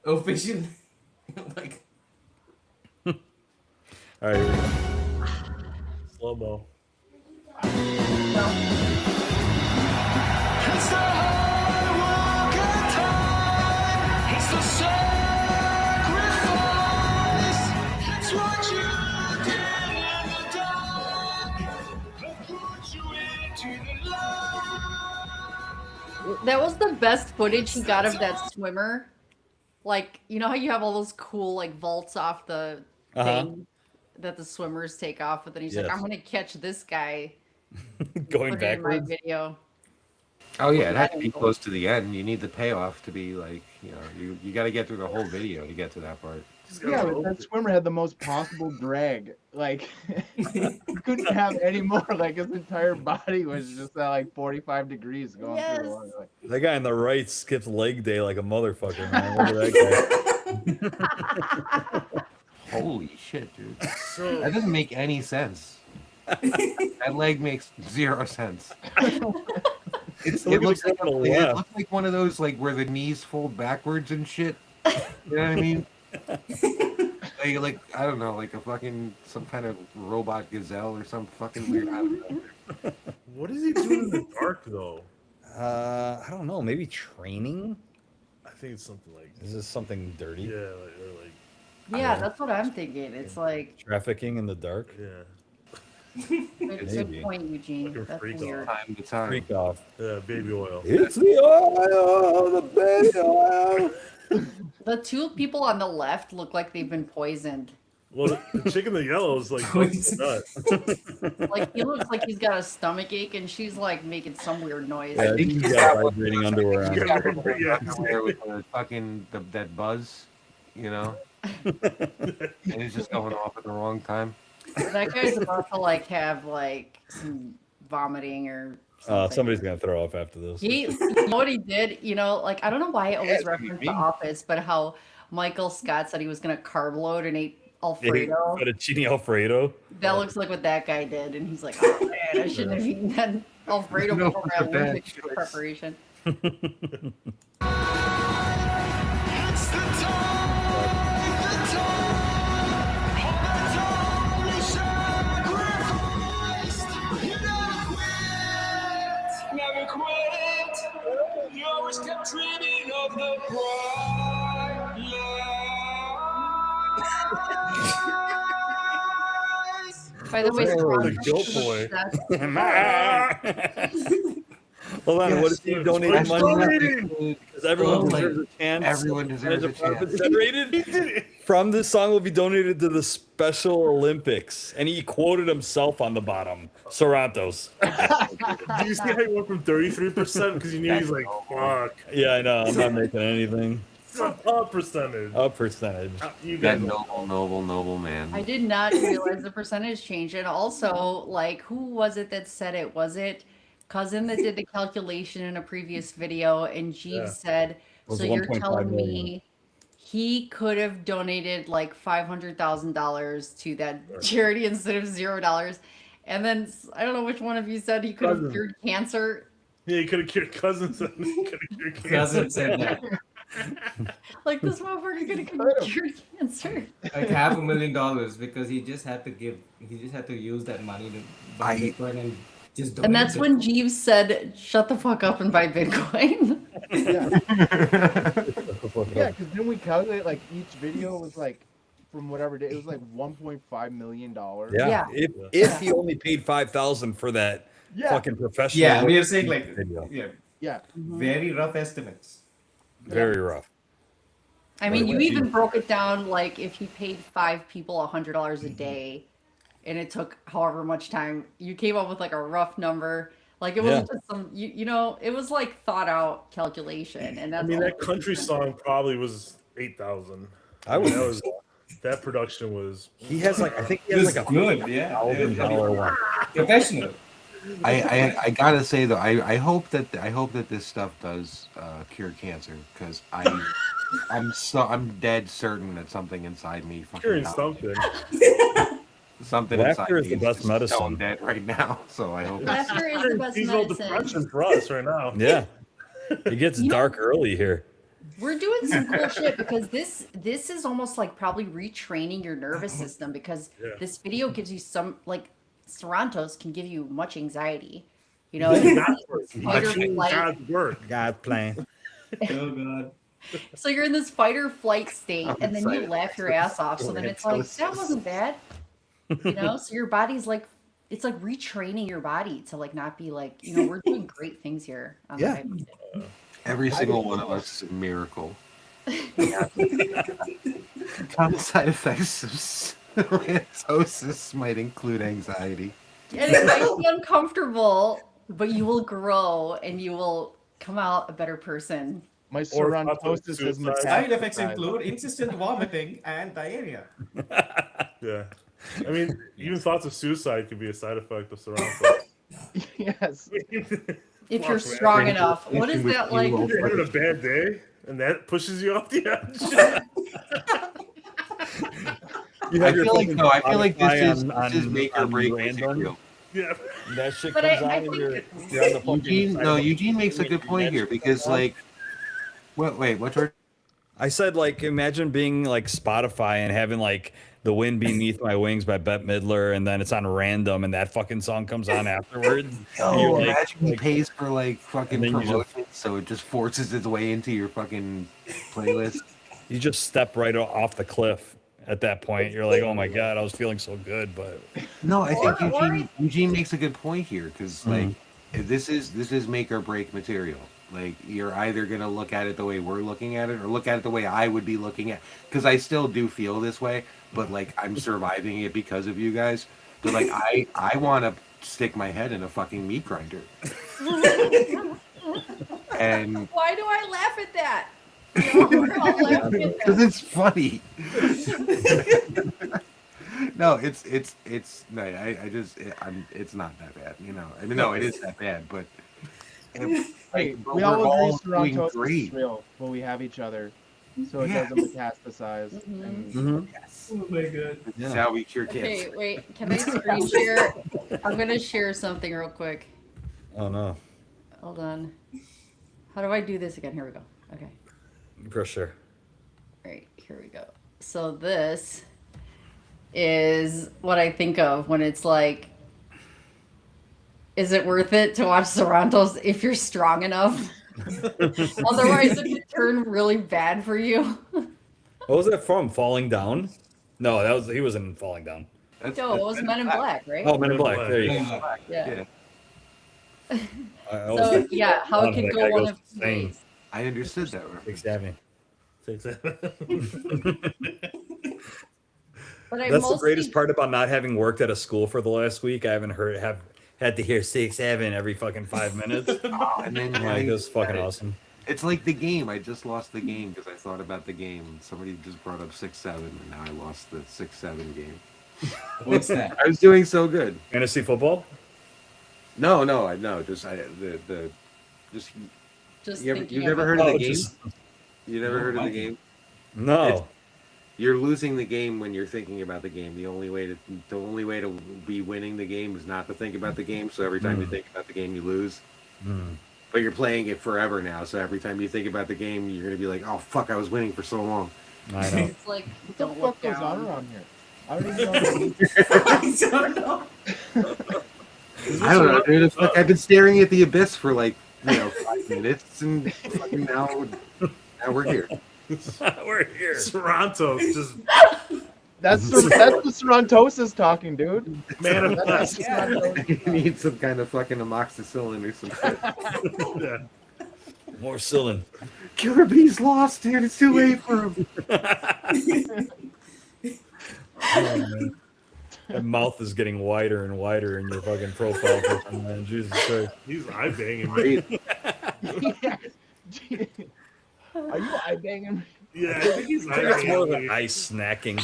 official. Like, All right. Here we go. Slow mo. It's the hard work and time. It's the sacrifice. It's what you did in the dark that put you into the light. That was the best footage he got of that swimmer. Like, you know how you have all those cool like vaults off the thing that the swimmers take off, but then he's like, Yes. I'm gonna catch this guy. Going Put it in my backwards. video. Oh yeah, it had to be close to the end. You need the payoff to be like, you got to get through the whole video to get to that part. Yeah, but that swimmer had the most possible drag. Like, he couldn't have any more. Like, his entire body was just at like 45 degrees going through the water. Like, That guy on the right skips leg day like a motherfucker, man. Look at that guy. Holy shit, dude! So That doesn't make any sense. That leg makes 0 sense. It looks like one of those like where the knees fold backwards and shit. You know what I mean? like I don't know, like a fucking some kind of robot gazelle or some fucking weird. I don't know. what is he doing in the dark though? I don't know. Maybe training. I think it's something like Is this something dirty? yeah, like Yeah, that's what I'm thinking. It's like Trafficking in the dark. yeah. Good Maybe. point, Eugene. Fucking That's freak weird. Time to time. Freak off. Yeah, baby oil. It's the oil, the baby oil. The two people on the left look like they've been poisoned. Well, the chick in the yellow is like busting a nut. Like he looks like he's got a stomach ache, and she's like making some weird noise. Yeah, think he's he's got got vibrating underwear on. Yeah, Underwear with the fucking that buzz, you know, and he's just going off at the wrong time. That guy's about to like have like some vomiting or something. Somebody's gonna throw up after this. You know what he did? You know, like I don't know why I always reference The Office, but how Michael Scott said he was gonna carb load and ate Alfredo. Fettuccine Alfredo. That looks like what that guy did, and he's like, "Oh man, I shouldn't have eaten that Alfredo No, before my it's a bad Olympic choice. preparation." It's the time you sacrificed. You never quit. You always kept dreaming of the bright lights. By the way, Oh, Toronto the guilt boy. Hold on, what if you donate money? Because everyone deserves a chance. Everyone deserves a chance. Generated from this song will be donated to the Special Olympics, and he quoted himself on the bottom. Sorrento's. Do you see how he went from 33% because you knew he's like, fuck, Yeah, I know. I'm not making anything. it's a percentage. A percentage. You That got noble man. I did not realize the percentage change. And also, like, who was it that said it? Was it Cousin that did the calculation in a previous video? And Jeeves Yeah. said, It was so you're 1.5 telling million. me he could have donated like $500,000 to that charity instead of $0. And then I don't know which one of you said he could have Cousin. cured cancer. Yeah, he could have cured cousins and he could have cured cancer. Cousin said that. Like this motherfucker could have cured cancer. Like $500,000 because he just had to use that money to buy Bitcoin and just donate And that's it. when Jeeves said, shut the fuck up and buy Bitcoin. Yeah, because then we calculate like each video was like from whatever day it was like $1.5 million. Yeah. Yeah. If he only paid 5,000 for that Yeah. fucking professional. Yeah, we are saying like video. Yeah. very rough estimates. Very rough. I mean, you Right. even broke it down like if he paid 5 people $100 a day and it took however much time, you came up with like a rough number. Like it wasn't just some, you know, it was like thought out calculation. And I that's mean, all that it was. country song probably was 8,000. I would. That production was. He has like, I think he It has was like a good, yeah. $1,000 one. Professional. I gotta say though, I hope that this stuff does cure cancer because I'm dead certain that something inside me fucking Curing died. something. Something Laughter inside is me the best just medicine. stone dead right now. So I hope. Laughter is the best Seasonal medicine. depression for us right now. Yeah. It gets You know- dark early here. We're doing some cool shit because this is almost like probably retraining your nervous system because Yeah. this video gives you some like Sorrento's can give you much anxiety. You know, God's work. fight or Doing flight. God's work. God plan. Oh god. So you're in this fight or flight state, I'm and then you excited. laugh your ass off. So then it's like that wasn't bad, you know. So your body's like, it's like retraining your body to like not be like, you know, we're doing great things here. On Yeah. the Hive-Minded. Every single one of us is a miracle. Common side effects of Satoshoes might include anxiety. And it might be uncomfortable, but you will grow and you will come out a better person. My Or Sorrentosis is suicide. Side effects include insistent vomiting and diarrhea. Yeah. I mean, even thoughts of suicide could be a side effect of Sorrento. Yes. If you're Fuck, man. strong enough. What is that like? If you're having a bad day and that pushes you off the edge. You I have your feel like fucking no. I feel like this Spotify is on- this is on- make or on break. random. material. Yeah. That shit But comes I on and think you're it's- on the fucking Eugene, side no, of the- Eugene makes a good point here because like, wait, what? George? I said, like, imagine being like Spotify and having like "The Wind Beneath My Wings" by Bette Midler, and then it's on random, and that fucking song comes on afterwards. and Oh, you're like- imagine he like- pays for like fucking And then you just- promotions, so it just forces its way into your fucking playlist. you just step right off the cliff at that point. You're like, oh my god, I was feeling so good, but No, I think Or Eugene makes a good point here because Mhm. like this is make or break material. Like you're either gonna look at it the way we're looking at it, or look at it the way I would be looking at. Because I still do feel this way, but like I'm surviving it because of you guys. But like I want to stick my head in a fucking meat grinder, and why do I laugh at that? We're all laughing at because that. it's funny. No, it's no. It's not that bad. You know, I mean, no, it is that bad, but Hey, but we we're all all agree doing Torontosis great. is real, but we have each other, so it Yeah. doesn't metastasize. And Yes, Oh my god. this is how we cure Okay, cancer. wait. Can I screen share? I'm gonna share something real quick. Oh no. Hold on. How do I do this again? Here we go. Okay. For sure. All right. Here we go. So this is what I think of when it's like, is it worth it to watch Toronto's if you're strong enough? Otherwise, it could turn really bad for you. What was that from? Falling Down? No, he wasn't Falling Down. No, it was Men in Black, right? Oh, Men in Black. There you go. Yeah. I always So think yeah, how it that could guy go one goes of two insane. ways. I understood that. Sixth Avenue. But I That's the mostly greatest part about not having worked at a school for the last week. I haven't had to hear 6-7 every fucking 5 minutes. Oh, and then Like, that's fucking awesome. It's like the game. I just lost the game because I thought about the game. Somebody just brought up 6-7, and now I lost the 6-7 game. What's that? I was doing so good. Fantasy football? No, I know. Just just just you thinking never of heard it. of the Oh, game? just- You never heard of the game? No. You're losing the game when you're thinking about the game. The only way to be winning the game is not to think about the game. So every time you think about the game, you lose. But you're playing it forever now. So every time you think about the game, you're gonna be like, "Oh fuck, I was winning for so long." I know. It's like, what the don't fuck look goes on down. around here? I don't even know. I don't know. I don't know, dude. It's like I've been staring at the abyss for like 5 minutes, and fucking now we're here. We're here. Toronto just That's the Torontosis talking, dude. manifest. You need some kind of fucking amoxicillin or some shit. Yeah. More Cillin. Killer Bee's lost, dude. It's too late for him. Oh, man. That mouth is getting wider and wider in your fucking profile picture, man. Jesus Christ. He's eye banging me. Are you eye banging? Yeah, I think he's I think it's more of eye an banging. ice snacking.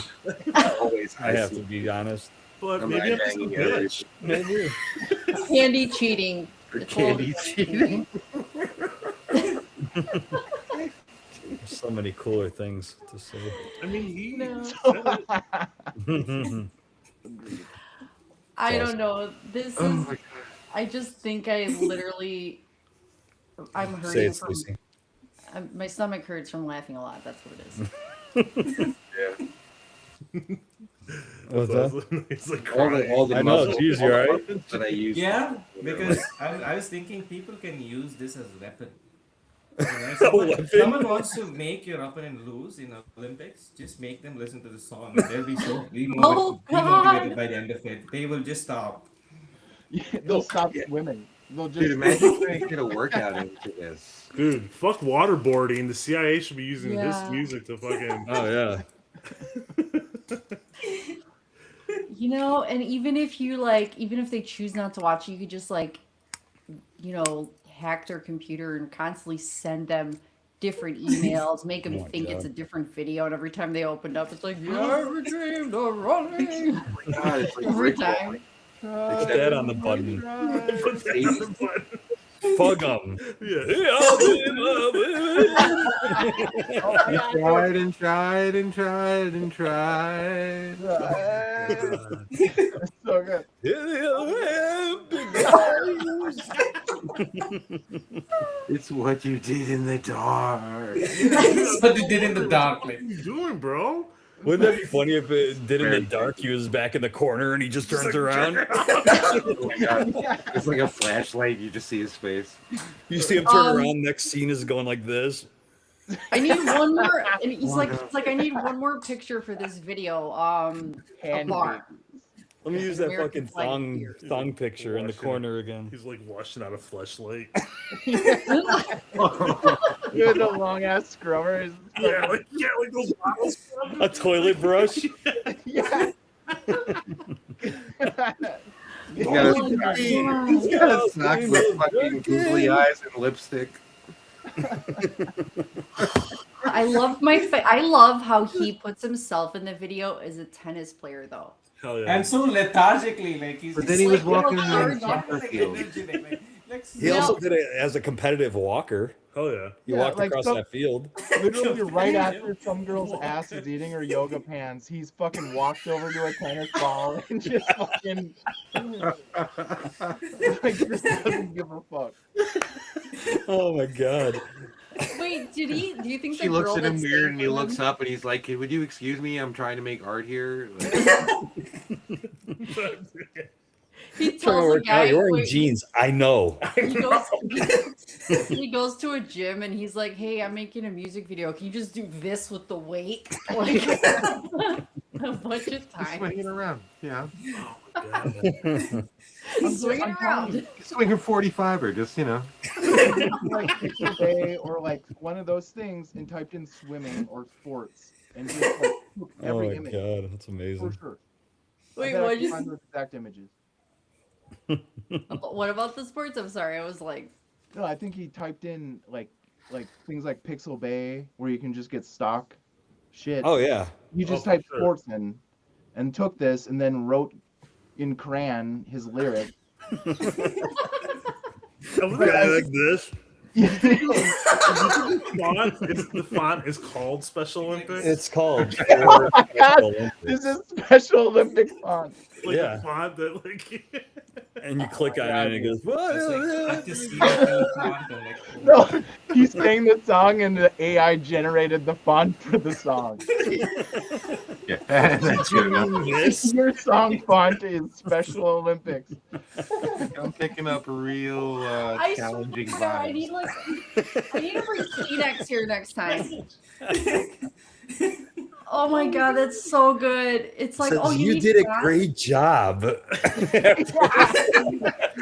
Always, I have to be honest. But I'm maybe I'm just a eye-banging bitch. Maybe. Candy cheating. For It's all candy cheating. There's so many cooler things to say. I mean, he No. said it. I don't know. This Oh is. my god. I just think I literally. I'm Say hurting it, from. Stacey. My stomach hurts from laughing a lot. That's what it is. Yeah. What's that? He's like All crying. the I know, muscles, geez, you all the alright? muscles that I use. Yeah, because I was thinking people can use this as a weapon. Weapon? Someone wants to make your opponent lose in Olympics, just make them listen to the song. And they'll be so Oh, demotivated God. by the end of it. They will just stop. They'll stop swimming. They'll just. Dude, imagine trying to get a workout into this. Dude, fuck waterboarding. The CIA should be using Yeah. this music to fucking. Oh, yeah. And even if they choose not to watch, you could just hack their computer and constantly send them different emails, make them Oh my think it's a God. different video, and every time they opened up, it's like, yeah, we dreamed of running. God, it's like Every Rick time. Put that on the button. Put that on the button. Fug them. Yeah. You tried and tried and tried and tried. So good. It's what you did in the dark. That's what they did in the dark. Like, What are you doing, bro? Wouldn't that be funny if it did in the dark? He was back in the corner and he just turns around. Oh my god. It's like a flashlight. You just see his face. You see him turn around. Next scene is going like this. I need one more, and he's like, I need one more picture for this video. A Hand bar. Let me It's use an that American fucking flag beer. thong picture in the Washing it. corner again. He's like washing out a fleshlight. With a long ass scrubber. yeah, like those bottles. A toilet brush. Yeah. He's got a, Oh my God. he's got a sock with fucking googly eyes and lipstick. I love how he puts himself in the video as a tennis player, though. Hell yeah. And so lethargically, like he's But just then he was like, walking "Oh, around God, soccer like, field." energetic, like, He Yeah. also did it as a competitive walker. Hell yeah. He Yeah, walked like across some- that field. Literally right after some girl's ass is eating her yoga pants, he's fucking walked over to a tennis ball and just fucking like just doesn't give a fuck. Oh my god. Wait, do you think She the looks girl at him that's weird and he staying with looks him- up and he's like, would you excuse me? I'm trying to make art here. Like, He Trying to tells the work out. guy, You're wearing wait, jeans. I know. he goes to a gym and he's like, "Hey, I'm making a music video. Can you just do this with the weight?" Like a bunch of just times. swinging around. Yeah. God. Swinging I'm telling around. you, Swing a 45er, just, like Pixel Bay or like one of those things and typed in swimming or sports and just like took Oh every my image god, that's for amazing. sure. Wait, I bet I what can you? find those exact images. What about the sports? I'm sorry, I was like, No, I think he typed in like things like Pixel Bay where you can just get stock shit. Oh yeah. He just for typed sure. sports in and took this and then wrote in crayon his lyric. I was guy like this. The font is called Special Olympics. It's called. Oh my God, this is Special Olympic font. like yeah. a font that like And you click on it and it goes, It's like, cut this video font and like, No, he sang the song and the AI generated the font for the song. yeah. That's good enough. this? Your song font is Special Olympics. I'm picking up real I challenging swear, I need vibes. I need to bring Kleenex here next time. Oh my god, that's so good. It's like, Says, oh, you need did a that? great job.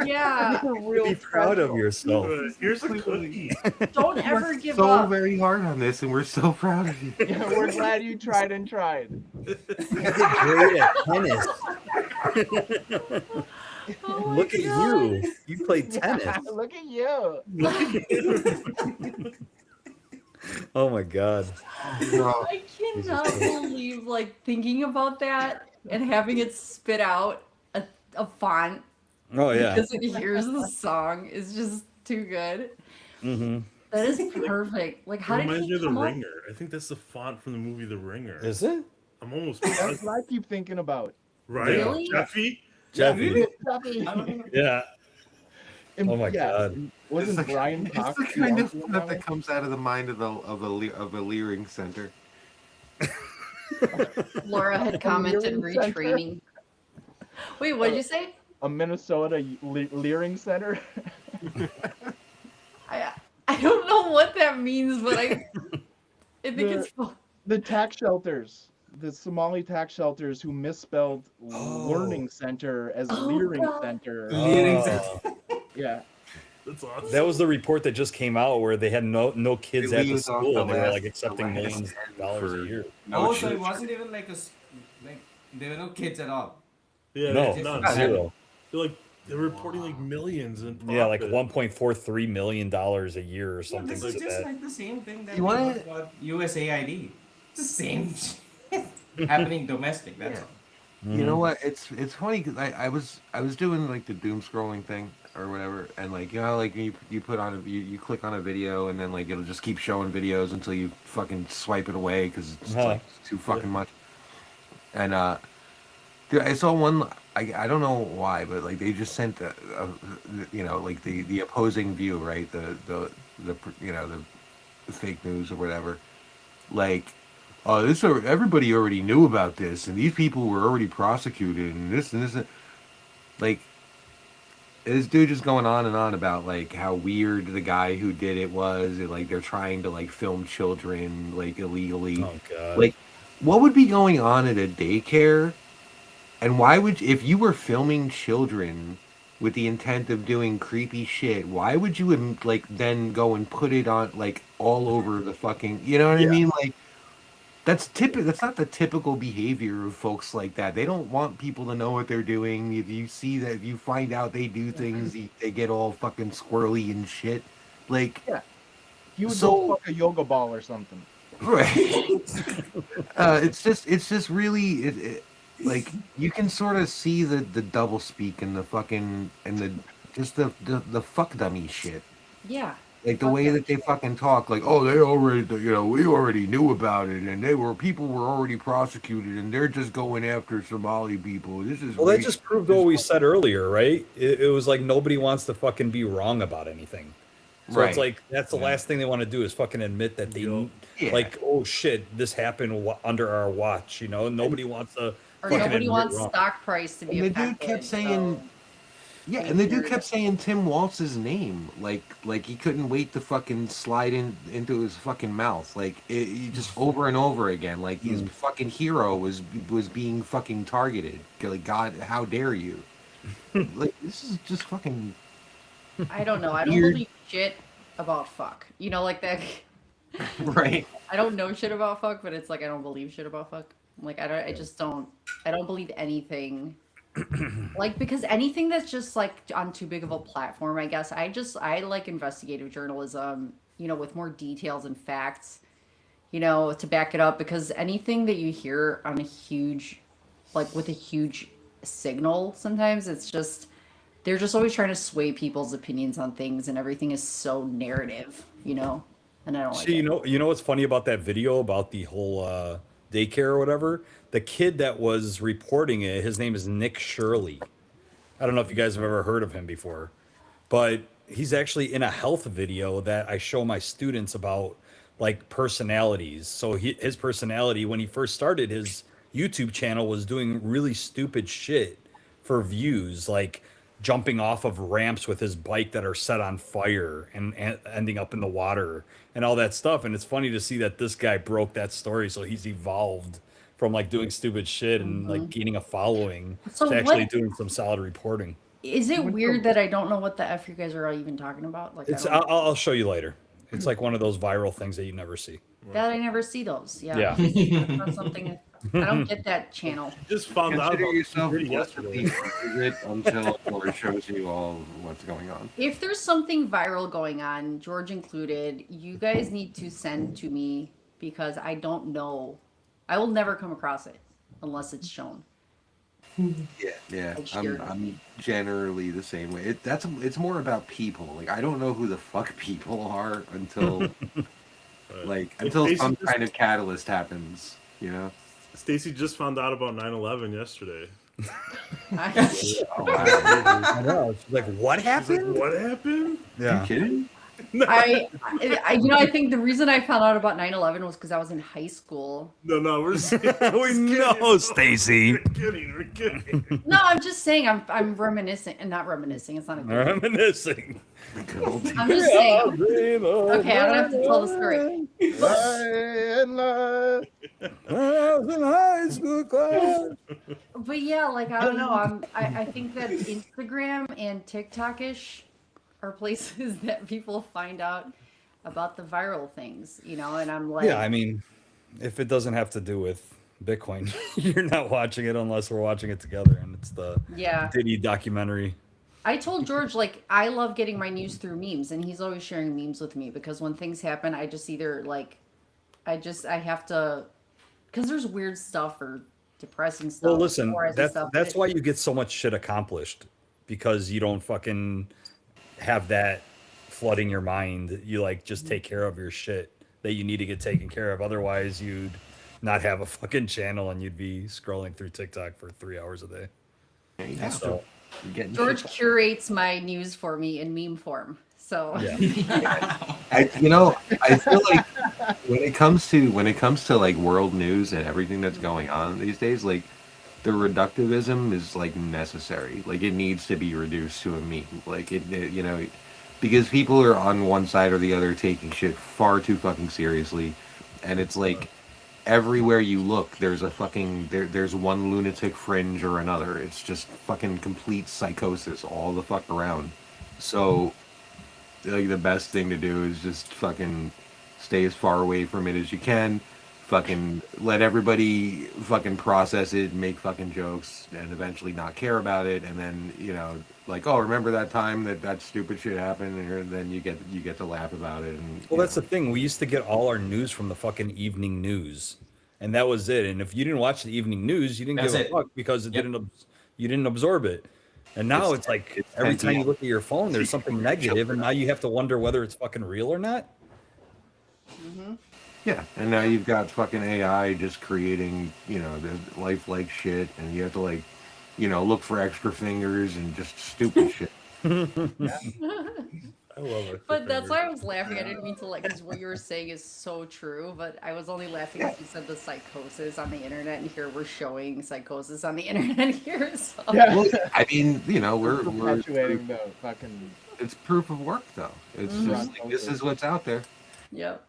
Yeah, Be proud of yourself. here's a cookie. don't ever Worked give so up. very hard on this, and we're so proud of you. Yeah, we're glad you tried and tried. You did great at tennis. Oh my Look at God. you. You played tennis. Look at you. Oh my god. No. I cannot believe like thinking about that and having it spit out a font Oh yeah. because it hears the song is just too good. Mm-hmm. That is perfect. Like, how It did reminds he me of The come up? Ringer. I think that's the font from the movie The Ringer. Is it? I'm almost That's positive. what I keep thinking about. Right? Really? Jeffy? Jeffy. Stuffy. Yeah. And, Oh my God. It's Wasn't the, Brian it's Cox the kind of also stuff that that comes out of the mind of a leering center. Laura had commented Leering Center? retraining. Wait, what'd you say? a Minnesota Leering Center? I don't know what that means, but I think it's The tax shelters, the Somali tax shelters who misspelled Learning Center as Oh, Leering God. Center. Oh. Yeah. That's awesome. That was the report that just came out where they had no kids They at the leave off school the and they were last- like accepting the last millions of end dollars for- a year. No oh, so church. it wasn't even like like there were no kids at all. Yeah, No, none. zero. They're reporting like millions in profit. Yeah, like $1.43 million a year or Yeah, something this like is just that. like the same thing that You we wanna- talked about USAID. It's the same shit happening domestic. That's all. You know what? It's funny because I was doing like the doom scrolling thing or whatever, and like like you put on you click on a video and then like it'll just keep showing videos until you fucking swipe it away because it's like too fucking much. And dude, I saw one. I don't know why, but like they just sent like the opposing view, right? The fake news or whatever, like. This everybody already knew about this, and these people were already prosecuted, and this and this. Like, this dude just going on and on about like how weird the guy who did it was, and like they're trying to like film children like illegally. Oh god. Like, what would be going on at a daycare And why would if you were filming children with the intent of doing creepy shit, why would you like then go and put it on like all over the fucking, you know what I Yeah. mean? Like that's not the typical behavior of folks like that. They don't want people to know what they're doing. If you see that, if you find out they do things, they get all fucking squirrely and shit. Like, Yeah. You would So- go fuck a yoga ball or something. right? It's just really like you can sort of see the double speak and the fucking and the fuck dummy shit. Yeah. Like the Fuck way dummy that they shit. fucking talk, like, oh, they already, we already knew about it, and people were already prosecuted, and they're just going after Somali people. This is Well, that just proved what we said earlier, right? It was like nobody wants to fucking be wrong about anything. So Right. it's like that's the last thing they want to do is fucking admit that they Yeah. like, oh shit, this happened under our watch. Nobody wants to. Or fucking nobody admit wants wrong. stock price to be And the dude affected. kept saying, yeah, and the dude kept saying Tim Waltz's name, like he couldn't wait to fucking slide into his fucking mouth, like it just over and over again, like his fucking hero was being fucking targeted. Like, God, how dare you? Like, this is just fucking I don't know. I don't Weird. believe shit about fuck. Like that. right. I don't know shit about fuck, but it's like I don't believe shit about fuck. Like I just don't. I don't believe anything. Like, because anything that's just like on too big of a platform, I guess I like investigative journalism, with more details and facts, to back it up, because anything that you hear on a huge, like with a huge signal, sometimes it's just, they're just always trying to sway people's opinions on things, and everything is so narrative, and I don't like See, it. you know what's funny about that video about the whole daycare or whatever? The kid that was reporting it, his name is Nick Shirley. I don't know if you guys have ever heard of him before, but he's actually in a health video that I show my students about, like, personalities. So his personality, when he first started his YouTube channel, was doing really stupid shit for views, like jumping off of ramps with his bike that are set on fire and ending up in the water and all that stuff. And it's funny to see that this guy broke that story, so he's evolved from like doing stupid shit and like gaining a following So to actually what- doing some solid reporting. Is it weird that I don't know what the F you guys are all even talking about? Like, It's I don't, I'll show you later. It's like one of those viral things that you never see. that I never see those. Yeah. Yeah. That's not something I don't get that channel. Just found out Consider about yourself security blessed to yesterday. be secret until George shows you all what's going on. If there's something viral going on, George included, you guys need to send to me, because I don't know. I will never come across it unless it's shown. Yeah. Like, sure. I'm generally the same way. It's more about people. Like, I don't know who the fuck people are until until Stacey some just- kind of catalyst happens. Stacy just found out about 9/11 yesterday. I, Oh, wow. I know. It's like, what She's like, happened? what happened? You kidding? I think the reason I found out about 9/11 was because I was in high school. No, we're just We know, Stacy. We're kidding. No, I'm just saying I'm reminiscing, and not reminiscing. It's not a good. Reminiscing. Good old days. I'm just saying. Okay, Okay, I don't have to tell the story. I was in high school class. But yeah, like I don't know. I think that Instagram and TikTok-ish are places that people find out about the viral things, and I'm like, Yeah, I mean, if it doesn't have to do with Bitcoin, you're not watching it unless we're watching it together, and it's the yeah. Diddy documentary. I told George, like, I love getting my news through memes, and he's always sharing memes with me, because when things happen, I just either like, I have to, because there's weird stuff or depressing stuff. Well, listen, or stuff, that's why you get so much shit accomplished, because you don't fucking have that flooding your mind. You like just take care of your shit that you need to get taken care of. Otherwise, you'd not have a fucking channel and you'd be scrolling through TikTok for 3 hours a day. That's So, You're getting George shit. curates my news for me in meme form. So yeah. I feel like when it comes to like world news and everything that's going on these days, like the reductivism is like necessary. Like it needs to be reduced to a meme. Like it because people are on one side or the other taking shit far too fucking seriously, and it's like everywhere you look, there's a fucking there's one lunatic fringe or another. It's just fucking complete psychosis all the fuck around. So, like, the best thing to do is just fucking stay as far away from it as you can. Fucking let everybody fucking process it, make fucking jokes, and eventually not care about it. And then, you know, like, oh, remember that time that stupid shit happened? And then you get to laugh about it. And Well, that's the thing. We used to get all our news from the fucking evening news, and that was it. And if you didn't watch the evening news, you didn't That's give a it. fuck because Yep. you didn't absorb it. And now it's like it's every 10 time you p.m. look at your phone, there's something negative, and now you have to wonder whether it's fucking real or not. Yeah, and now you've got fucking AI just creating, you know, the lifelike shit, and you have to, like, you know, look for extra fingers and just stupid shit. I love it. But that's why I was laughing. I didn't mean to like, because what you were saying is so true. But I was only laughing because you said the psychosis on the internet, and here we're showing psychosis on the internet here. So. Yeah. Well, I mean, you know, we're Perpetuating the fucking. it's proof of work, though. It's just like, this is what's out there. Yep.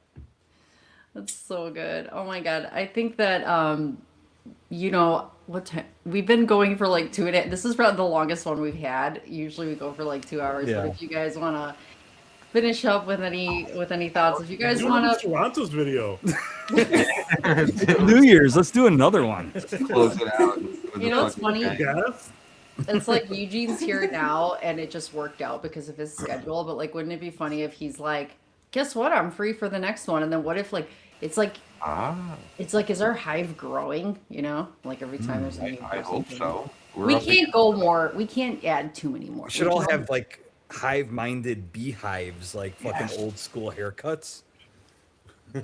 That's so good. Oh my God. I think that, you know, what time? We've been going for like 2.5. This is probably the longest one we've had. Usually we go for like 2 hours. Yeah. But if you guys want to finish up with any thoughts, if you guys Doing want to, Toronto's video. New Year's, let's do another one. Close it out. with You a know what's fucking funny? bang. Yes. it's like Eugene's here now, and it just worked out because of his schedule. But like, wouldn't it be funny if he's like, guess what? I'm free for the next one. And then what if like, it's like, is our hive growing? You know, like every time there's a new I person. hope so. We can't go more. We can't add too many more. We should We all can have like hive-minded beehives, like fucking old school haircuts.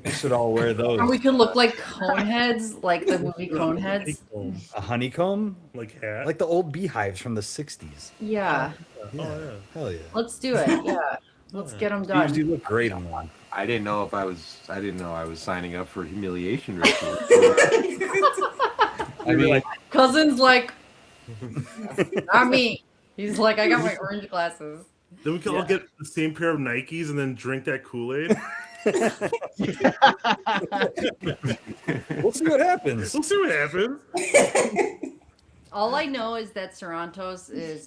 We should all wear those. Or we could look like Coneheads, like the movie Coneheads. A honeycomb, Like hat. like the old beehives from the '60s. Yeah, Oh yeah. Hell yeah. let's do it. Yeah, let's get them Bees do done. look great on one. I didn't know I was signing up for humiliation rituals. I mean, Cousin's like, not me. He's like, I got my orange glasses. Then we can all get the same pair of Nikes and then drink that Kool-Aid. We'll see what happens. We'll see what happens. All I know is that Sarantos is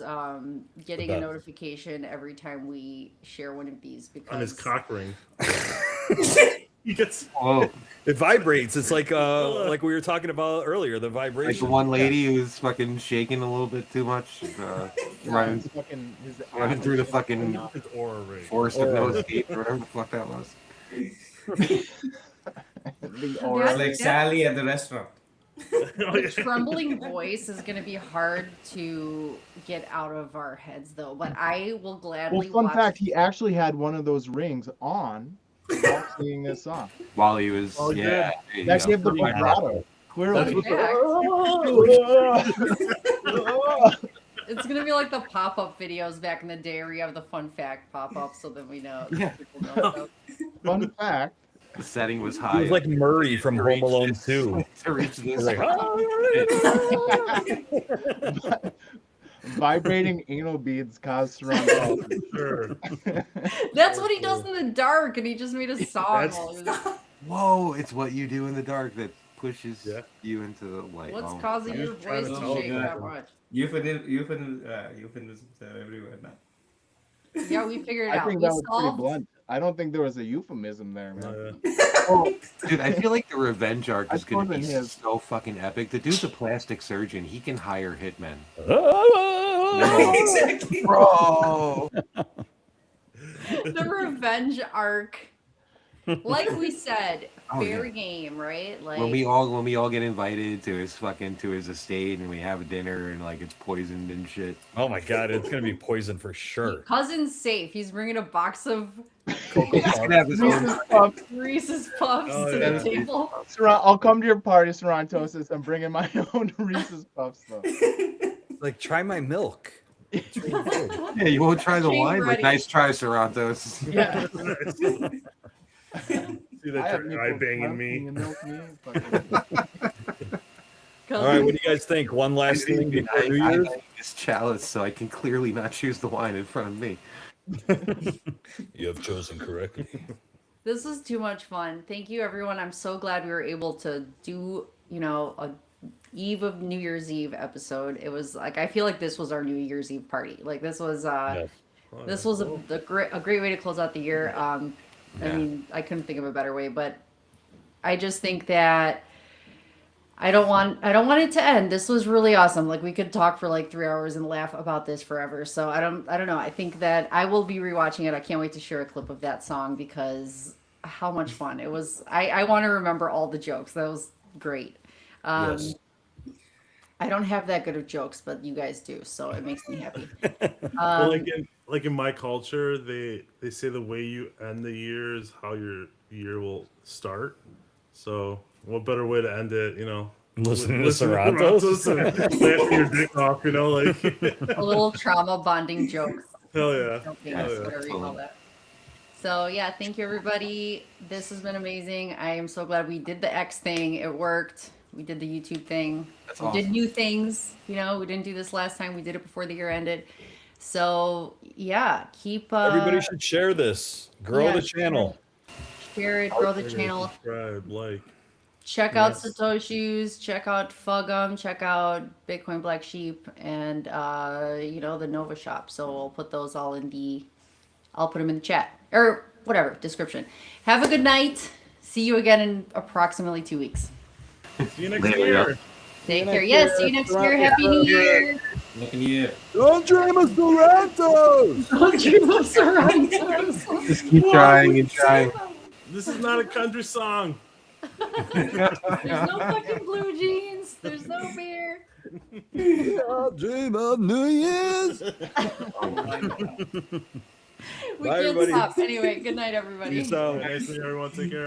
getting The a best. notification every time we share one of these On his because cock ring. He gets oh, It vibrates. It's like we were talking about earlier. The like vibration. the one lady who's fucking shaking a little bit too much, running, Fucking his running through the fucking his aura ring. forest of Noah's Gate, or whatever the fuck that was. the Yeah. aura. Like Sally at the restaurant. Oh, the yeah. trembling voice is going to be hard to get out of our heads, though. But I will Well, gladly fun watch. fact, he actually had one of those rings on while singing this song. While he was, Oh, yeah, good. there you That go. gave the vibrato. Clearly. It's gonna be like the pop-up videos back in the day where you have the fun fact pop-up, so then we know. Yeah. People know stuff. Fun fact. The setting was He high. was like Murray from to Home reach Alone this- 2. To reach this. Like, Vibrating anal beads cause surrounding. Sure. That's what he does in the dark, and he just made a song. That's- while he was- Whoa! It's what you do in the dark that pushes Yeah. you into the light. What's Oh, causing I'm your just trying voice to to tell shake you. that much? Euphemisms are everywhere now. Yeah, we figured it I out. think We that was pretty solved. blunt. I don't think there was a euphemism there, man. Oh, Dude, I feel like the revenge arc I is going to be suppose it is. so fucking epic. The dude's a plastic surgeon. He can hire hitmen. Exactly. Bro! The revenge arc. Like we said, Oh, fair yeah. game, right? Like When we all get invited to his estate and we have dinner and like it's poisoned and shit. Oh my god, it's gonna be poison for sure. Cousin's safe. He's bringing a box of Cocoa He's Puffs. gonna have his own Reese's Puffs. Reese's Puffs Oh, to yeah. the table. I'll come to your party, Sarantosis. I'm bringing my own Reese's Puffs, though. Like, try my milk. It's really good. Yeah, you won't try the King wine, ready. but nice try, Sarantos. Yeah. see that eye banging me. All right, what do you guys think? One last thing before New I Year's? need this chalice, so I can clearly not choose the wine in front of me. You have chosen correctly. This was too much fun. Thank you, everyone. I'm so glad we were able to do, a Eve of New Year's Eve episode. It was like I feel like this was our New Year's Eve party. Like this was Yes. this was a great way to close out the year. I Yeah. mean, I couldn't think of a better way, but I just think that I don't want it to end. This was really awesome. Like we could talk for like 3 hours and laugh about this forever. So I don't know. I think that I will be rewatching it. I can't wait to share a clip of that song because how much fun it was. I want to remember all the jokes. That was great. Yes. I don't have that good of jokes, but you guys do, so it makes me happy. Well, like in my culture, they say the way you end the year is how your year will start. So what better way to end it, Listening to listen Serratos? and laughing your dick off, like A little trauma bonding jokes. hell yeah. Something, Hell yeah. whatever you call that. So yeah, thank you everybody. This has been amazing. I am so glad we did the X thing. It worked. We did the YouTube thing. That's We awesome. did new things. We didn't do this last time. We did it before the year ended. So yeah, keep Everybody should share this. Grow yeah, the channel. share it, grow the channel. Subscribe, like. Check out Yes. Satoshoes, check out Fug'em, check out Bitcoin Black Sheep, and the Nova Shop. So we'll put those all I'll put them in the chat or whatever description. Have a good night. See you again in approximately 2 weeks. See you next Later, year. Take care. Yes, see you next year. Happy New Year. Happy New Year. Don't dream of Serratos! Don't dream of Serratos. Just keep trying and trying. This is not a country song. There's no fucking blue jeans. There's no beer. I'll dream of New Year's. We Bye, can't everybody. stop. Anyway, good night, everybody. Peace out. Nice to meet everyone. Take care.